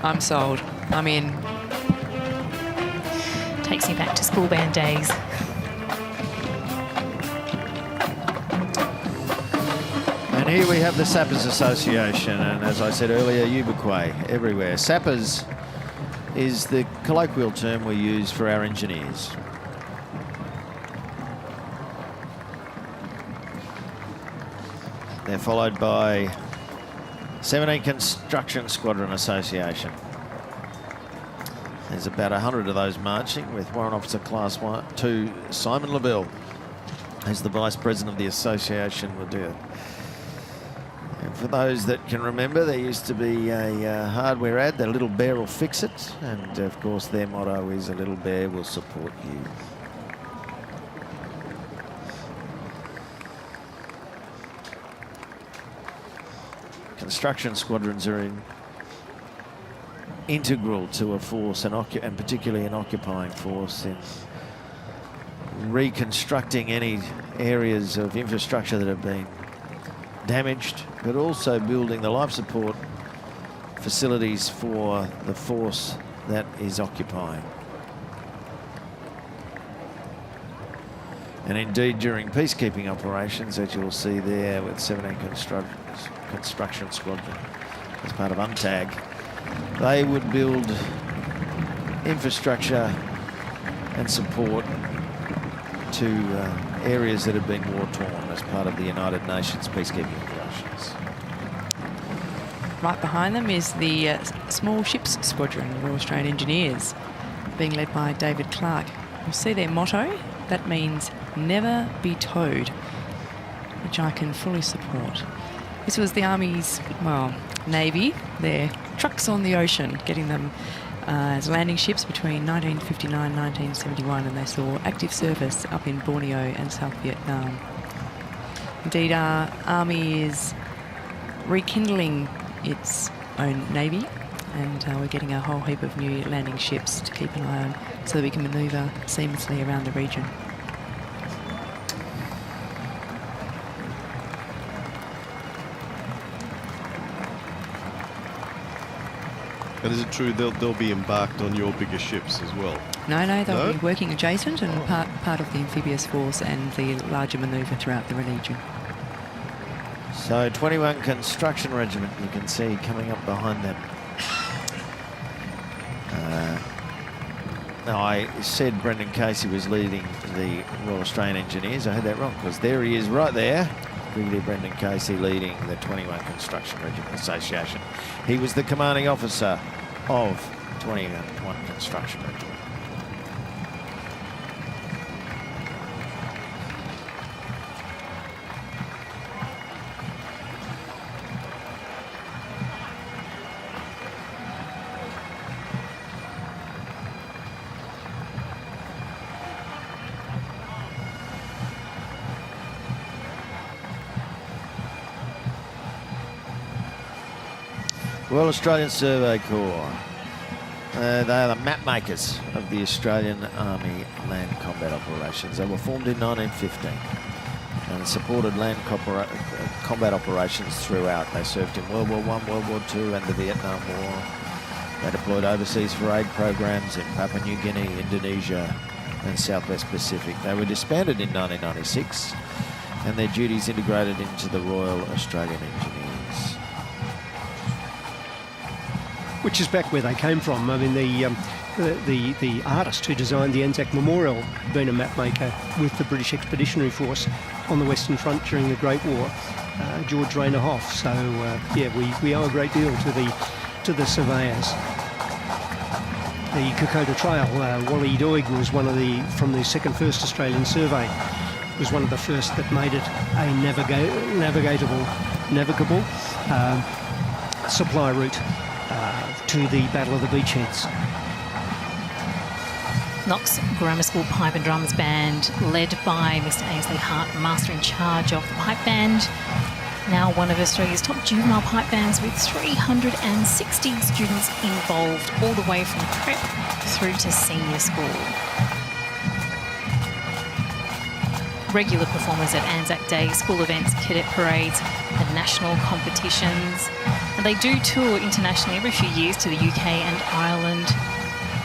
I'm sold. I'm in. Takes me back to school band days. And here we have the Sappers Association, and as I said earlier, Ubiquay everywhere. Sappers is the colloquial term we use for our engineers. They're followed by 17 Construction Squadron Association. There's about 100 of those marching, with Warrant Officer Class 2 Simon LaBelle as the Vice President of the Association will do it. And for those that can remember, there used to be a hardware ad, that little bear will fix it, and of course their motto is a little bear will support you. Construction squadrons are integral to a force, and particularly an occupying force, in reconstructing any areas of infrastructure that have been damaged, but also building the life support facilities for the force that is occupying. And indeed, during peacekeeping operations, as you'll see there with 17 Construction Squadron as part of UNTAG, they would build infrastructure and support to areas that have been war-torn as part of the United Nations peacekeeping operations. Right behind them is the Small Ships Squadron, Royal Australian Engineers, being led by David Clark. You'll see their motto. That means never be towed, which I can fully support. This was the Army's, well, Navy, their trucks on the ocean, getting them as landing ships between 1959 and 1971, and they saw active service up in Borneo and South Vietnam. Indeed, our Army is rekindling its own Navy, and we're getting a whole heap of new landing ships to keep an eye on so that we can manoeuvre seamlessly around the region. And is it true they'll be embarked on your bigger ships as well? No, they'll be working adjacent and part of the amphibious force and the larger manoeuvre throughout the region. So 21 Construction Regiment, you can see coming up behind them. Now, I said Brendan Casey was leading the Royal Australian Engineers. I had that wrong, because there he is right there. Brigadier Brendan Casey leading the 21 Construction Regiment Association. He was the commanding officer of 21 Construction Regiment. Royal Australian Survey Corps. They are the map makers of the Australian Army land combat operations. They were formed in 1915 and supported land combat operations throughout. They served in World War I, World War II and the Vietnam War. They deployed overseas for aid programs in Papua New Guinea, Indonesia and Southwest Pacific. They were disbanded in 1996 and their duties integrated into the Royal Australian Engineers. Which is back where they came from. I mean, the artist who designed the Anzac Memorial had been a map maker with the British Expeditionary Force on the Western Front during the Great War, George Rayner Hoff. So yeah, we owe a great deal to the surveyors. The Kokoda Trail, Wally Doig was one of from the first Australian survey, was one of the first that made it a navigable supply route to the Battle of the Beachheads. Knox Grammar School Pipe and Drums Band, led by Mr. Ainsley Hart, Master in charge of the pipe band. Now one of Australia's top juvenile pipe bands with 360 students involved all the way from prep through to senior school. Regular performers at Anzac Day, school events, cadet parades and national competitions. And they do tour internationally every few years to the UK and Ireland,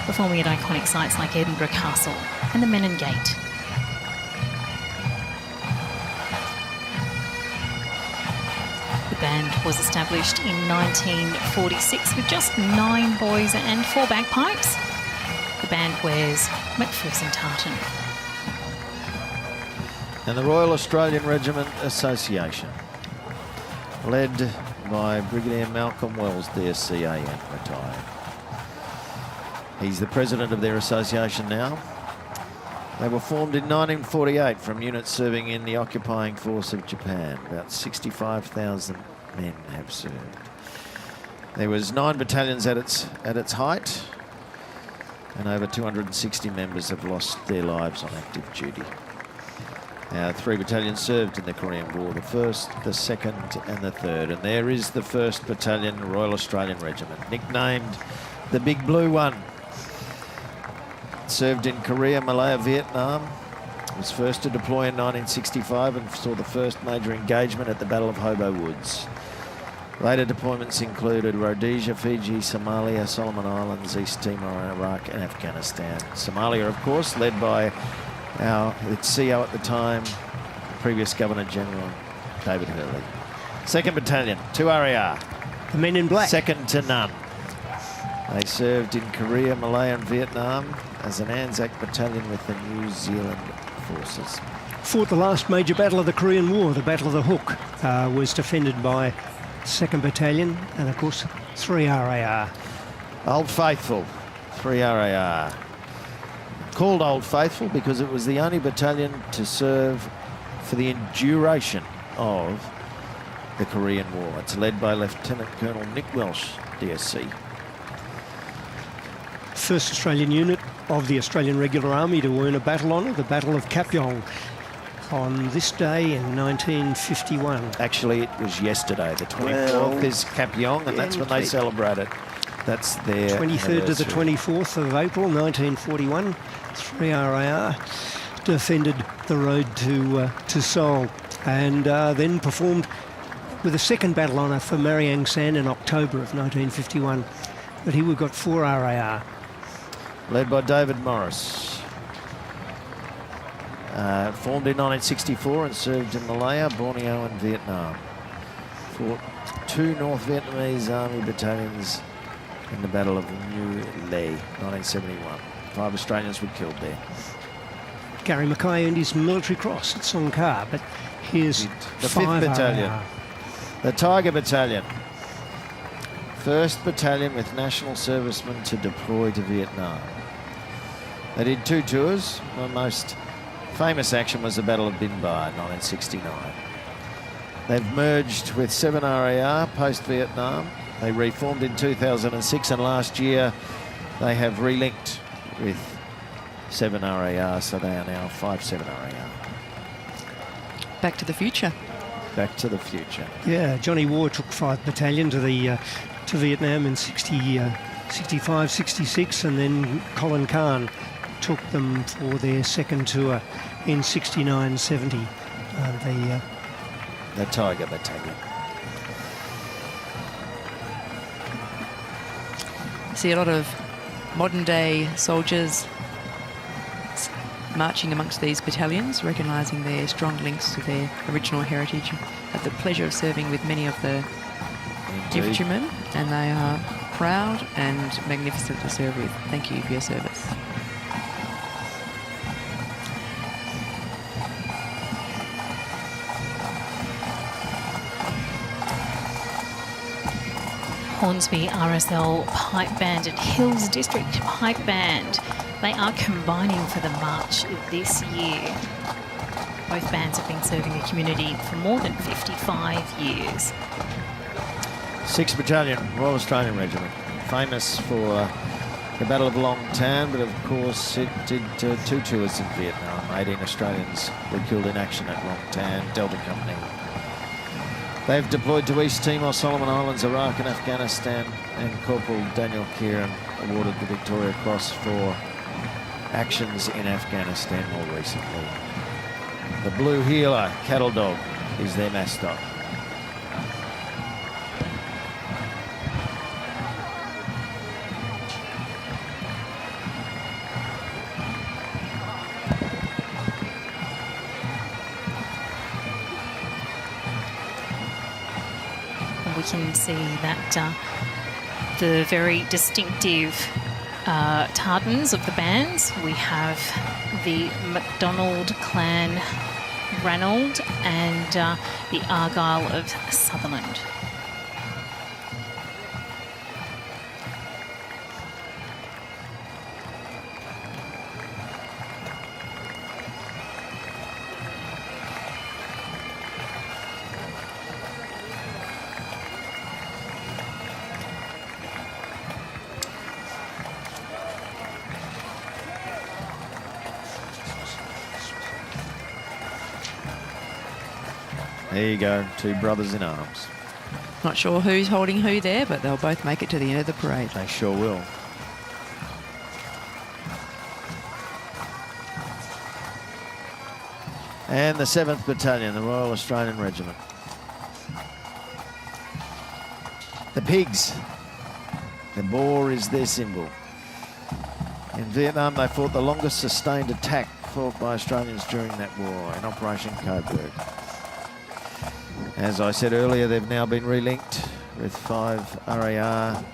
performing at iconic sites like Edinburgh Castle and the Menin Gate. The band was established in 1946 with just 9 boys and 4 bagpipes. The band wears McPherson tartan. And the Royal Australian Regiment Association, led by Brigadier Malcolm Wells, DSC AM, retired. He's the president of their association now. They were formed in 1948 from units serving in the occupying force of Japan. About 65,000 men have served. There was 9 battalions at its height, and over 260 members have lost their lives on active duty. 3 battalions served in the Korean War, the 1st, the 2nd and the 3rd. And there is the 1st Battalion Royal Australian Regiment, nicknamed the Big Blue One. Served in Korea, Malaya, Vietnam. Was first to deploy in 1965 and saw the first major engagement at the Battle of Hobo Woods. Later deployments included Rhodesia, Fiji, Somalia, Solomon Islands, East Timor, Iraq and Afghanistan. Somalia, of course, led by its CO at the time, previous Governor-General David Hurley. 2nd Battalion, 2 RAR. The men in black. Second to none. They served in Korea, Malaya and Vietnam as an Anzac battalion with the New Zealand forces. Fought the last major battle of the Korean War, the Battle of the Hook, was defended by 2nd Battalion and, of course, 3 RAR. Old Faithful, 3 RAR. Called Old Faithful because it was the only battalion to serve for the duration of the Korean War. It's led by Lieutenant Colonel Nick Welsh, DSC. First Australian unit of the Australian Regular Army to earn a battle honour, the Battle of Kapyong, on this day in 1951. Actually, it was yesterday. The 24th is Kapyong, and that's when they celebrate it. That's their 23rd to the 24th of April 1941. 3 RAR defended the road to Seoul, and then performed with a 2nd battle honour for Mariang San in October of 1951. But here we've got 4 RAR. Led by David Morris. Formed in 1964 and served in Malaya, Borneo and Vietnam. Fought 2 North Vietnamese Army battalions in the Battle of New Le, 1971. 5 Australians were killed there. Gary Mackay earned his military cross at Songkhla, but here's the 5 5th Battalion. RAR. The Tiger Battalion. First battalion with national servicemen to deploy to Vietnam. They did 2 tours. The most famous action was the Battle of Bin Ba in 1969. They've merged with 7 RAR post-Vietnam. They reformed in 2006, and last year they have relinked with 7 RAR, so they are now 5-7 RAR. Back to the future. Back to the future. Yeah, Johnny War took 5 battalion to Vietnam in 65, 66, and then Colin Kahn took them for their second tour in 69, 70. The Tiger Battalion. See a lot of modern day soldiers marching amongst these battalions, recognising their strong links to their original heritage. Had the pleasure of serving with many of the infantrymen, and they are proud and magnificent to serve with. Thank you for your service. Hornsby RSL Pipe Band and Hills District Pipe Band. They are combining for the march this year. Both bands have been serving the community for more than 55 years. 6th Battalion, Royal Australian Regiment. Famous for the Battle of Long Tan, but of course it did 2 tours in Vietnam. 18 Australians were killed in action at Long Tan, Delta Company. They've deployed to East Timor, Solomon Islands, Iraq and Afghanistan, and Corporal Daniel Kieran awarded the Victoria Cross for actions in Afghanistan more recently. The Blue Heeler cattle dog is their mascot. We can see that the very distinctive tartans of the bands. We have the MacDonald Clan Ranald and the Argyle of Sutherland. There you go, 2 brothers in arms. Not sure who's holding who there, but they'll both make it to the end of the parade. They sure will. And the 7th Battalion, the Royal Australian Regiment. The pigs. The boar is their symbol. In Vietnam, they fought the longest sustained attack fought by Australians during that war in Operation Coburg. As I said earlier, they've now been relinked with 5 RAR,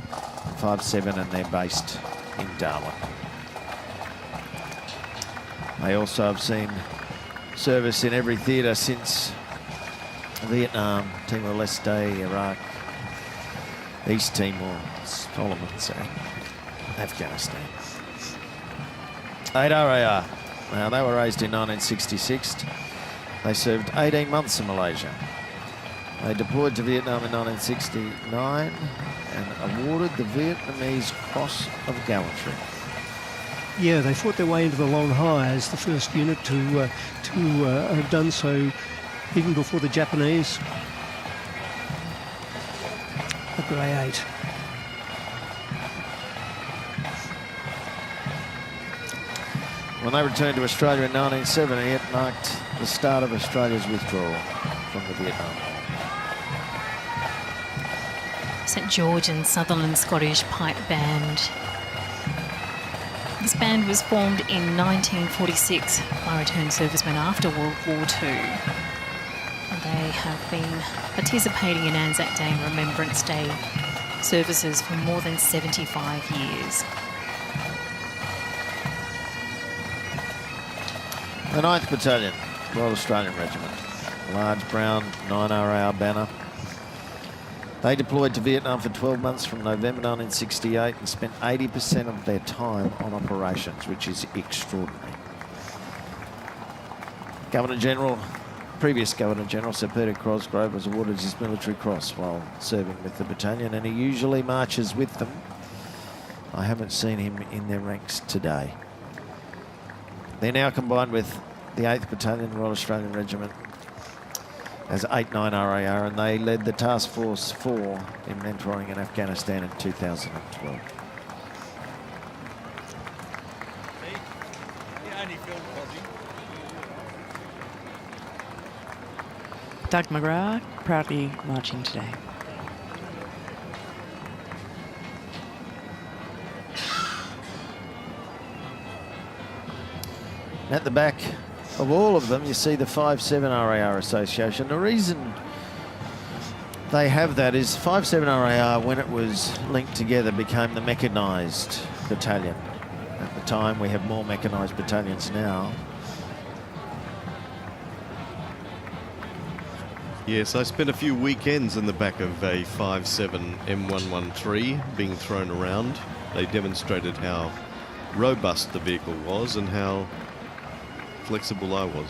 5-7, and they're based in Darwin. They also have seen service in every theatre since Vietnam, Timor-Leste, Iraq, East Timor, Solomons, Afghanistan. 8 RAR. Now, they were raised in 1966. They served 18 months in Malaysia. They deployed to Vietnam in 1969 and awarded the Vietnamese Cross of Gallantry. Yeah, they fought their way into the Long Hai as the first unit to have done so even before the Japanese. The Grey 8. When they returned to Australia in 1970, it marked the start of Australia's withdrawal from the Vietnam War. St George and Sutherland Scottish Pipe Band. This band was formed in 1946 by returned servicemen after World War II. They have been participating in Anzac Day and Remembrance Day services for more than 75 years. The 9th Battalion, Royal Australian Regiment. Large brown 9 RAR banner. They deployed to Vietnam for 12 months from November 1968 and spent 80% of their time on operations, which is extraordinary. Previous Governor-General Sir Peter Cosgrove was awarded his military cross while serving with the battalion, and he usually marches with them. I haven't seen him in their ranks today. They're now combined with the 8th Battalion, Royal Australian Regiment, as 8-9 RAR, and they led the Task Force 4 in mentoring in Afghanistan in 2012. Doug McGrath proudly marching today. At the back of all of them, you see the 5-7 RAR Association. The reason they have that is 5-7 RAR, when it was linked together, became the mechanized battalion. At the time, we have more mechanized battalions now. Yes, I spent a few weekends in the back of a 5.7 M113 being thrown around. They demonstrated how robust the vehicle was and how flexible I was.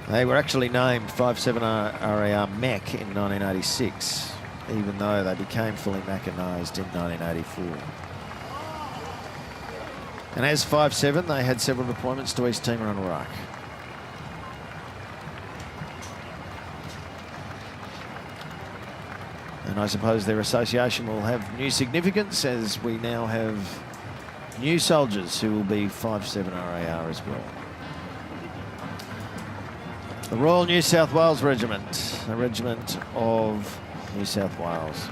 They were actually named 5-7 RAR Mech in 1986, even though they became fully mechanized in 1984. And as 5-7, they had several deployments to East Timor and Iraq. And I suppose their association will have new significance as we now have new soldiers who will be 5-7 RAR as well. The Royal New South Wales Regiment, a regiment of New South Wales.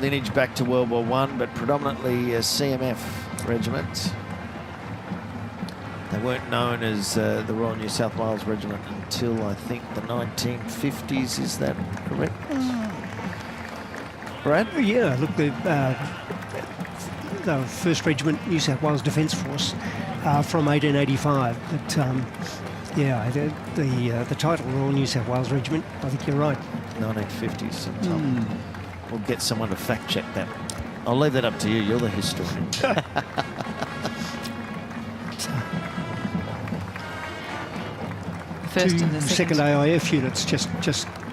Lineage back to World War I, but predominantly a CMF regiment. They weren't known as the Royal New South Wales Regiment until, I think, the 1950s. Is that correct? Brad? Yeah, look, the 1st Regiment New South Wales Defence Force from 1885. But yeah, the title Royal New South Wales Regiment, I think you're right. 1950s sometime. We'll get someone to fact check that. I'll leave that up to you. You're the historian. First and the second AIF units, just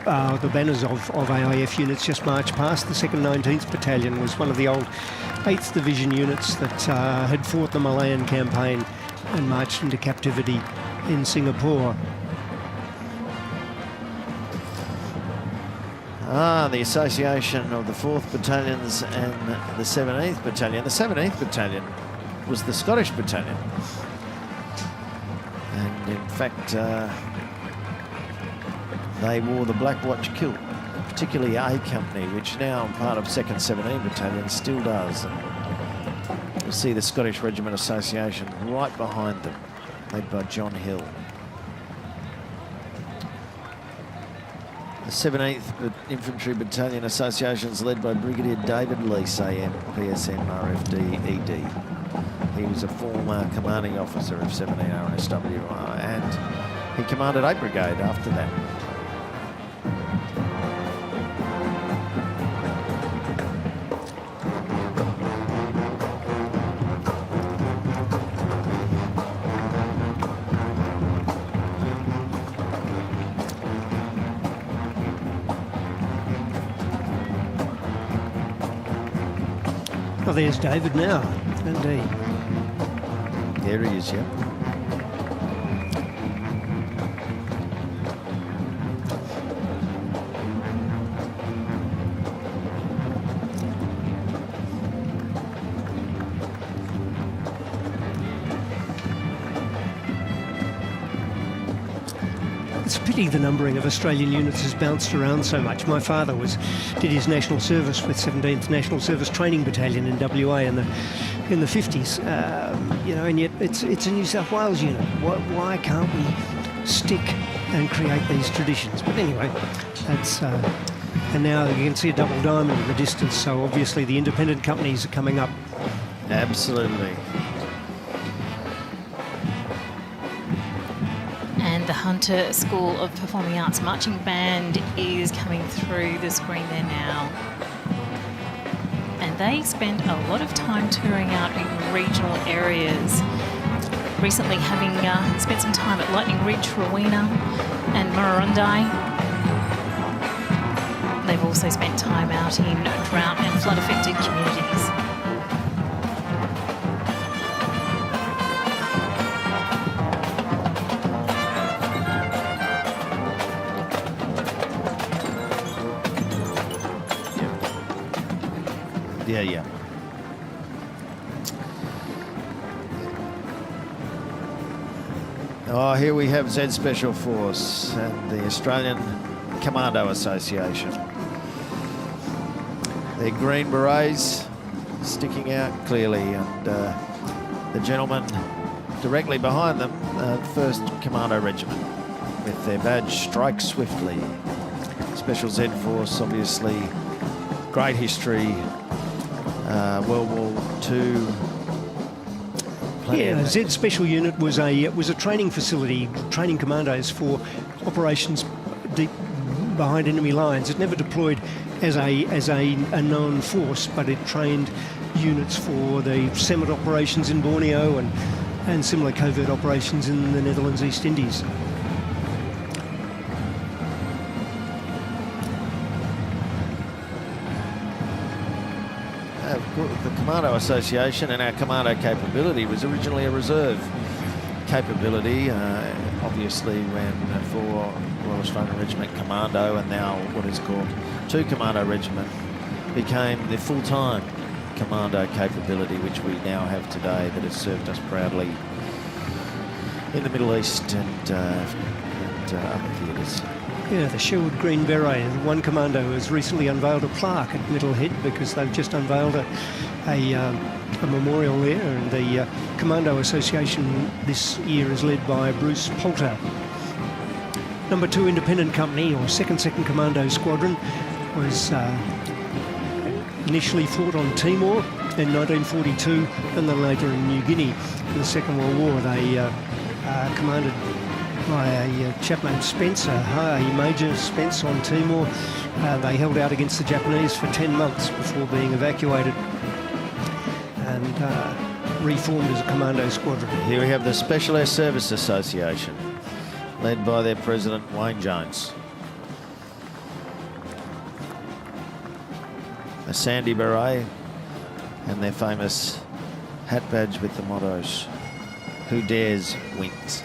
the banners of AIF units just marched past. The 2nd 19th Battalion was one of the old 8th Division units that had fought the Malayan campaign and marched into captivity in Singapore. The association of the 4th Battalions and the 17th Battalion. The 17th Battalion was the Scottish Battalion. And in fact, they wore the Black Watch kilt, particularly A Company, which now part of 2nd 17 Battalion still does. And you'll see the Scottish Regiment Association right behind them, led by John Hill. The 17th Infantry Battalion Association is led by Brigadier David Leese, AM, PSM, RFD, ED. He was a former commanding officer of 17R and SWR, and he commanded 8 Brigade after that. Oh, there's David now, indeed. There he is, yeah. It's a pity the numbering of Australian units has bounced around so much. My father did his national service with 17th National Service Training Battalion in WA in the 50s. You know, and yet it's a New South Wales unit. Why can't we stick and create these traditions? But anyway, that's and now you can see a double diamond in the distance. So obviously the independent companies are coming up. Absolutely. The Hunter School of Performing Arts Marching Band is coming through the screen there now. And they spend a lot of time touring out in regional areas. Recently having spent some time at Lightning Ridge, Rowena and Murrurundi. They've also spent time out in drought and flood affected communities. Yeah. Oh, here we have Z Special Force and the Australian Commando Association. Their green berets sticking out clearly, and the gentleman directly behind them, 1st Commando Regiment, with their badge Strike Swiftly. Special Z Force, obviously, great history. World War II. Yeah, Z Special Unit was a training facility, training commandos for operations deep behind enemy lines. It never deployed as a known force, but it trained units for the CEMET operations in Borneo and similar covert operations in the Netherlands East Indies. The Commando Association and our commando capability was originally a reserve capability, obviously when for Royal Australian Regiment Commando, and now what is called 2 Commando Regiment, became the full-time commando capability which we now have today, that has served us proudly in the Middle East and other theatres. Yeah, the Sherwood Green Beret. One commando has recently unveiled a plaque at Middlehead because they've just unveiled a memorial there, and the Commando Association this year is led by Bruce Poulter. Number 2 Independent Company, or 2nd Commando Squadron, was initially fought on Timor in 1942 and then later in New Guinea in the Second World War. They commanded by a chap named Spencer, a Major Spence on Timor. They held out against the Japanese for 10 months before being evacuated and reformed as a commando squadron. Here we have the Special Air Service Association, led by their president, Wayne Jones. A sandy beret and their famous hat badge with the mottos, "Who dares wins."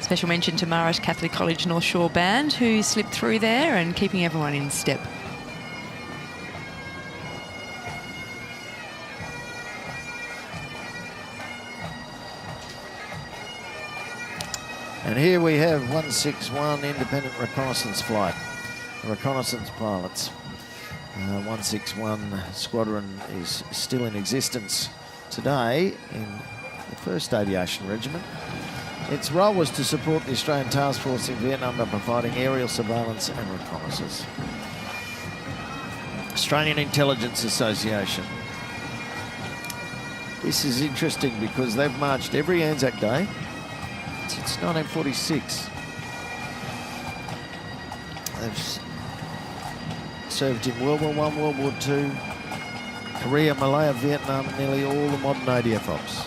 Special mention to Marist Catholic College North Shore Band, who slipped through there and keeping everyone in step. And here we have 161 Independent Reconnaissance Flight, reconnaissance pilots. 161 Squadron is still in existence today in the 1st Aviation Regiment. Its role was to support the Australian Task Force in Vietnam by providing aerial surveillance and reconnaissance. Australian Intelligence Association. This is interesting because they've marched every Anzac Day since 1946. They've served in World War I, World War II, Korea, Malaya, Vietnam, and nearly all the modern ADF ops.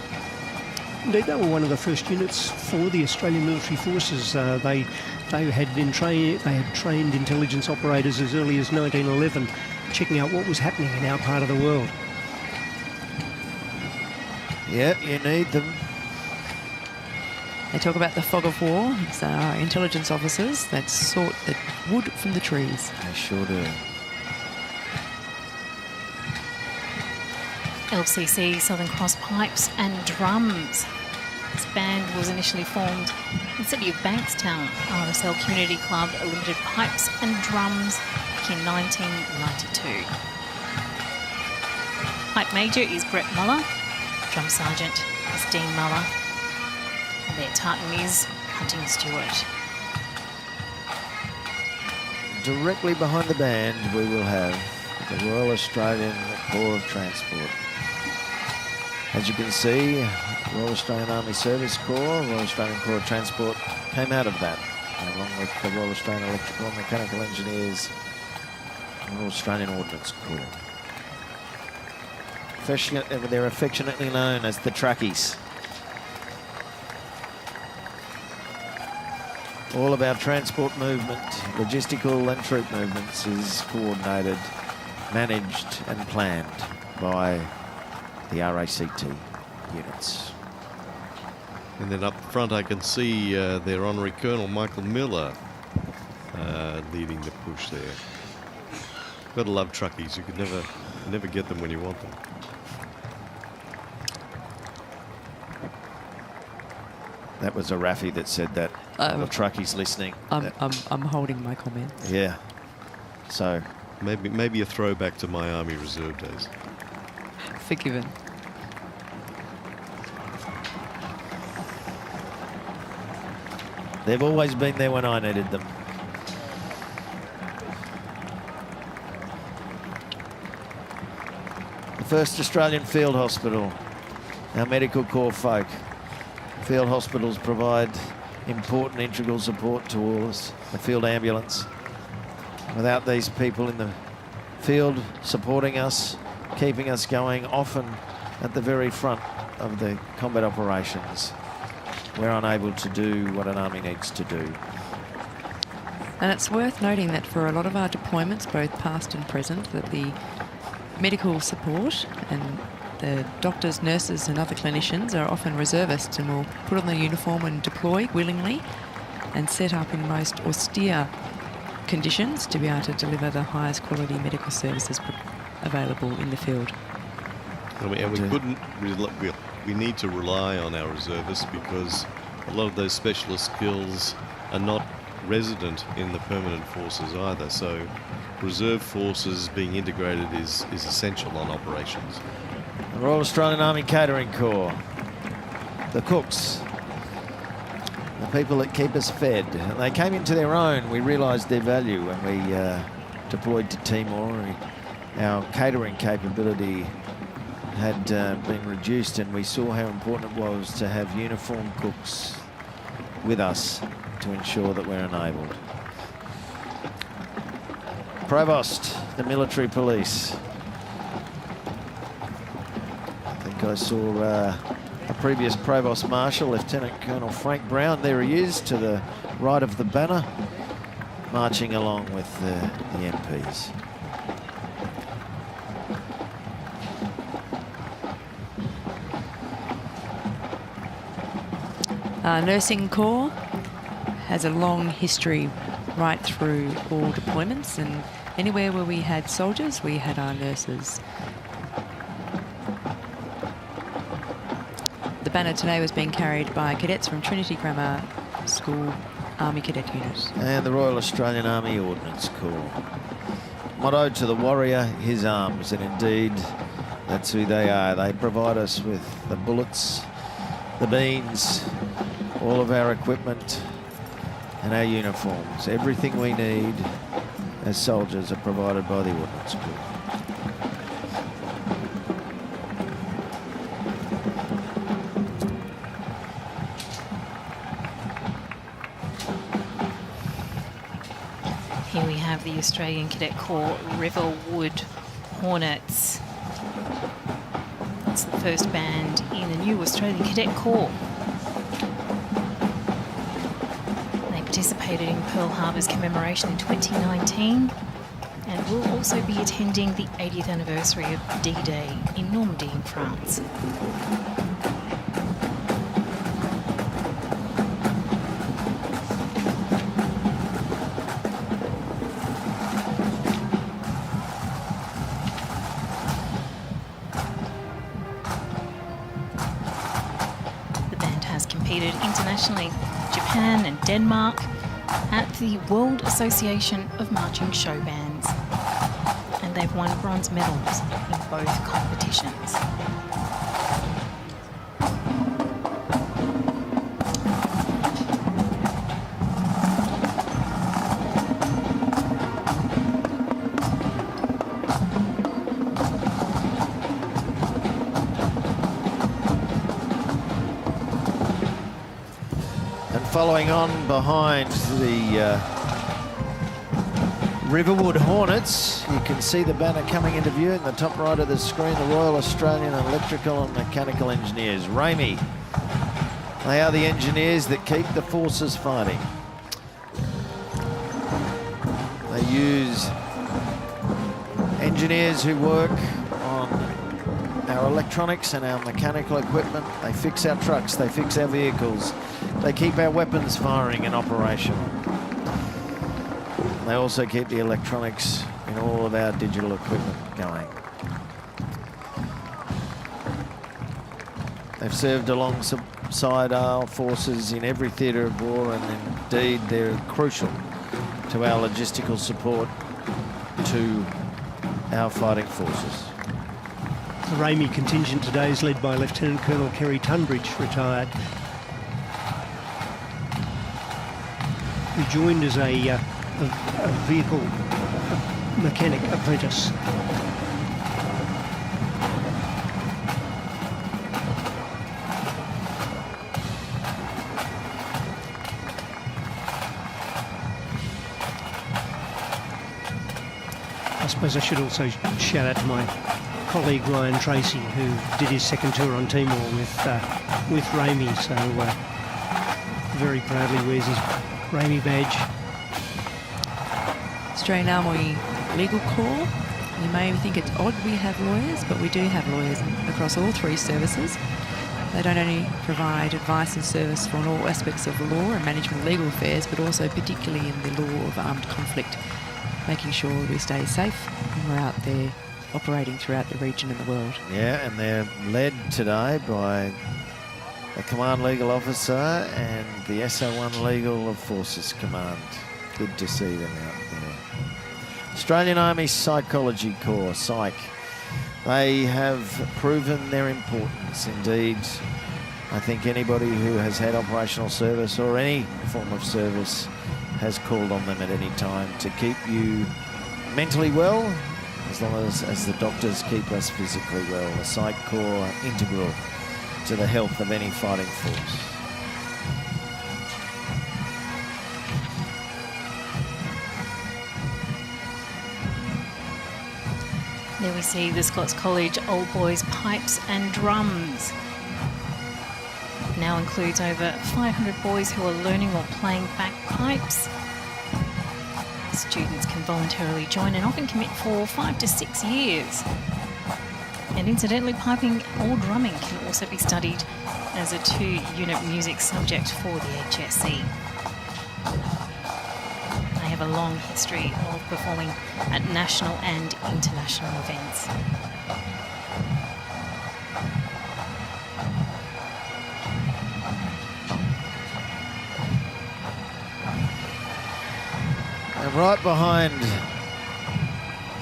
Indeed, they were one of the first units for the Australian military forces. They had trained intelligence operators as early as 1911, checking out what was happening in our part of the world. Yeah, you need them. They talk about the fog of war. It's our intelligence officers that sort the wood from the trees. They sure do. LCC, Southern Cross Pipes and Drums. This band was initially formed in the city of Bankstown. RSL Community Club Limited Pipes and Drums back in 1992. Pipe Major is Brett Muller. Drum Sergeant is Dean Muller. And their tartan is Hunting Stewart. Directly behind the band we will have the Royal Australian Corps of Transport. As you can see, Royal Australian Army Service Corps, Royal Australian Corps of Transport came out of that, along with the Royal Australian Electrical and Mechanical Engineers and Royal Australian Ordnance Corps. They're affectionately known as the Truckies. All of our transport movement, logistical and troop movements is coordinated, managed and planned by the RACT units. And then up front I can see their Honorary Colonel Michael Miller leading the push there. Gotta love truckies. You could never get them when you want them. That was a Rafi that said that. The truckies listening. I'm holding my comment. Yeah. So maybe a throwback to my Army Reserve days. Forgiven. They've always been there when I needed them. The 1st Australian Field Hospital, our medical corps folk. Field hospitals provide important integral support to all us, the field ambulance. Without these people in the field supporting us, keeping us going, often at the very front of the combat operations, we're unable to do what an army needs to do. And it's worth noting that for a lot of our deployments, both past and present, that the medical support and the doctors, nurses and other clinicians are often reservists and will put on their uniform and deploy willingly and set up in most austere conditions to be able to deliver the highest quality medical services available in the field. We need to rely on our reservists because a lot of those specialist skills are not resident in the permanent forces either. So reserve forces being integrated is essential on operations. The Royal Australian Army Catering Corps, the cooks, the people that keep us fed. And they came into their own. We realised their value when we deployed to Timor. Our catering capability had been reduced, and we saw how important it was to have uniformed cooks with us to ensure that we're enabled. Provost, the military police. I saw a previous Provost Marshal, Lieutenant Colonel Frank Brown. There he is to the right of the banner, marching along with the MPs. Our Nursing Corps has a long history right through all deployments, and anywhere where we had soldiers, we had our nurses. The banner today was being carried by cadets from Trinity Grammar School Army Cadet Unit. And the Royal Australian Army Ordnance Corps. Motto to the warrior, his arms, and indeed that's who they are. They provide us with the bullets, the beans, all of our equipment and our uniforms. Everything we need as soldiers are provided by the Ordnance Corps. Here we have the Australian Cadet Corps Riverwood Hornets. It's the first band in the new Australian Cadet Corps. They participated in Pearl Harbor's commemoration in 2019 and will also be attending the 80th anniversary of D-Day in Normandy in France. Internationally, Japan and Denmark at the World Association of Marching Show Bands, and they've won bronze medals in both competitions. And following on behind the Riverwood Hornets, you can see the banner coming into view in the top right of the screen, the Royal Australian Electrical and Mechanical Engineers, RAME. They are the engineers that keep the forces fighting. They use engineers who work on our electronics and our mechanical equipment. They fix our trucks, they fix our vehicles, they keep our weapons firing and operational. They also keep the electronics in all of our digital equipment going. They've served alongside our forces in every theatre of war, and indeed they're crucial to our logistical support to our fighting forces. The RAME contingent today is led by Lieutenant Colonel Kerry Tunbridge, retired, who joined as a vehicle mechanic apprentice. I suppose I should also shout out to my colleague Ryan Tracy, who did his second tour on Timor with RAME, so very proudly wears his RAME badge. Australian Army Legal Corps. You may think it's odd we have lawyers, but we do have lawyers across all three services. They don't only provide advice and service on all aspects of the law and management legal affairs, but also particularly in the law of armed conflict, making sure we stay safe and we're out there operating throughout the region and the world. Yeah, and they're led today by the Command Legal Officer and the SO1 Legal of Forces Command. Good to see them out there. Australian Army Psychology Corps, Psych. They have proven their importance. Indeed, I think anybody who has had operational service or any form of service has called on them at any time to keep you mentally well, as long as the doctors keep us physically well. The Psych Corps integral to the health of any fighting force. There we see the Scots College Old Boys Pipes and Drums. Now includes over 500 boys who are learning or playing bagpipes. Students can voluntarily join and often commit for 5 to 6 years. And incidentally, piping or drumming can also be studied as a 2-unit music subject for the HSC. They have a long history of performing at national and international events. And right behind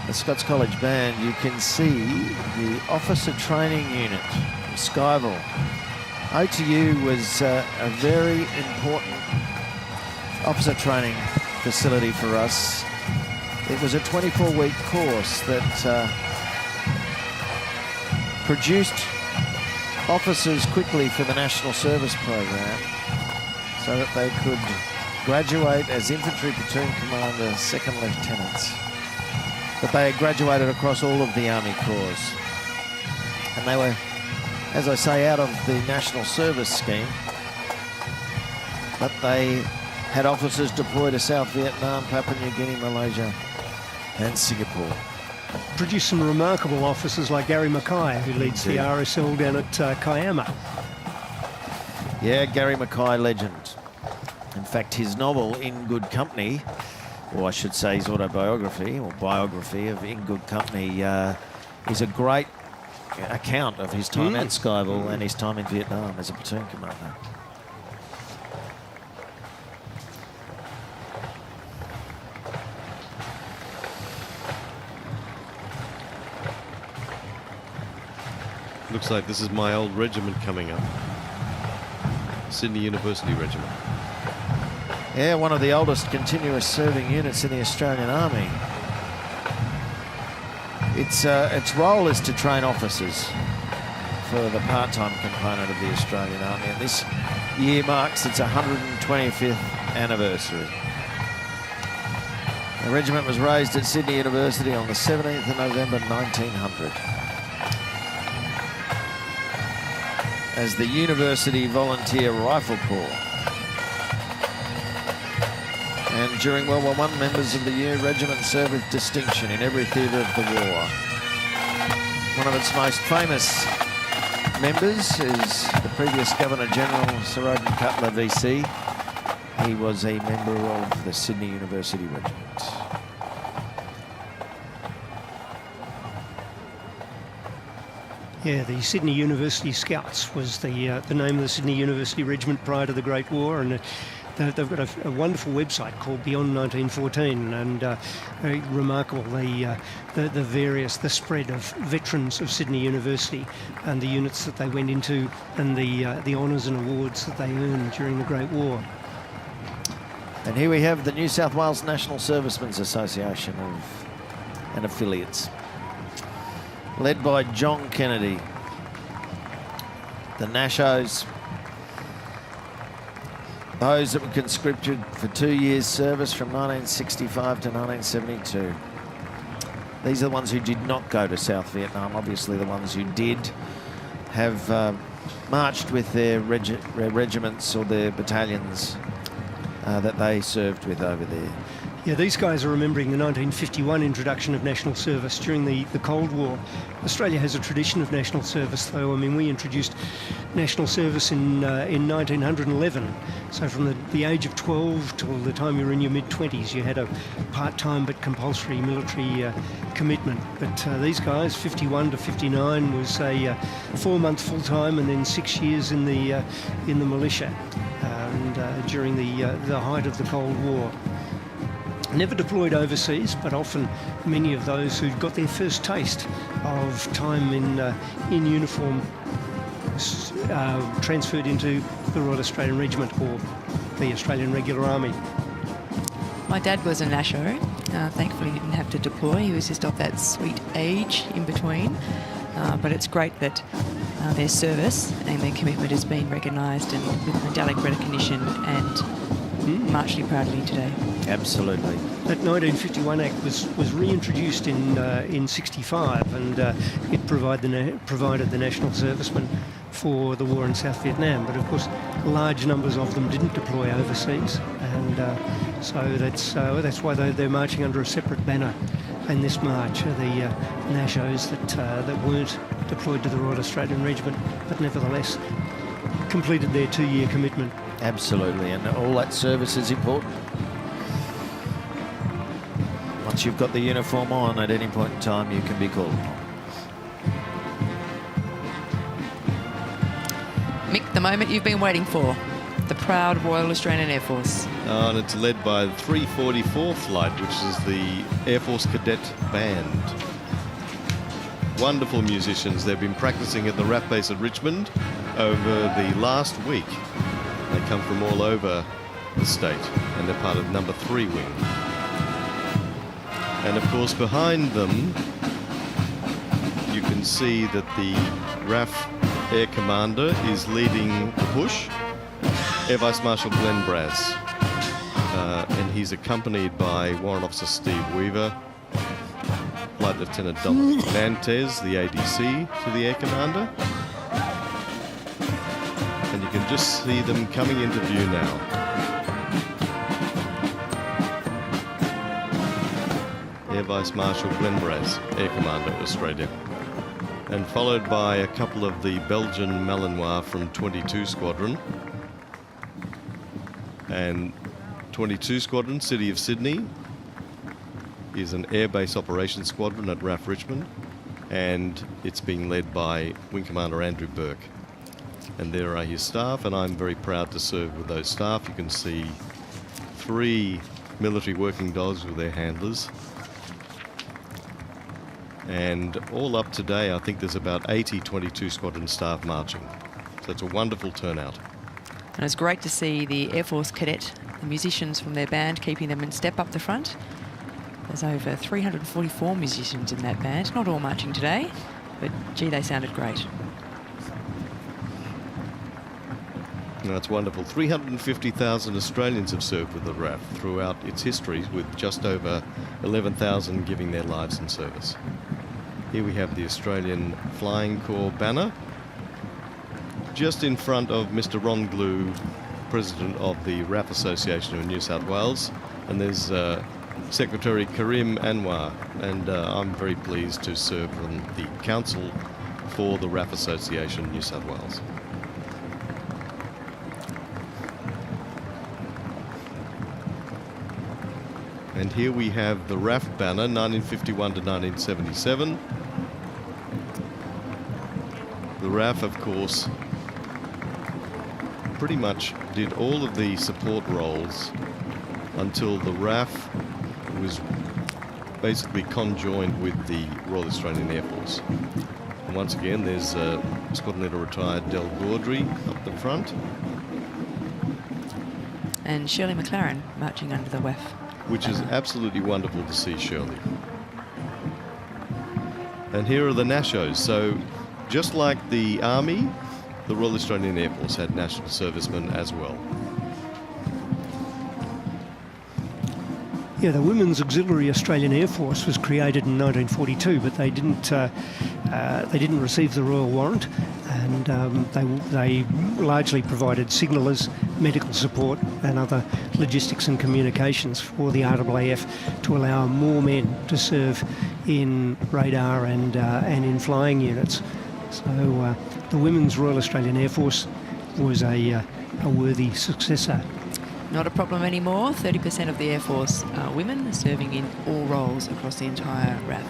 the Scots College Band, you can see the Officer Training Unit from Skyville. OTU was a very important officer training facility for us. It was a 24-week course that produced officers quickly for the National Service Program so that they could graduate as Infantry Platoon Commander, Second Lieutenants. But they graduated across all of the Army Corps. And they were, as I say, out of the National Service Scheme. But they had officers deployed to South Vietnam, Papua New Guinea, Malaysia and Singapore. Produced some remarkable officers like Gary Mackay, who leads the RSL down at Kiama. Yeah, Gary Mackay, legend. In fact, his novel, In Good Company, or I should say his autobiography or biography of In Good Company, is a great account of his time at Skyville and his time in Vietnam as a platoon commander. Looks like this is my old regiment coming up. Sydney University Regiment. Yeah, one of the oldest continuous serving units in the Australian Army. Its role is to train officers for the part-time component of the Australian Army. And this year marks its 125th anniversary. The regiment was raised at Sydney University on the 17th of November 1900 as the University Volunteer Rifle Corps. And during World War I, members of the regiment served with distinction in every theatre of the war. One of its most famous members is the previous Governor-General Sir Odin Cutler VC. He was a member of the Sydney University Regiment. Yeah, the Sydney University Scouts was the name of the Sydney University Regiment prior to the Great War, and they've got a wonderful website called Beyond 1914, and very remarkable the spread of veterans of Sydney University and the units that they went into, and the honours and awards that they earned during the Great War. And here we have the New South Wales National Servicemen's Association and affiliates, led by John Kennedy. The Nashos, those that were conscripted for 2 years service from 1965 to 1972. These are the ones who did not go to South Vietnam. Obviously the ones who did have marched with their regiments or their battalions that they served with over there. Yeah, these guys are remembering the 1951 introduction of national service during the Cold War. Australia has a tradition of national service, though. I mean, we introduced national service in 1911. So from the age of 12 till the time you were in your mid-20s, you had a part-time but compulsory military commitment. But these guys, 51 to 59, was a 4-month full-time and then 6 years in the militia, and during the height of the Cold War. Never deployed overseas, but often many of those who got their first taste of time in uniform transferred into the Royal Australian Regiment or the Australian Regular Army. My dad was a Nasho. Thankfully, he didn't have to deploy. He was just of that sweet age in between. But it's great that their service and their commitment has been recognised and with medallic recognition and marchally proudly today. Absolutely. That 1951 Act was reintroduced in 65, and it provided the national servicemen for the war in South Vietnam. But of course, large numbers of them didn't deploy overseas, and so that's why they're marching under a separate banner in this march. The Nashos that weren't deployed to the Royal Australian Regiment, but nevertheless completed their 2-year commitment. Absolutely, and all that service is important. Once you've got the uniform on, at any point in time, you can be called upon. Mick, the moment you've been waiting for. The proud Royal Australian Air Force. And it's led by the 344 Flight, which is the Air Force Cadet Band. Wonderful musicians. They've been practicing at the RAF base at Richmond over the last week. They come from all over the state, and they're part of number 3 wing. And of course, behind them, you can see that the RAF Air Commander is leading the push, Air Vice Marshal Glenn Braz. And he's accompanied by Warrant Officer Steve Weaver, Flight Lieutenant Dominic Nantes, the ADC to the Air Commander. And you can just see them coming into view now. Air Vice Marshal Glenn Braz, Air Commander, Australia. And followed by a couple of the Belgian Malinois from 22 Squadron. And 22 Squadron, City of Sydney, is an airbase operations squadron at RAF Richmond, and it's being led by Wing Commander Andrew Burke. And there are his staff, and I'm very proud to serve with those staff. You can see 3 military working dogs with their handlers. And all up today, I think there's about 80 22 Squadron staff marching. So it's a wonderful turnout. And it's great to see the Air Force Cadet, the musicians from their band, keeping them in step up the front. There's over 344 musicians in that band. Not all marching today, but gee, they sounded great. That's wonderful. 350,000 Australians have served with the RAF throughout its history, with just over 11,000 giving their lives in service. Here we have the Australian Flying Corps banner, just in front of Mr. Ron Glue, President of the RAF Association of New South Wales, and there's Secretary Karim Anwar, and I'm very pleased to serve on the Council for the RAF Association New South Wales. And here we have the RAF banner, 1951 to 1977. The RAF, of course, pretty much did all of the support roles until the RAF was basically conjoined with the Royal Australian Air Force. And once again, there's Squadron Leader retired Del Gaudry up the front. And Shirley McLaren marching under the WEF. Which is absolutely wonderful to see, Shirley. And here are the Nashos. So just like the Army, the Royal Australian Air Force had national servicemen as well. Yeah, the Women's Auxiliary Australian Air Force was created in 1942, but they didn't receive the royal warrant, and they largely provided signallers, medical support, and other logistics and communications for the RAAF to allow more men to serve in radar and in flying units. So the Women's Royal Australian Air Force was a worthy successor. Not a problem anymore. 30% of the Air Force are women serving in all roles across the entire RAF.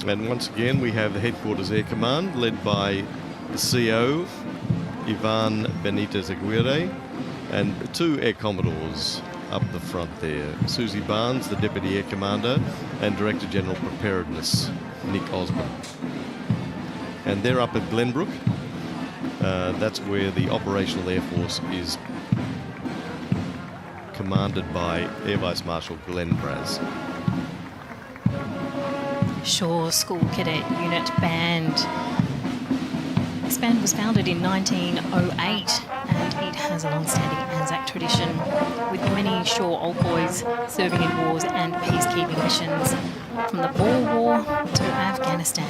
And once again, we have the Headquarters Air Command, led by the CO, Ivan Benitez Aguirre, and two Air Commodores up the front there. Susie Barnes, the Deputy Air Commander, and Director General Preparedness, Nick Osborne. And they're up at Glenbrook. That's where the Operational Air Force is commanded by Air Vice Marshal Glenn Braz. Shore School Cadet Unit Band. This band was founded in 1908 and it has a long-standing Anzac tradition, with many Shore old boys serving in wars and peacekeeping missions, from the Boer War to Afghanistan.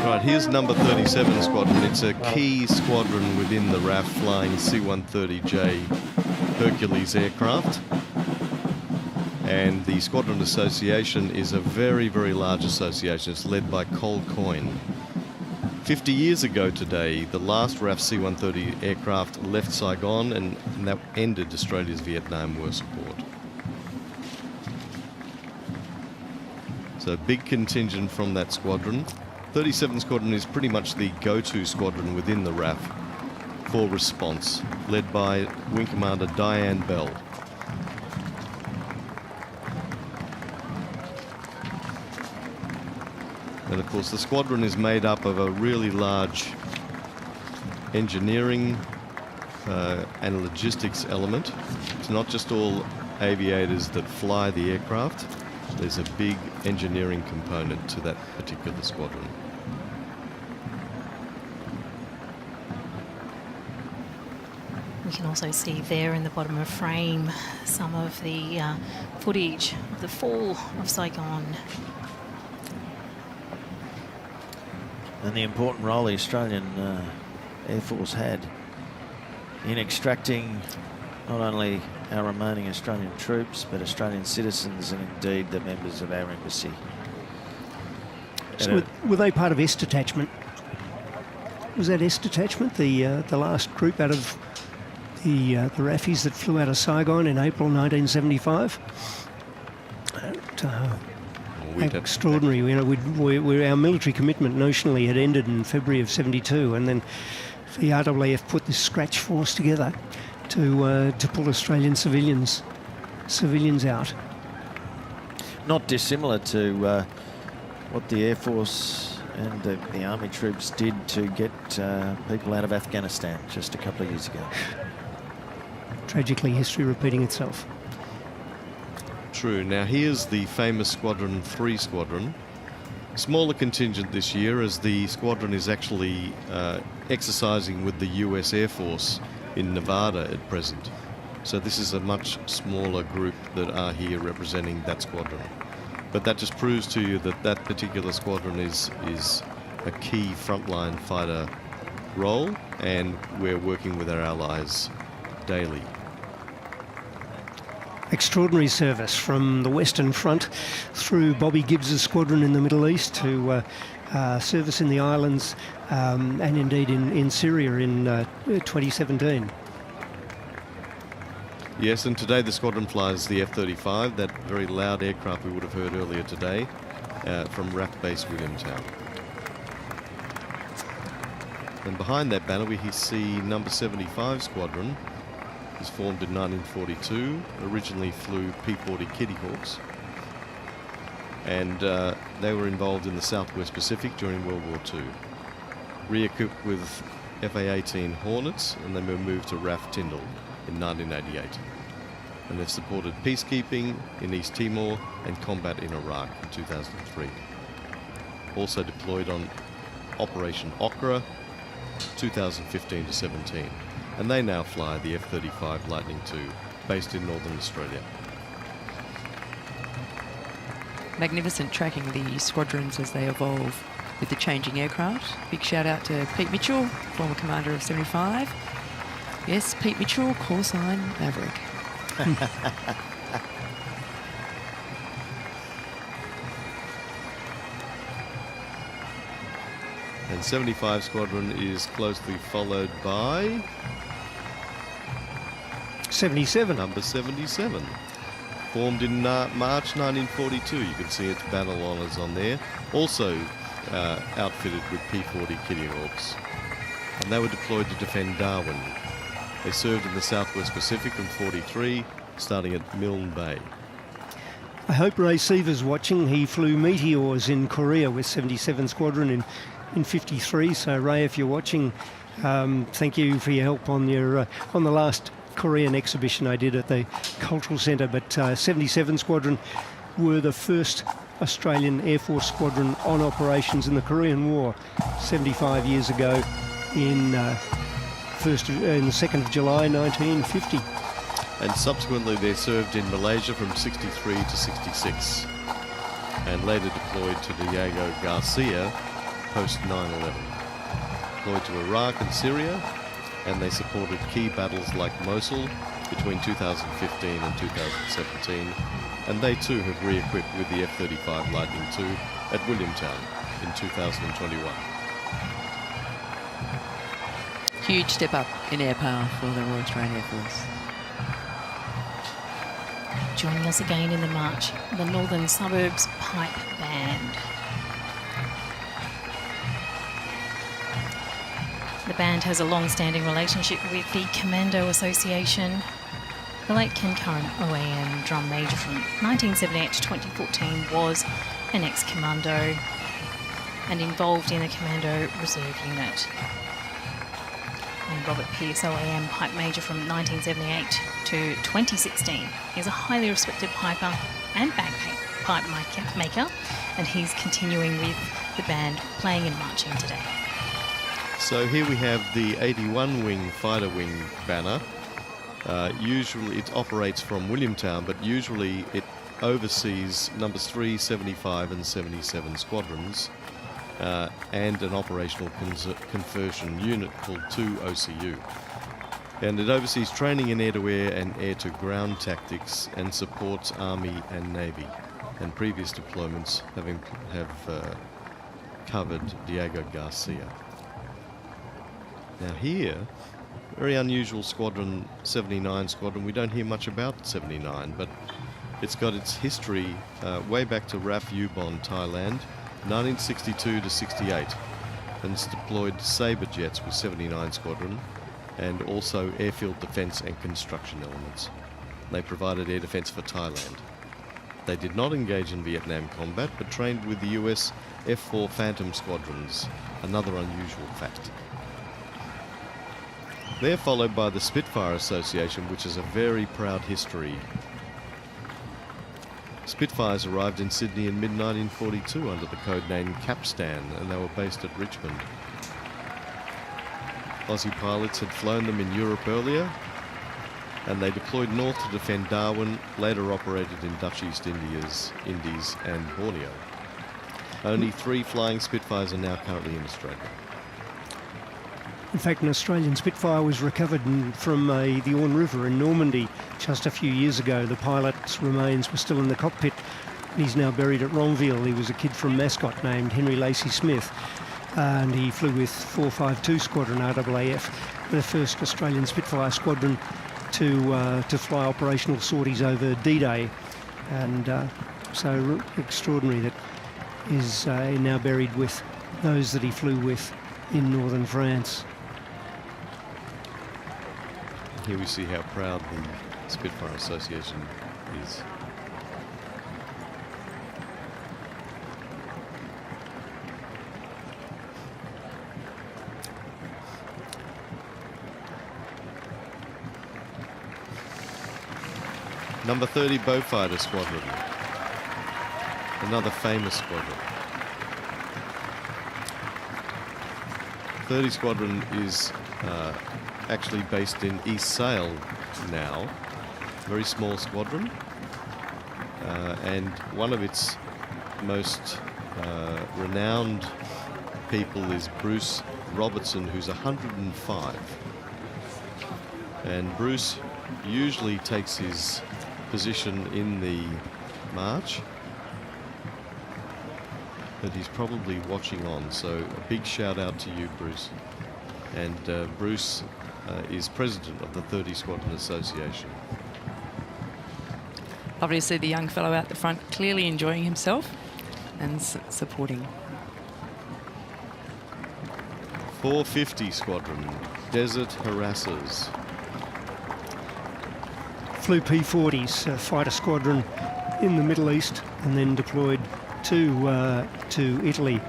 Right, here's number 37 Squadron. It's a key squadron within the RAF, flying C-130J Hercules aircraft. And the Squadron Association is a very, very large association. It's led by Cole Coyne. 50 years ago today, the last RAF C-130 aircraft left Saigon, and that ended Australia's Vietnam War support. So a big contingent from that squadron. 37 Squadron is pretty much the go-to squadron within the RAF for response, led by Wing Commander Diane Bell. And of course the squadron is made up of a really large engineering and logistics element. It's not just all aviators that fly the aircraft. There's a big engineering component to that particular squadron. We can also see there in the bottom of frame some of the footage of the fall of Saigon. And the important role the Australian Air Force had in extracting not only our remaining Australian troops, but Australian citizens and indeed the members of our embassy. So were they part of AEST detachment? Was that AEST detachment, the last group out of the RAFies that flew out of Saigon in April 1975? Extraordinary. You know, our military commitment notionally had ended in February of '72, and then the RAAF put this scratch force together to pull Australian civilians out. Not dissimilar to what the Air Force and the Army troops did to get people out of Afghanistan just a couple of years ago. Tragically, history repeating itself. True. Now here's the famous Squadron 3 Squadron. Smaller contingent this year, as the squadron is actually exercising with the US Air Force in Nevada at present. So this is a much smaller group that are here representing that squadron. But that just proves to you that that particular squadron is a key frontline fighter role, and we're working with our allies daily. Extraordinary service from the Western Front through Bobby Gibbs's squadron in the Middle East to service in the islands and indeed in Syria in 2017. Yes, and today the squadron flies the F-35, that very loud aircraft we would have heard earlier today, from RAF Base Williamtown. And behind that banner we see number 75 Squadron. It's formed in 1942, originally flew P-40 Kitty Hawks, and they were involved in the Southwest Pacific during World War II. Re-equipped with FA-18 Hornets, and they were moved to RAF Tyndall in 1988. And they've supported peacekeeping in East Timor and combat in Iraq in 2003. Also deployed on Operation Okra 2015 to 17. And they now fly the F-35 Lightning II, based in Northern Australia. Magnificent tracking the squadrons as they evolve with the changing aircraft. Big shout out to Pete Mitchell, former commander of 75. Yes, Pete Mitchell, call sign Maverick. And 75 Squadron is closely followed by 77. number 77. Formed in March 1942. You can see its battle honours on there. Also outfitted with P-40 Kitty Hawks. And they were deployed to defend Darwin. They served in the Southwest Pacific from 43, starting at Milne Bay. I hope Ray Seaver's watching. He flew Meteors in Korea with 77 Squadron in 53. So Ray, if you're watching, thank you for your help on your on the last Korean exhibition I did at the Cultural Centre. But 77 Squadron were the first Australian Air Force squadron on operations in the Korean War 75 years ago in the 2nd of July 1950. And subsequently they served in Malaysia from 63 to 66 and later deployed to Diego Garcia post 9/11. Deployed to Iraq and Syria, and they supported key battles like Mosul between 2015 and 2017, and they too have re-equipped with the F-35 Lightning II at Williamtown in 2021. Huge step up in air power for the Royal Australian Air Force. Joining us again in the march, the Northern Suburbs Pipe Band. The band has a long-standing relationship with the Commando Association. The late Ken Curran, OAM drum major from 1978 to 2014, was an ex-commando and involved in the Commando Reserve Unit. And Robert Pearce, OAM pipe major from 1978 to 2016, is a highly respected piper and bagpipe maker, and he's continuing with the band playing and marching today. So here we have the 81 Wing Fighter Wing banner. Usually it operates from Williamtown, but usually it oversees numbers 3, 75 and 77 squadrons, and an operational conversion unit called 2 OCU. And it oversees training in air-to-air and air-to-ground tactics and supports Army and Navy. And previous deployments have covered Diego Garcia. Now here, very unusual squadron, 79 Squadron. We don't hear much about 79, but it's got its history way back to RAF Ubon, Thailand, 1962 to 68. And it's deployed Sabre jets with 79 Squadron and also airfield defence and construction elements. They provided air defence for Thailand. They did not engage in Vietnam combat, but trained with the US F-4 Phantom squadrons, another unusual fact. They're followed by the Spitfire Association, which is a very proud history. Spitfires arrived in Sydney in mid-1942 under the code name Capstan, and they were based at Richmond. Aussie pilots had flown them in Europe earlier, and they deployed north to defend Darwin, later operated in Dutch East Indies and Borneo. Only 3 flying Spitfires are now currently in Australia. In fact, an Australian Spitfire was recovered from the Orne River in Normandy just a few years ago. The pilot's remains were still in the cockpit. He's now buried at Ronville. He was a kid from Mascot named Henry Lacey Smith, and he flew with 452 Squadron RAAF, the first Australian Spitfire squadron to fly operational sorties over D-Day. And so extraordinary that is now buried with those that he flew with in northern France. Here we see how proud the Spitfire Association is. Number 30 Beaufighter Squadron, another famous squadron. 30 Squadron is actually based in East Sale now, very small squadron, and one of its most renowned people is Bruce Robertson, who's 105. And Bruce usually takes his position in the march, but he's probably watching on, so a big shout out to you, Bruce. And Bruce is president of the 30 Squadron Association. Lovely to see the young fellow out the front clearly enjoying himself and supporting. 450 Squadron, Desert Harassers. Flew P-40s, fighter squadron in the Middle East, and then deployed to Italy.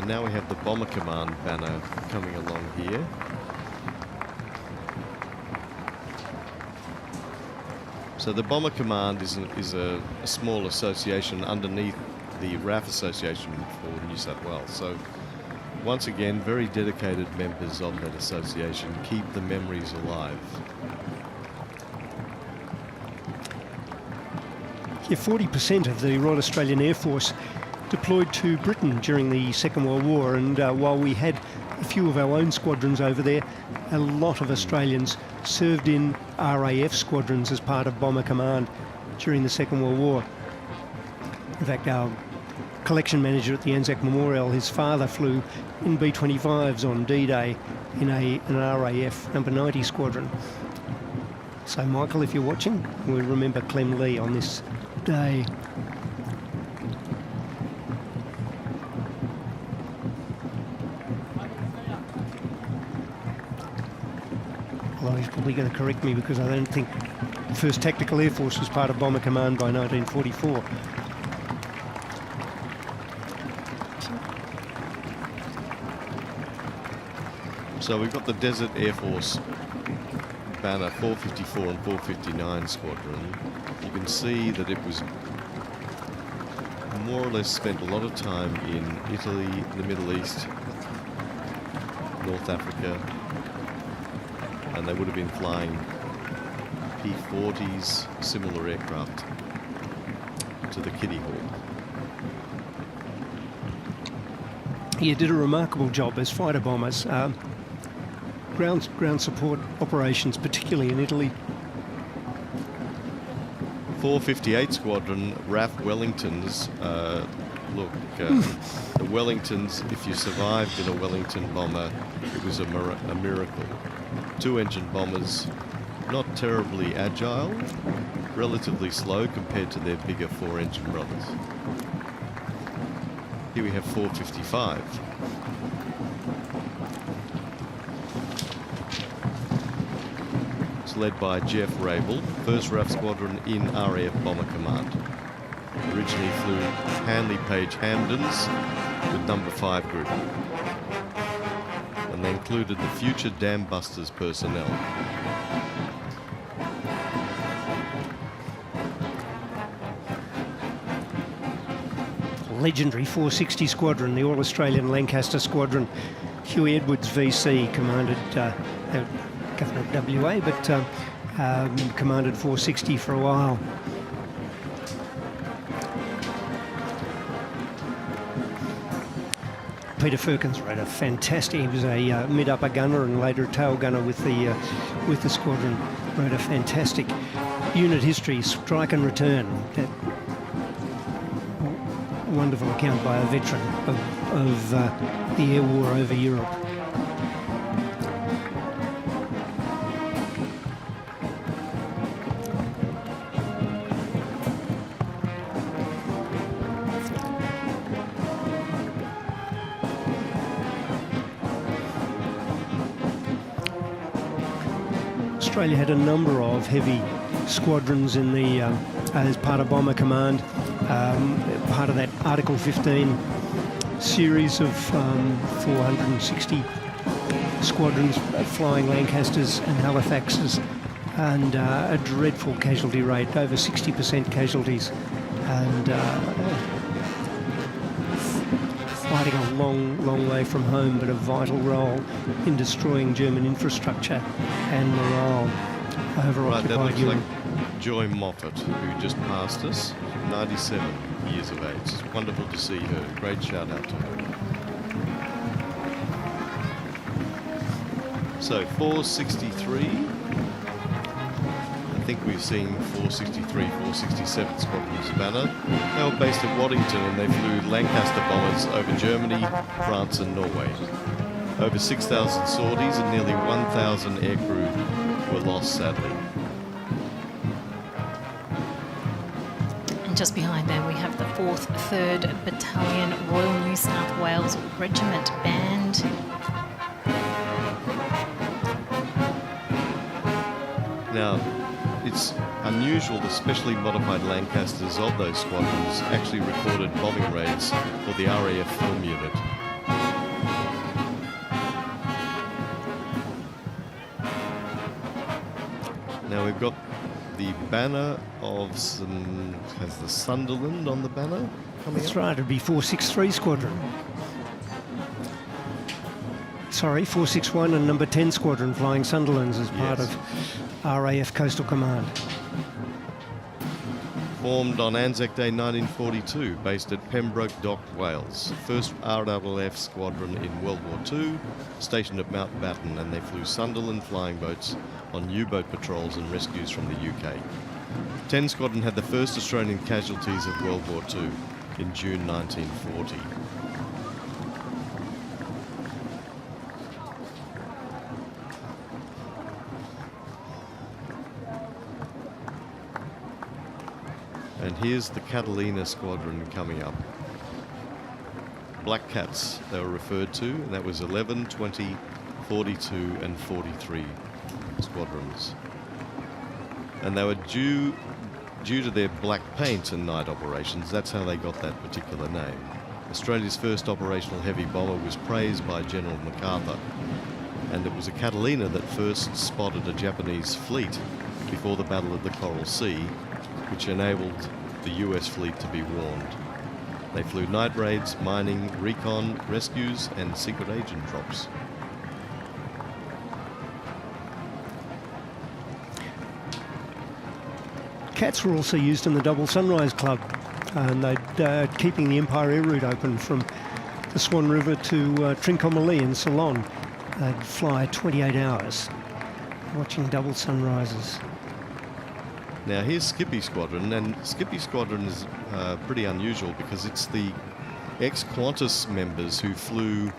Now we have the Bomber Command banner coming along here. So the Bomber Command is a small association underneath the RAF Association for New South Wales. So once again, very dedicated members of that association keep the memories alive. Yeah, 40% of the Royal Australian Air Force deployed to Britain during the Second World War, and while we had a few of our own squadrons over there, a lot of Australians served in RAF squadrons as part of Bomber Command during the Second World War. In fact, our collection manager at the Anzac Memorial, his father flew in B-25s on D-Day in an RAF number 90 squadron. So Michael, if you're watching, we remember Clem Lee on this day. Although he's probably going to correct me because I don't think the 1st Tactical Air Force was part of Bomber Command by 1944. So we've got the Desert Air Force banner, 454 and 459 Squadron. You can see that it was more or less spent a lot of time in Italy, the Middle East, North Africa, and they would have been flying P-40s, similar aircraft to the Kitty Hawk. He did a remarkable job as fighter bombers. Ground support operations, particularly in Italy. 458 Squadron, RAF Wellingtons. Look, the Wellingtons, if you survived in a Wellington bomber, it was a miracle. 2-engine bombers, not terribly agile, relatively slow compared to their bigger 4-engine brothers. Here we have 455. It's led by Jeff Rabel, 1st RAF Squadron in RAF Bomber Command. Originally flew Hanley Page Hamdens with number 5 group. they included the future dam busters personnel. Legendary 460 Squadron, the All-Australian Lancaster Squadron. Huey Edwards, VC, commanded, Governor of WA, but commanded 460 for a while. Peter Firkins rode a fantastic. He was a mid-upper gunner and later a tail gunner with the squadron. Rode a fantastic unit history, strike and return. That wonderful account by a veteran of the air war over Europe. Australia had a number of heavy squadrons in the as part of Bomber Command, part of that Article 15 series of 460 squadrons flying Lancasters and Halifaxes, and a dreadful casualty rate, over 60% casualties, and fighting a long way from home, but a vital role in destroying German infrastructure and morale over Right, that occupied looks Europe. like Joy Moffat, who just passed us, 97 years of age. It's wonderful to see her. Great shout out to her. So 463. I think we've seen 463, 467 Squadron's banner. They were based at Waddington and they flew Lancaster bombers over Germany, France and Norway. Over 6,000 sorties and nearly 1,000 aircrew were lost, sadly. And just behind them we have the 4th, 3rd Battalion Royal New South Wales Regiment Band. Now, it's unusual that specially modified Lancasters of those squadrons actually recorded bombing raids for the RAF film unit. Now we've got the banner of has the Sunderland on the banner coming That's up? right, it'd be 463 Squadron. Sorry, 461 and number 10 Squadron flying Sunderlands as part Yes. of RAF Coastal Command. Formed on Anzac Day 1942, based at Pembroke Dock, Wales. First RAF squadron in World War II, stationed at Mountbatten, and they flew Sunderland flying boats on U-boat patrols and rescues from the UK. 10 Squadron had the first Australian casualties of World War II in June 1940. And here's the Catalina Squadron coming up. Black Cats, they were referred to, and that was 11, 20, 42 and 43 squadrons. And they were due to their black paint and night operations. That's how they got that particular name. Australia's first operational heavy bomber was praised by General MacArthur, and it was a Catalina that first spotted a Japanese fleet before the Battle of the Coral Sea, which enabled the US fleet to be warned. They flew night raids, mining, recon, rescues, and secret agent drops. Cats were also used in the Double Sunrise Club, and they'd keeping the Empire Air Route open from the Swan River to Trincomalee in Ceylon. They'd fly 28 hours watching double sunrises. Now here's Skippy Squadron, and Skippy Squadron is pretty unusual because it's the ex-Qantas members who flew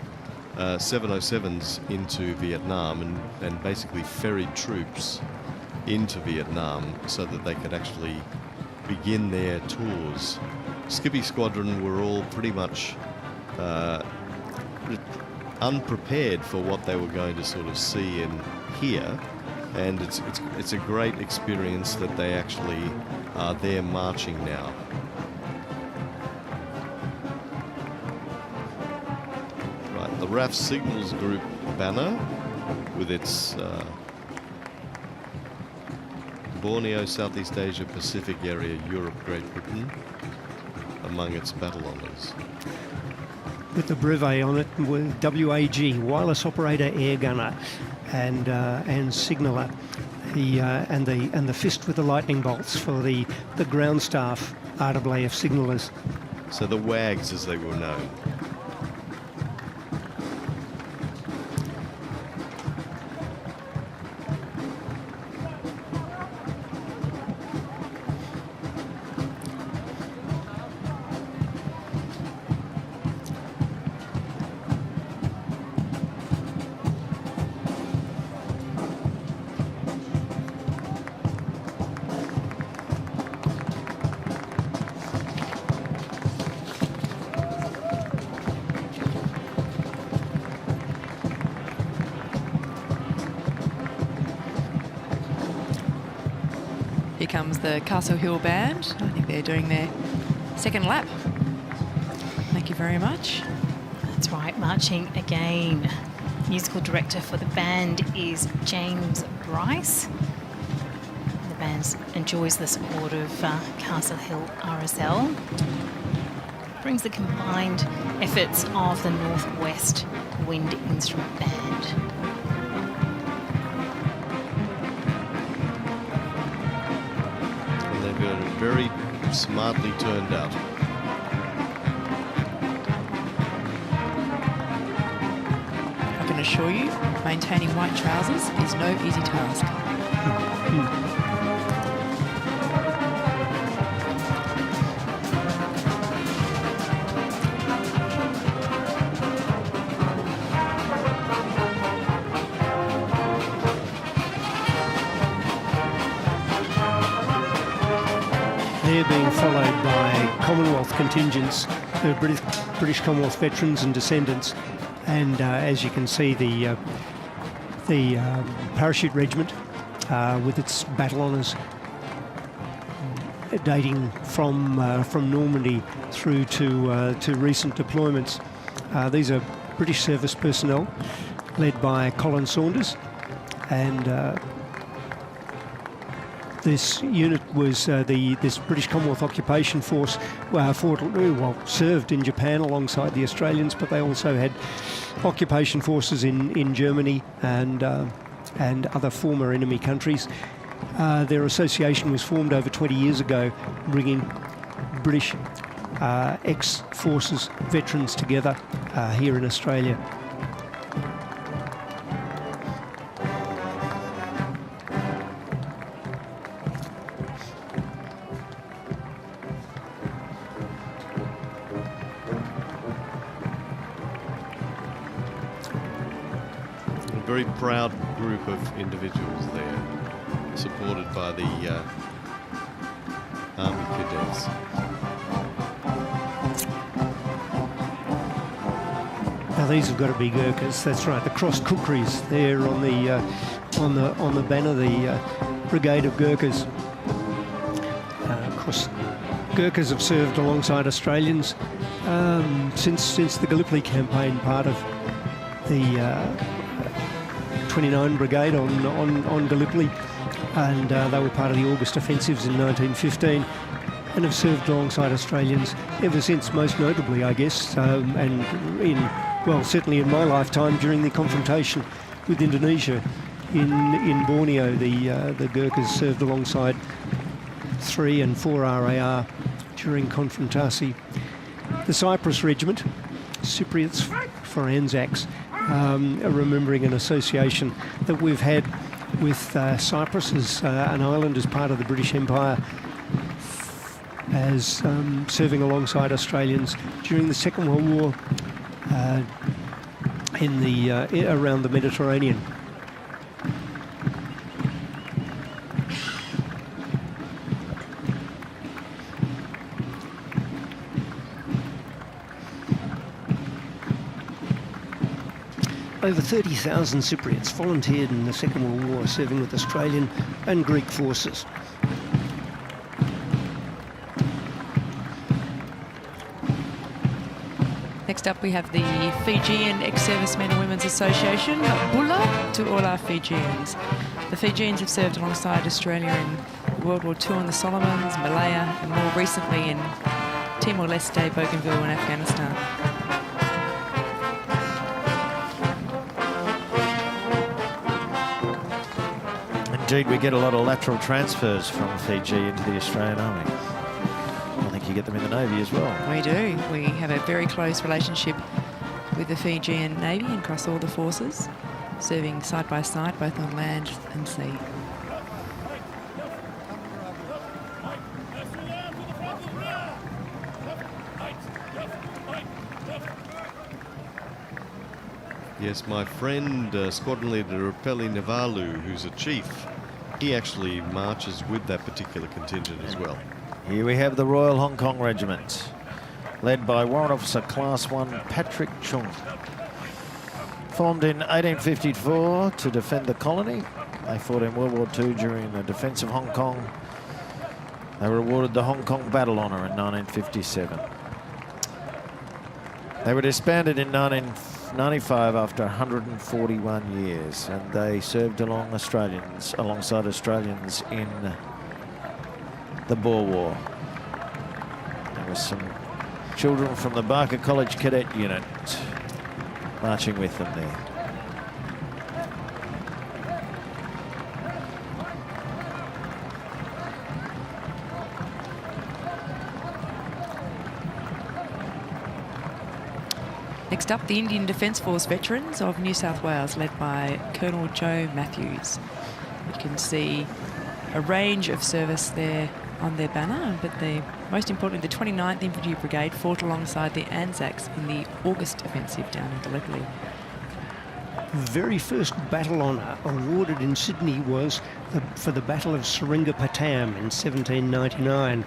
707s into Vietnam and basically ferried troops into Vietnam so that they could actually begin their tours. Skippy Squadron were all pretty much unprepared for what they were going to sort of see and hear. And it's a great experience that they actually are there marching now. Right, the the RAF Signals Group banner with its Borneo, Southeast Asia, Pacific area, Europe, Great Britain among its battle honours. With the brevet on it, with WAG, Wireless Operator Air Gunner, and Signaller, and the fist with the lightning bolts for the ground staff RAAF signallers. So the WAGs, as they were known. Here comes the Castle Hill Band. I think they're doing their second lap. Thank you very much. That's right, marching again. Musical director for the band is James Bryce. The band enjoys the support of Castle Hill RSL. Brings the combined efforts of the Northwest Wind Instrument Band. Very smartly turned out. I can assure you, maintaining white trousers is no easy task. They're being followed by Commonwealth contingents, the British Commonwealth veterans and descendants, and as you can see, the Parachute Regiment with its battle honours dating from Normandy through to recent deployments. These are British service personnel led by Colin Saunders, and this unit was this British Commonwealth occupation force served in Japan alongside the Australians, but they also had occupation forces in Germany and other former enemy countries. Their association was formed over 20 years ago, bringing British ex-forces veterans together here in Australia. Very proud group of individuals there, supported by the Army Cadets. Now these have got to be Gurkhas. That's right. The cross kukris there on the banner, the Brigade of Gurkhas. Of course, Gurkhas have served alongside Australians since the Gallipoli campaign, part of the 29 Brigade on Gallipoli, and they were part of the August offensives in 1915 and have served alongside Australians ever since, most notably, I guess, and certainly in my lifetime during the confrontation with Indonesia in Borneo. The Gurkhas served alongside 3 and 4 RAR during confrontasi. The Cyprus Regiment, Cypriots for Anzacs, remembering an association that we've had with Cyprus as an island as part of the British Empire, as serving alongside Australians during the Second World War around the Mediterranean. Over 30,000 Cypriots volunteered in the Second World War, serving with Australian and Greek forces. Next up, we have the Fijian Ex-Servicemen and Women's Association. Bula to all our Fijians. The Fijians have served alongside Australia in World War II in the Solomons, Malaya, and more recently in Timor-Leste, Bougainville and Afghanistan. Indeed, we get a lot of lateral transfers from Fiji into the Australian Army. I think you get them in the Navy as well. We do. We have a very close relationship with the Fijian Navy and across all the forces, serving side by side, both on land and sea. Yes, my friend, Squadron Leader Rapelli Navalu, who's a chief, he actually marches with that particular contingent as well. Here we have the Royal Hong Kong Regiment, led by Warrant Officer Class 1 Patrick Chung. Formed in 1854 to defend the colony. They fought in World War II during the defence of Hong Kong. They were awarded the Hong Kong Battle Honour in 1957. They were disbanded in 1995 after 141 years, and they served alongside Australians in the Boer War. There were some children from the Barker College Cadet Unit marching with them there. Next up, the Indian Defence Force veterans of New South Wales, led by Colonel Joe Matthews. You can see a range of service there on their banner, but most importantly, the 29th Infantry Brigade fought alongside the Anzacs in the August offensive down in Gallipoli. The very first battle honour awarded in Sydney was for the Battle of Seringapatam in 1799.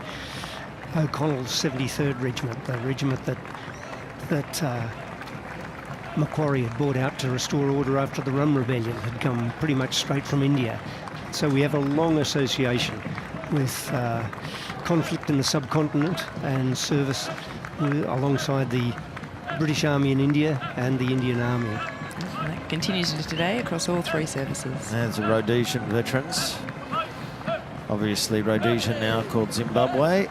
O'Connell's 73rd Regiment, the regiment that Macquarie had brought out to restore order after the Rum Rebellion, had come pretty much straight from India. So we have a long association with conflict in the subcontinent and service alongside the British Army in India and the Indian Army. And that continues today across all three services. There's the Rhodesian veterans. Obviously Rhodesia now called Zimbabwe.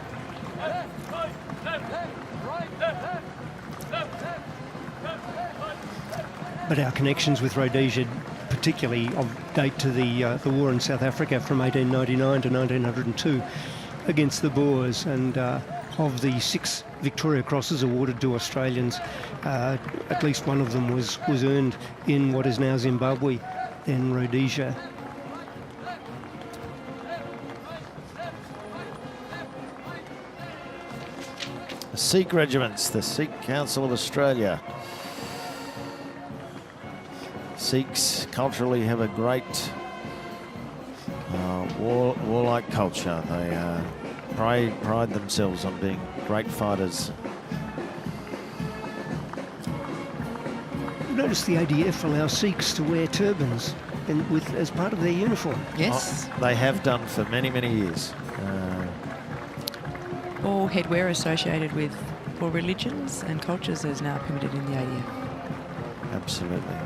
But our connections with Rhodesia particularly date to the war in South Africa from 1899 to 1902 against the Boers, and of the 6 Victoria Crosses awarded to Australians, at least one of them was earned in what is now Zimbabwe, then Rhodesia. The Sikh regiments, the Sikh Council of Australia. Sikhs culturally have a great warlike culture. They pride themselves on being great fighters. Notice the ADF allows Sikhs to wear turbans as part of their uniform. Yes. They have done for many, many years. All headwear associated with all religions and cultures is now permitted in the ADF. Absolutely.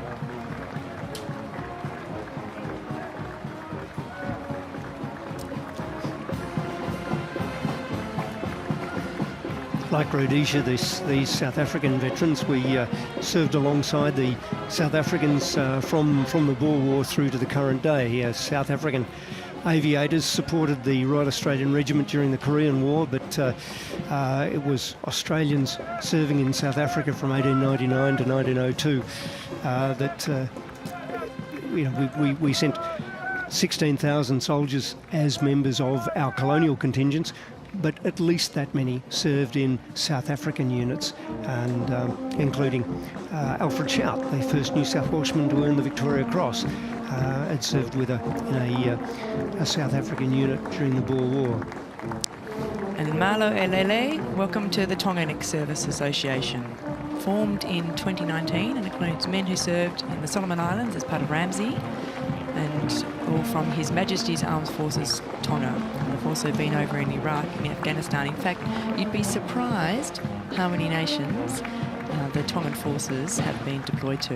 Like Rhodesia, these South African veterans, we served alongside the South Africans from the Boer War through to the current day. South African aviators supported the Royal Australian Regiment during the Korean War, but it was Australians serving in South Africa from 1899 to 1902 that we sent 16,000 soldiers as members of our colonial contingents, but at least that many served in South African units, and including Alfred Shout, the first New South Welshman to earn the Victoria Cross, had served in a South African unit during the Boer War. And Malo Elele, welcome to the Tongan Ex-Service Association. Formed in 2019 and includes men who served in the Solomon Islands as part of Ramsey, and all from His Majesty's Armed Forces Tonga. And we've also been over in Iraq and Afghanistan. In fact, you'd be surprised how many nations the Tongan forces have been deployed to.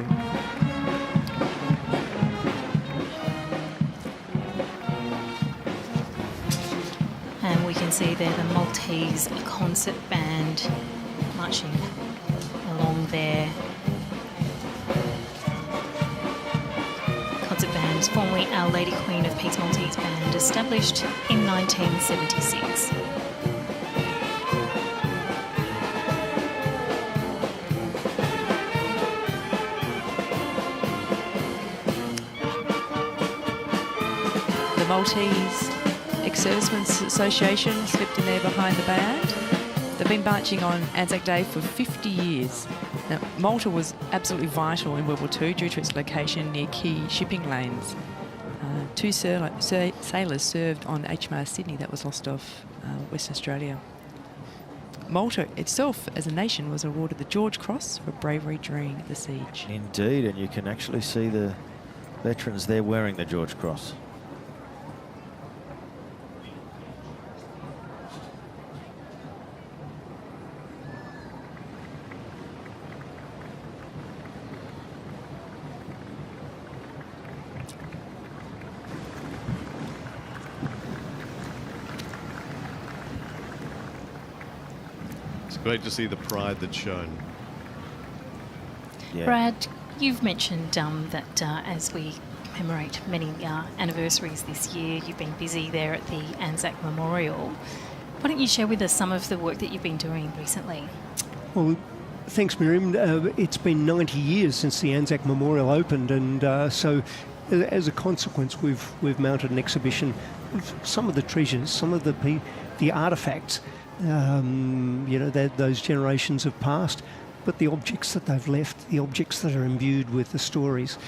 And we can see there the Maltese concert band marching along there. Concert band, formerly Our Lady Queen of Peace Maltese Band, established in 1976. The Maltese Ex-Servicemen's Association slipped in there behind the band. They've been marching on Anzac Day for 50 years. Now, Malta was absolutely vital in World War II due to its location near key shipping lanes. Two sailors served on HMAS Sydney that was lost off Western Australia. Malta itself, as a nation, was awarded the George Cross for bravery during the siege. Indeed, and you can actually see the veterans there wearing the George Cross. Great to see the pride that's shown. Yeah. Brad, you've mentioned that as we commemorate many anniversaries this year, you've been busy there at the Anzac Memorial. Why don't you share with us some of the work that you've been doing recently? Well, thanks, Miriam. It's been 90 years since the Anzac Memorial opened, and so as a consequence, we've mounted an exhibition of some of the treasures, some of the artefacts. Those generations have passed, but the objects that they've left, the objects that are imbued with the stories,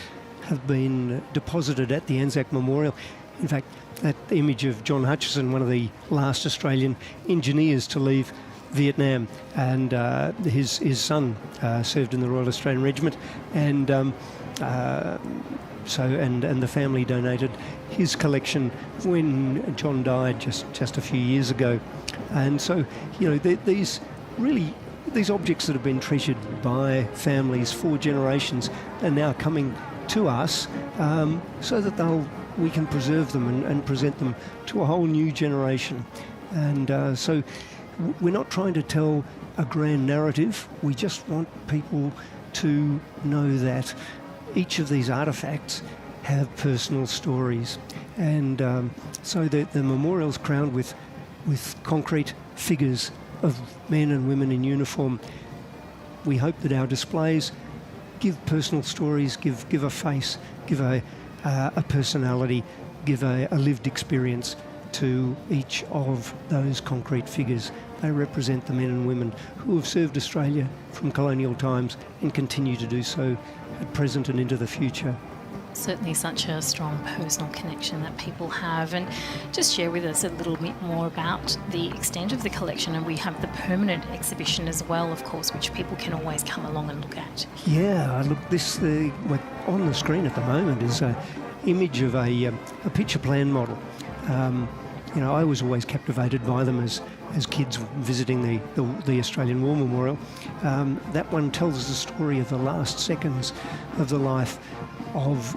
have been deposited at the Anzac Memorial. In fact, that image of John Hutchison, one of the last Australian engineers to leave Vietnam, and his son served in the Royal Australian Regiment, and the family donated his collection when John died just a few years ago. And so, these objects that have been treasured by families for generations are now coming to us so that we can preserve them and present them to a whole new generation. And so we're not trying to tell a grand narrative. We just want people to know that each of these artefacts have personal stories. And so the memorial's crowned with concrete figures of men and women in uniform. We hope that our displays give personal stories, give a face, give a personality, give a lived experience to each of those concrete figures. They represent the men and women who have served Australia from colonial times and continue to do so at present and into the future. Certainly such a strong personal connection that people have. And just share with us a little bit more about the extent of the collection. And we have the permanent exhibition as well, of course, which people can always come along and look at. Yeah, look, what on the screen at the moment is an image of a picture plan model. I was always captivated by them as kids visiting the Australian War Memorial. That one tells the story of the last seconds of the life of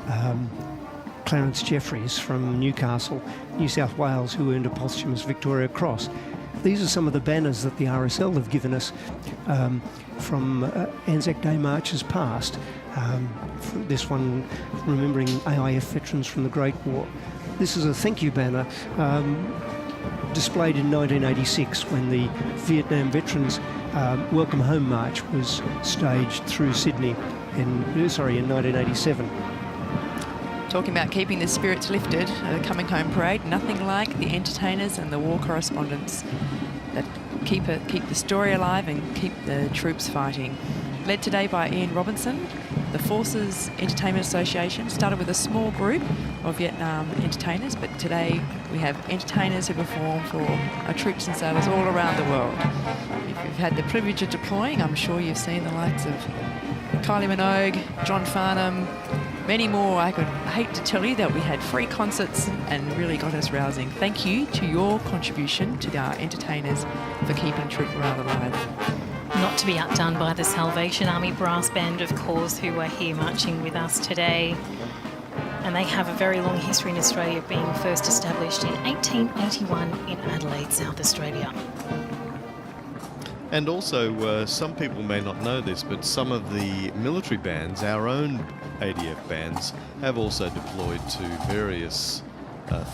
Clarence Jeffries from Newcastle, New South Wales, who earned a posthumous Victoria Cross. These are some of the banners that the RSL have given us from Anzac Day marches past. This one remembering AIF veterans from the Great War. This is a thank you banner displayed in 1986 when the Vietnam Veterans Welcome Home March was staged through Sydney in 1987. Talking about keeping the spirits lifted at a coming home parade, nothing like the entertainers and the war correspondents that keep the story alive and keep the troops fighting. Led today by Ian Robinson, the Forces Entertainment Association started with a small group of Vietnam entertainers, but today we have entertainers who perform for our troops and sailors all around the world. If you've had the privilege of deploying, I'm sure you've seen the likes of Kylie Minogue, John Farnham, many more. I could hate to tell you that we had free concerts and really got us rousing. Thank you to your contribution to our entertainers for keeping troop morale alive. Not to be outdone by the Salvation Army Brass Band, of course, who are here marching with us today. And they have a very long history in Australia, being first established in 1881 in Adelaide, South Australia. And also, some people may not know this, but some of the military bands, our own ADF bands, have also deployed to various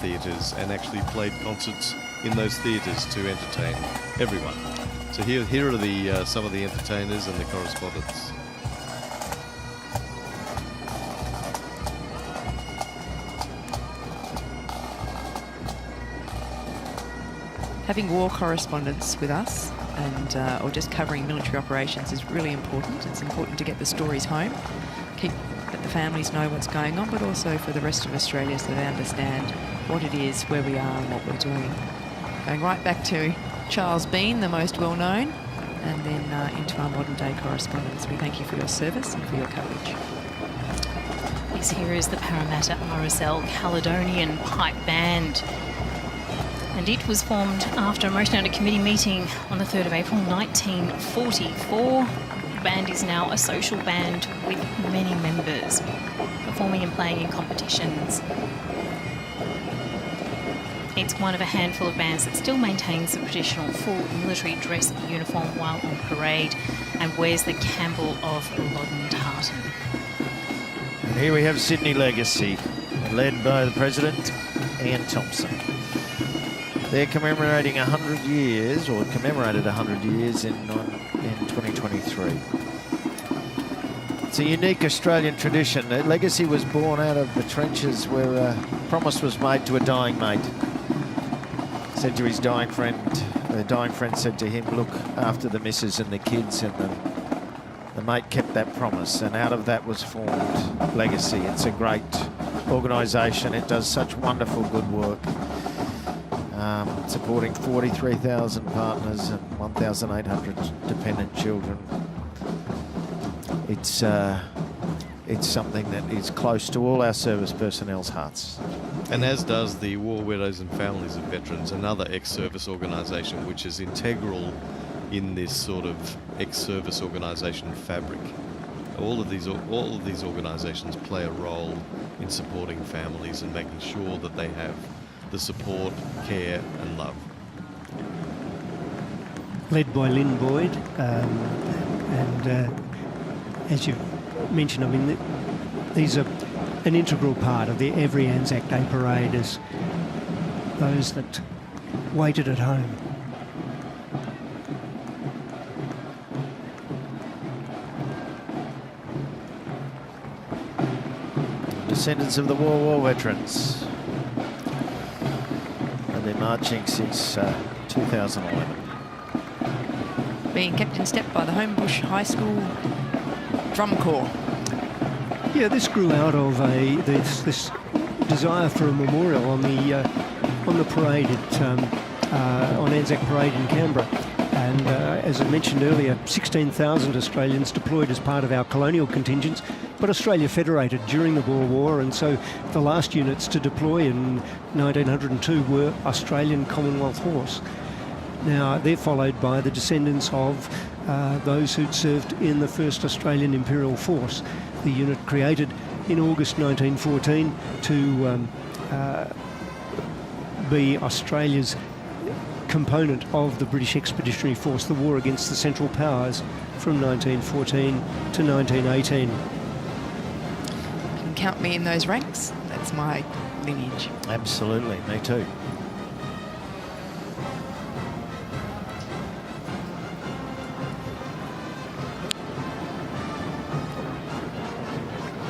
theatres and actually played concerts in those theatres to entertain everyone. So here are the some of the entertainers and the correspondents. Having war correspondents with us and or just covering military operations is really important. It's important to get the stories home, let the families know what's going on, but also for the rest of Australia so they understand what it is, where we are and what we're doing. Going right back to Charles Bean, the most well-known, and then into our modern-day correspondence. We thank you for your service and for your coverage. This here is the Parramatta RSL Caledonian Pipe Band. And it was formed after a motion under committee meeting on the 3rd of April 1944. The band is now a social band with many members, performing and playing in competitions. It's one of a handful of bands that still maintains the traditional full military dress uniform while on parade and wears the Campbell of Loddon tartan. And here we have Sydney Legacy, led by the President, Ian Thompson. They're commemorating 100 years, or commemorated 100 years in 2023. It's a unique Australian tradition. Legacy was born out of the trenches where a promise was made to a dying mate. Said to his dying friend, the dying friend said to him, look after the missus and the kids, and the mate kept that promise, and out of that was formed Legacy. It's a great organisation. It does such wonderful good work. Supporting 43,000 partners and 1,800 dependent children. It's something that is close to all our service personnel's hearts. And as does the War Widows and Families of Veterans, another ex-service organisation which is integral in this sort of ex-service organisation fabric. All of these organisations play a role in supporting families and making sure that they have the support, care and love. Led by Lynn Boyd, and as you mentioned, I mean, these are an integral part of every Anzac Day parade, as those that waited at home. Descendants of the war veterans. And they're marching since 2011. Being kept in step by the Homebush High School Drum Corps. Yeah, this grew out of this desire for a memorial on the parade on Anzac Parade in Canberra. And as I mentioned earlier, 16,000 Australians deployed as part of our colonial contingents, but Australia federated during the Boer War, and so the last units to deploy in 1902 were Australian Commonwealth Horse. Now, they're followed by the descendants of those who'd served in the 1st Australian Imperial Force, the unit created in August 1914 to be Australia's component of the British Expeditionary Force, the war against the Central Powers from 1914 to 1918. You can count me in those ranks. That's my lineage. Absolutely, me too.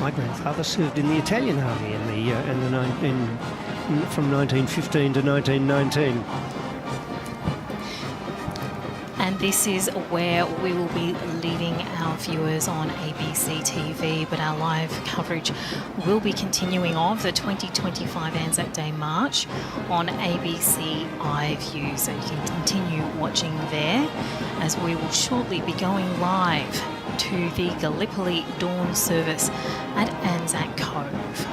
My grandfather served in the Italian army from 1915 to 1919. And this is where we will be leading our viewers on ABC TV, but our live coverage will be continuing of the 2025 Anzac Day March on ABC iView, so you can continue watching there as we will shortly be going live to the Gallipoli Dawn service at Anzac Cove.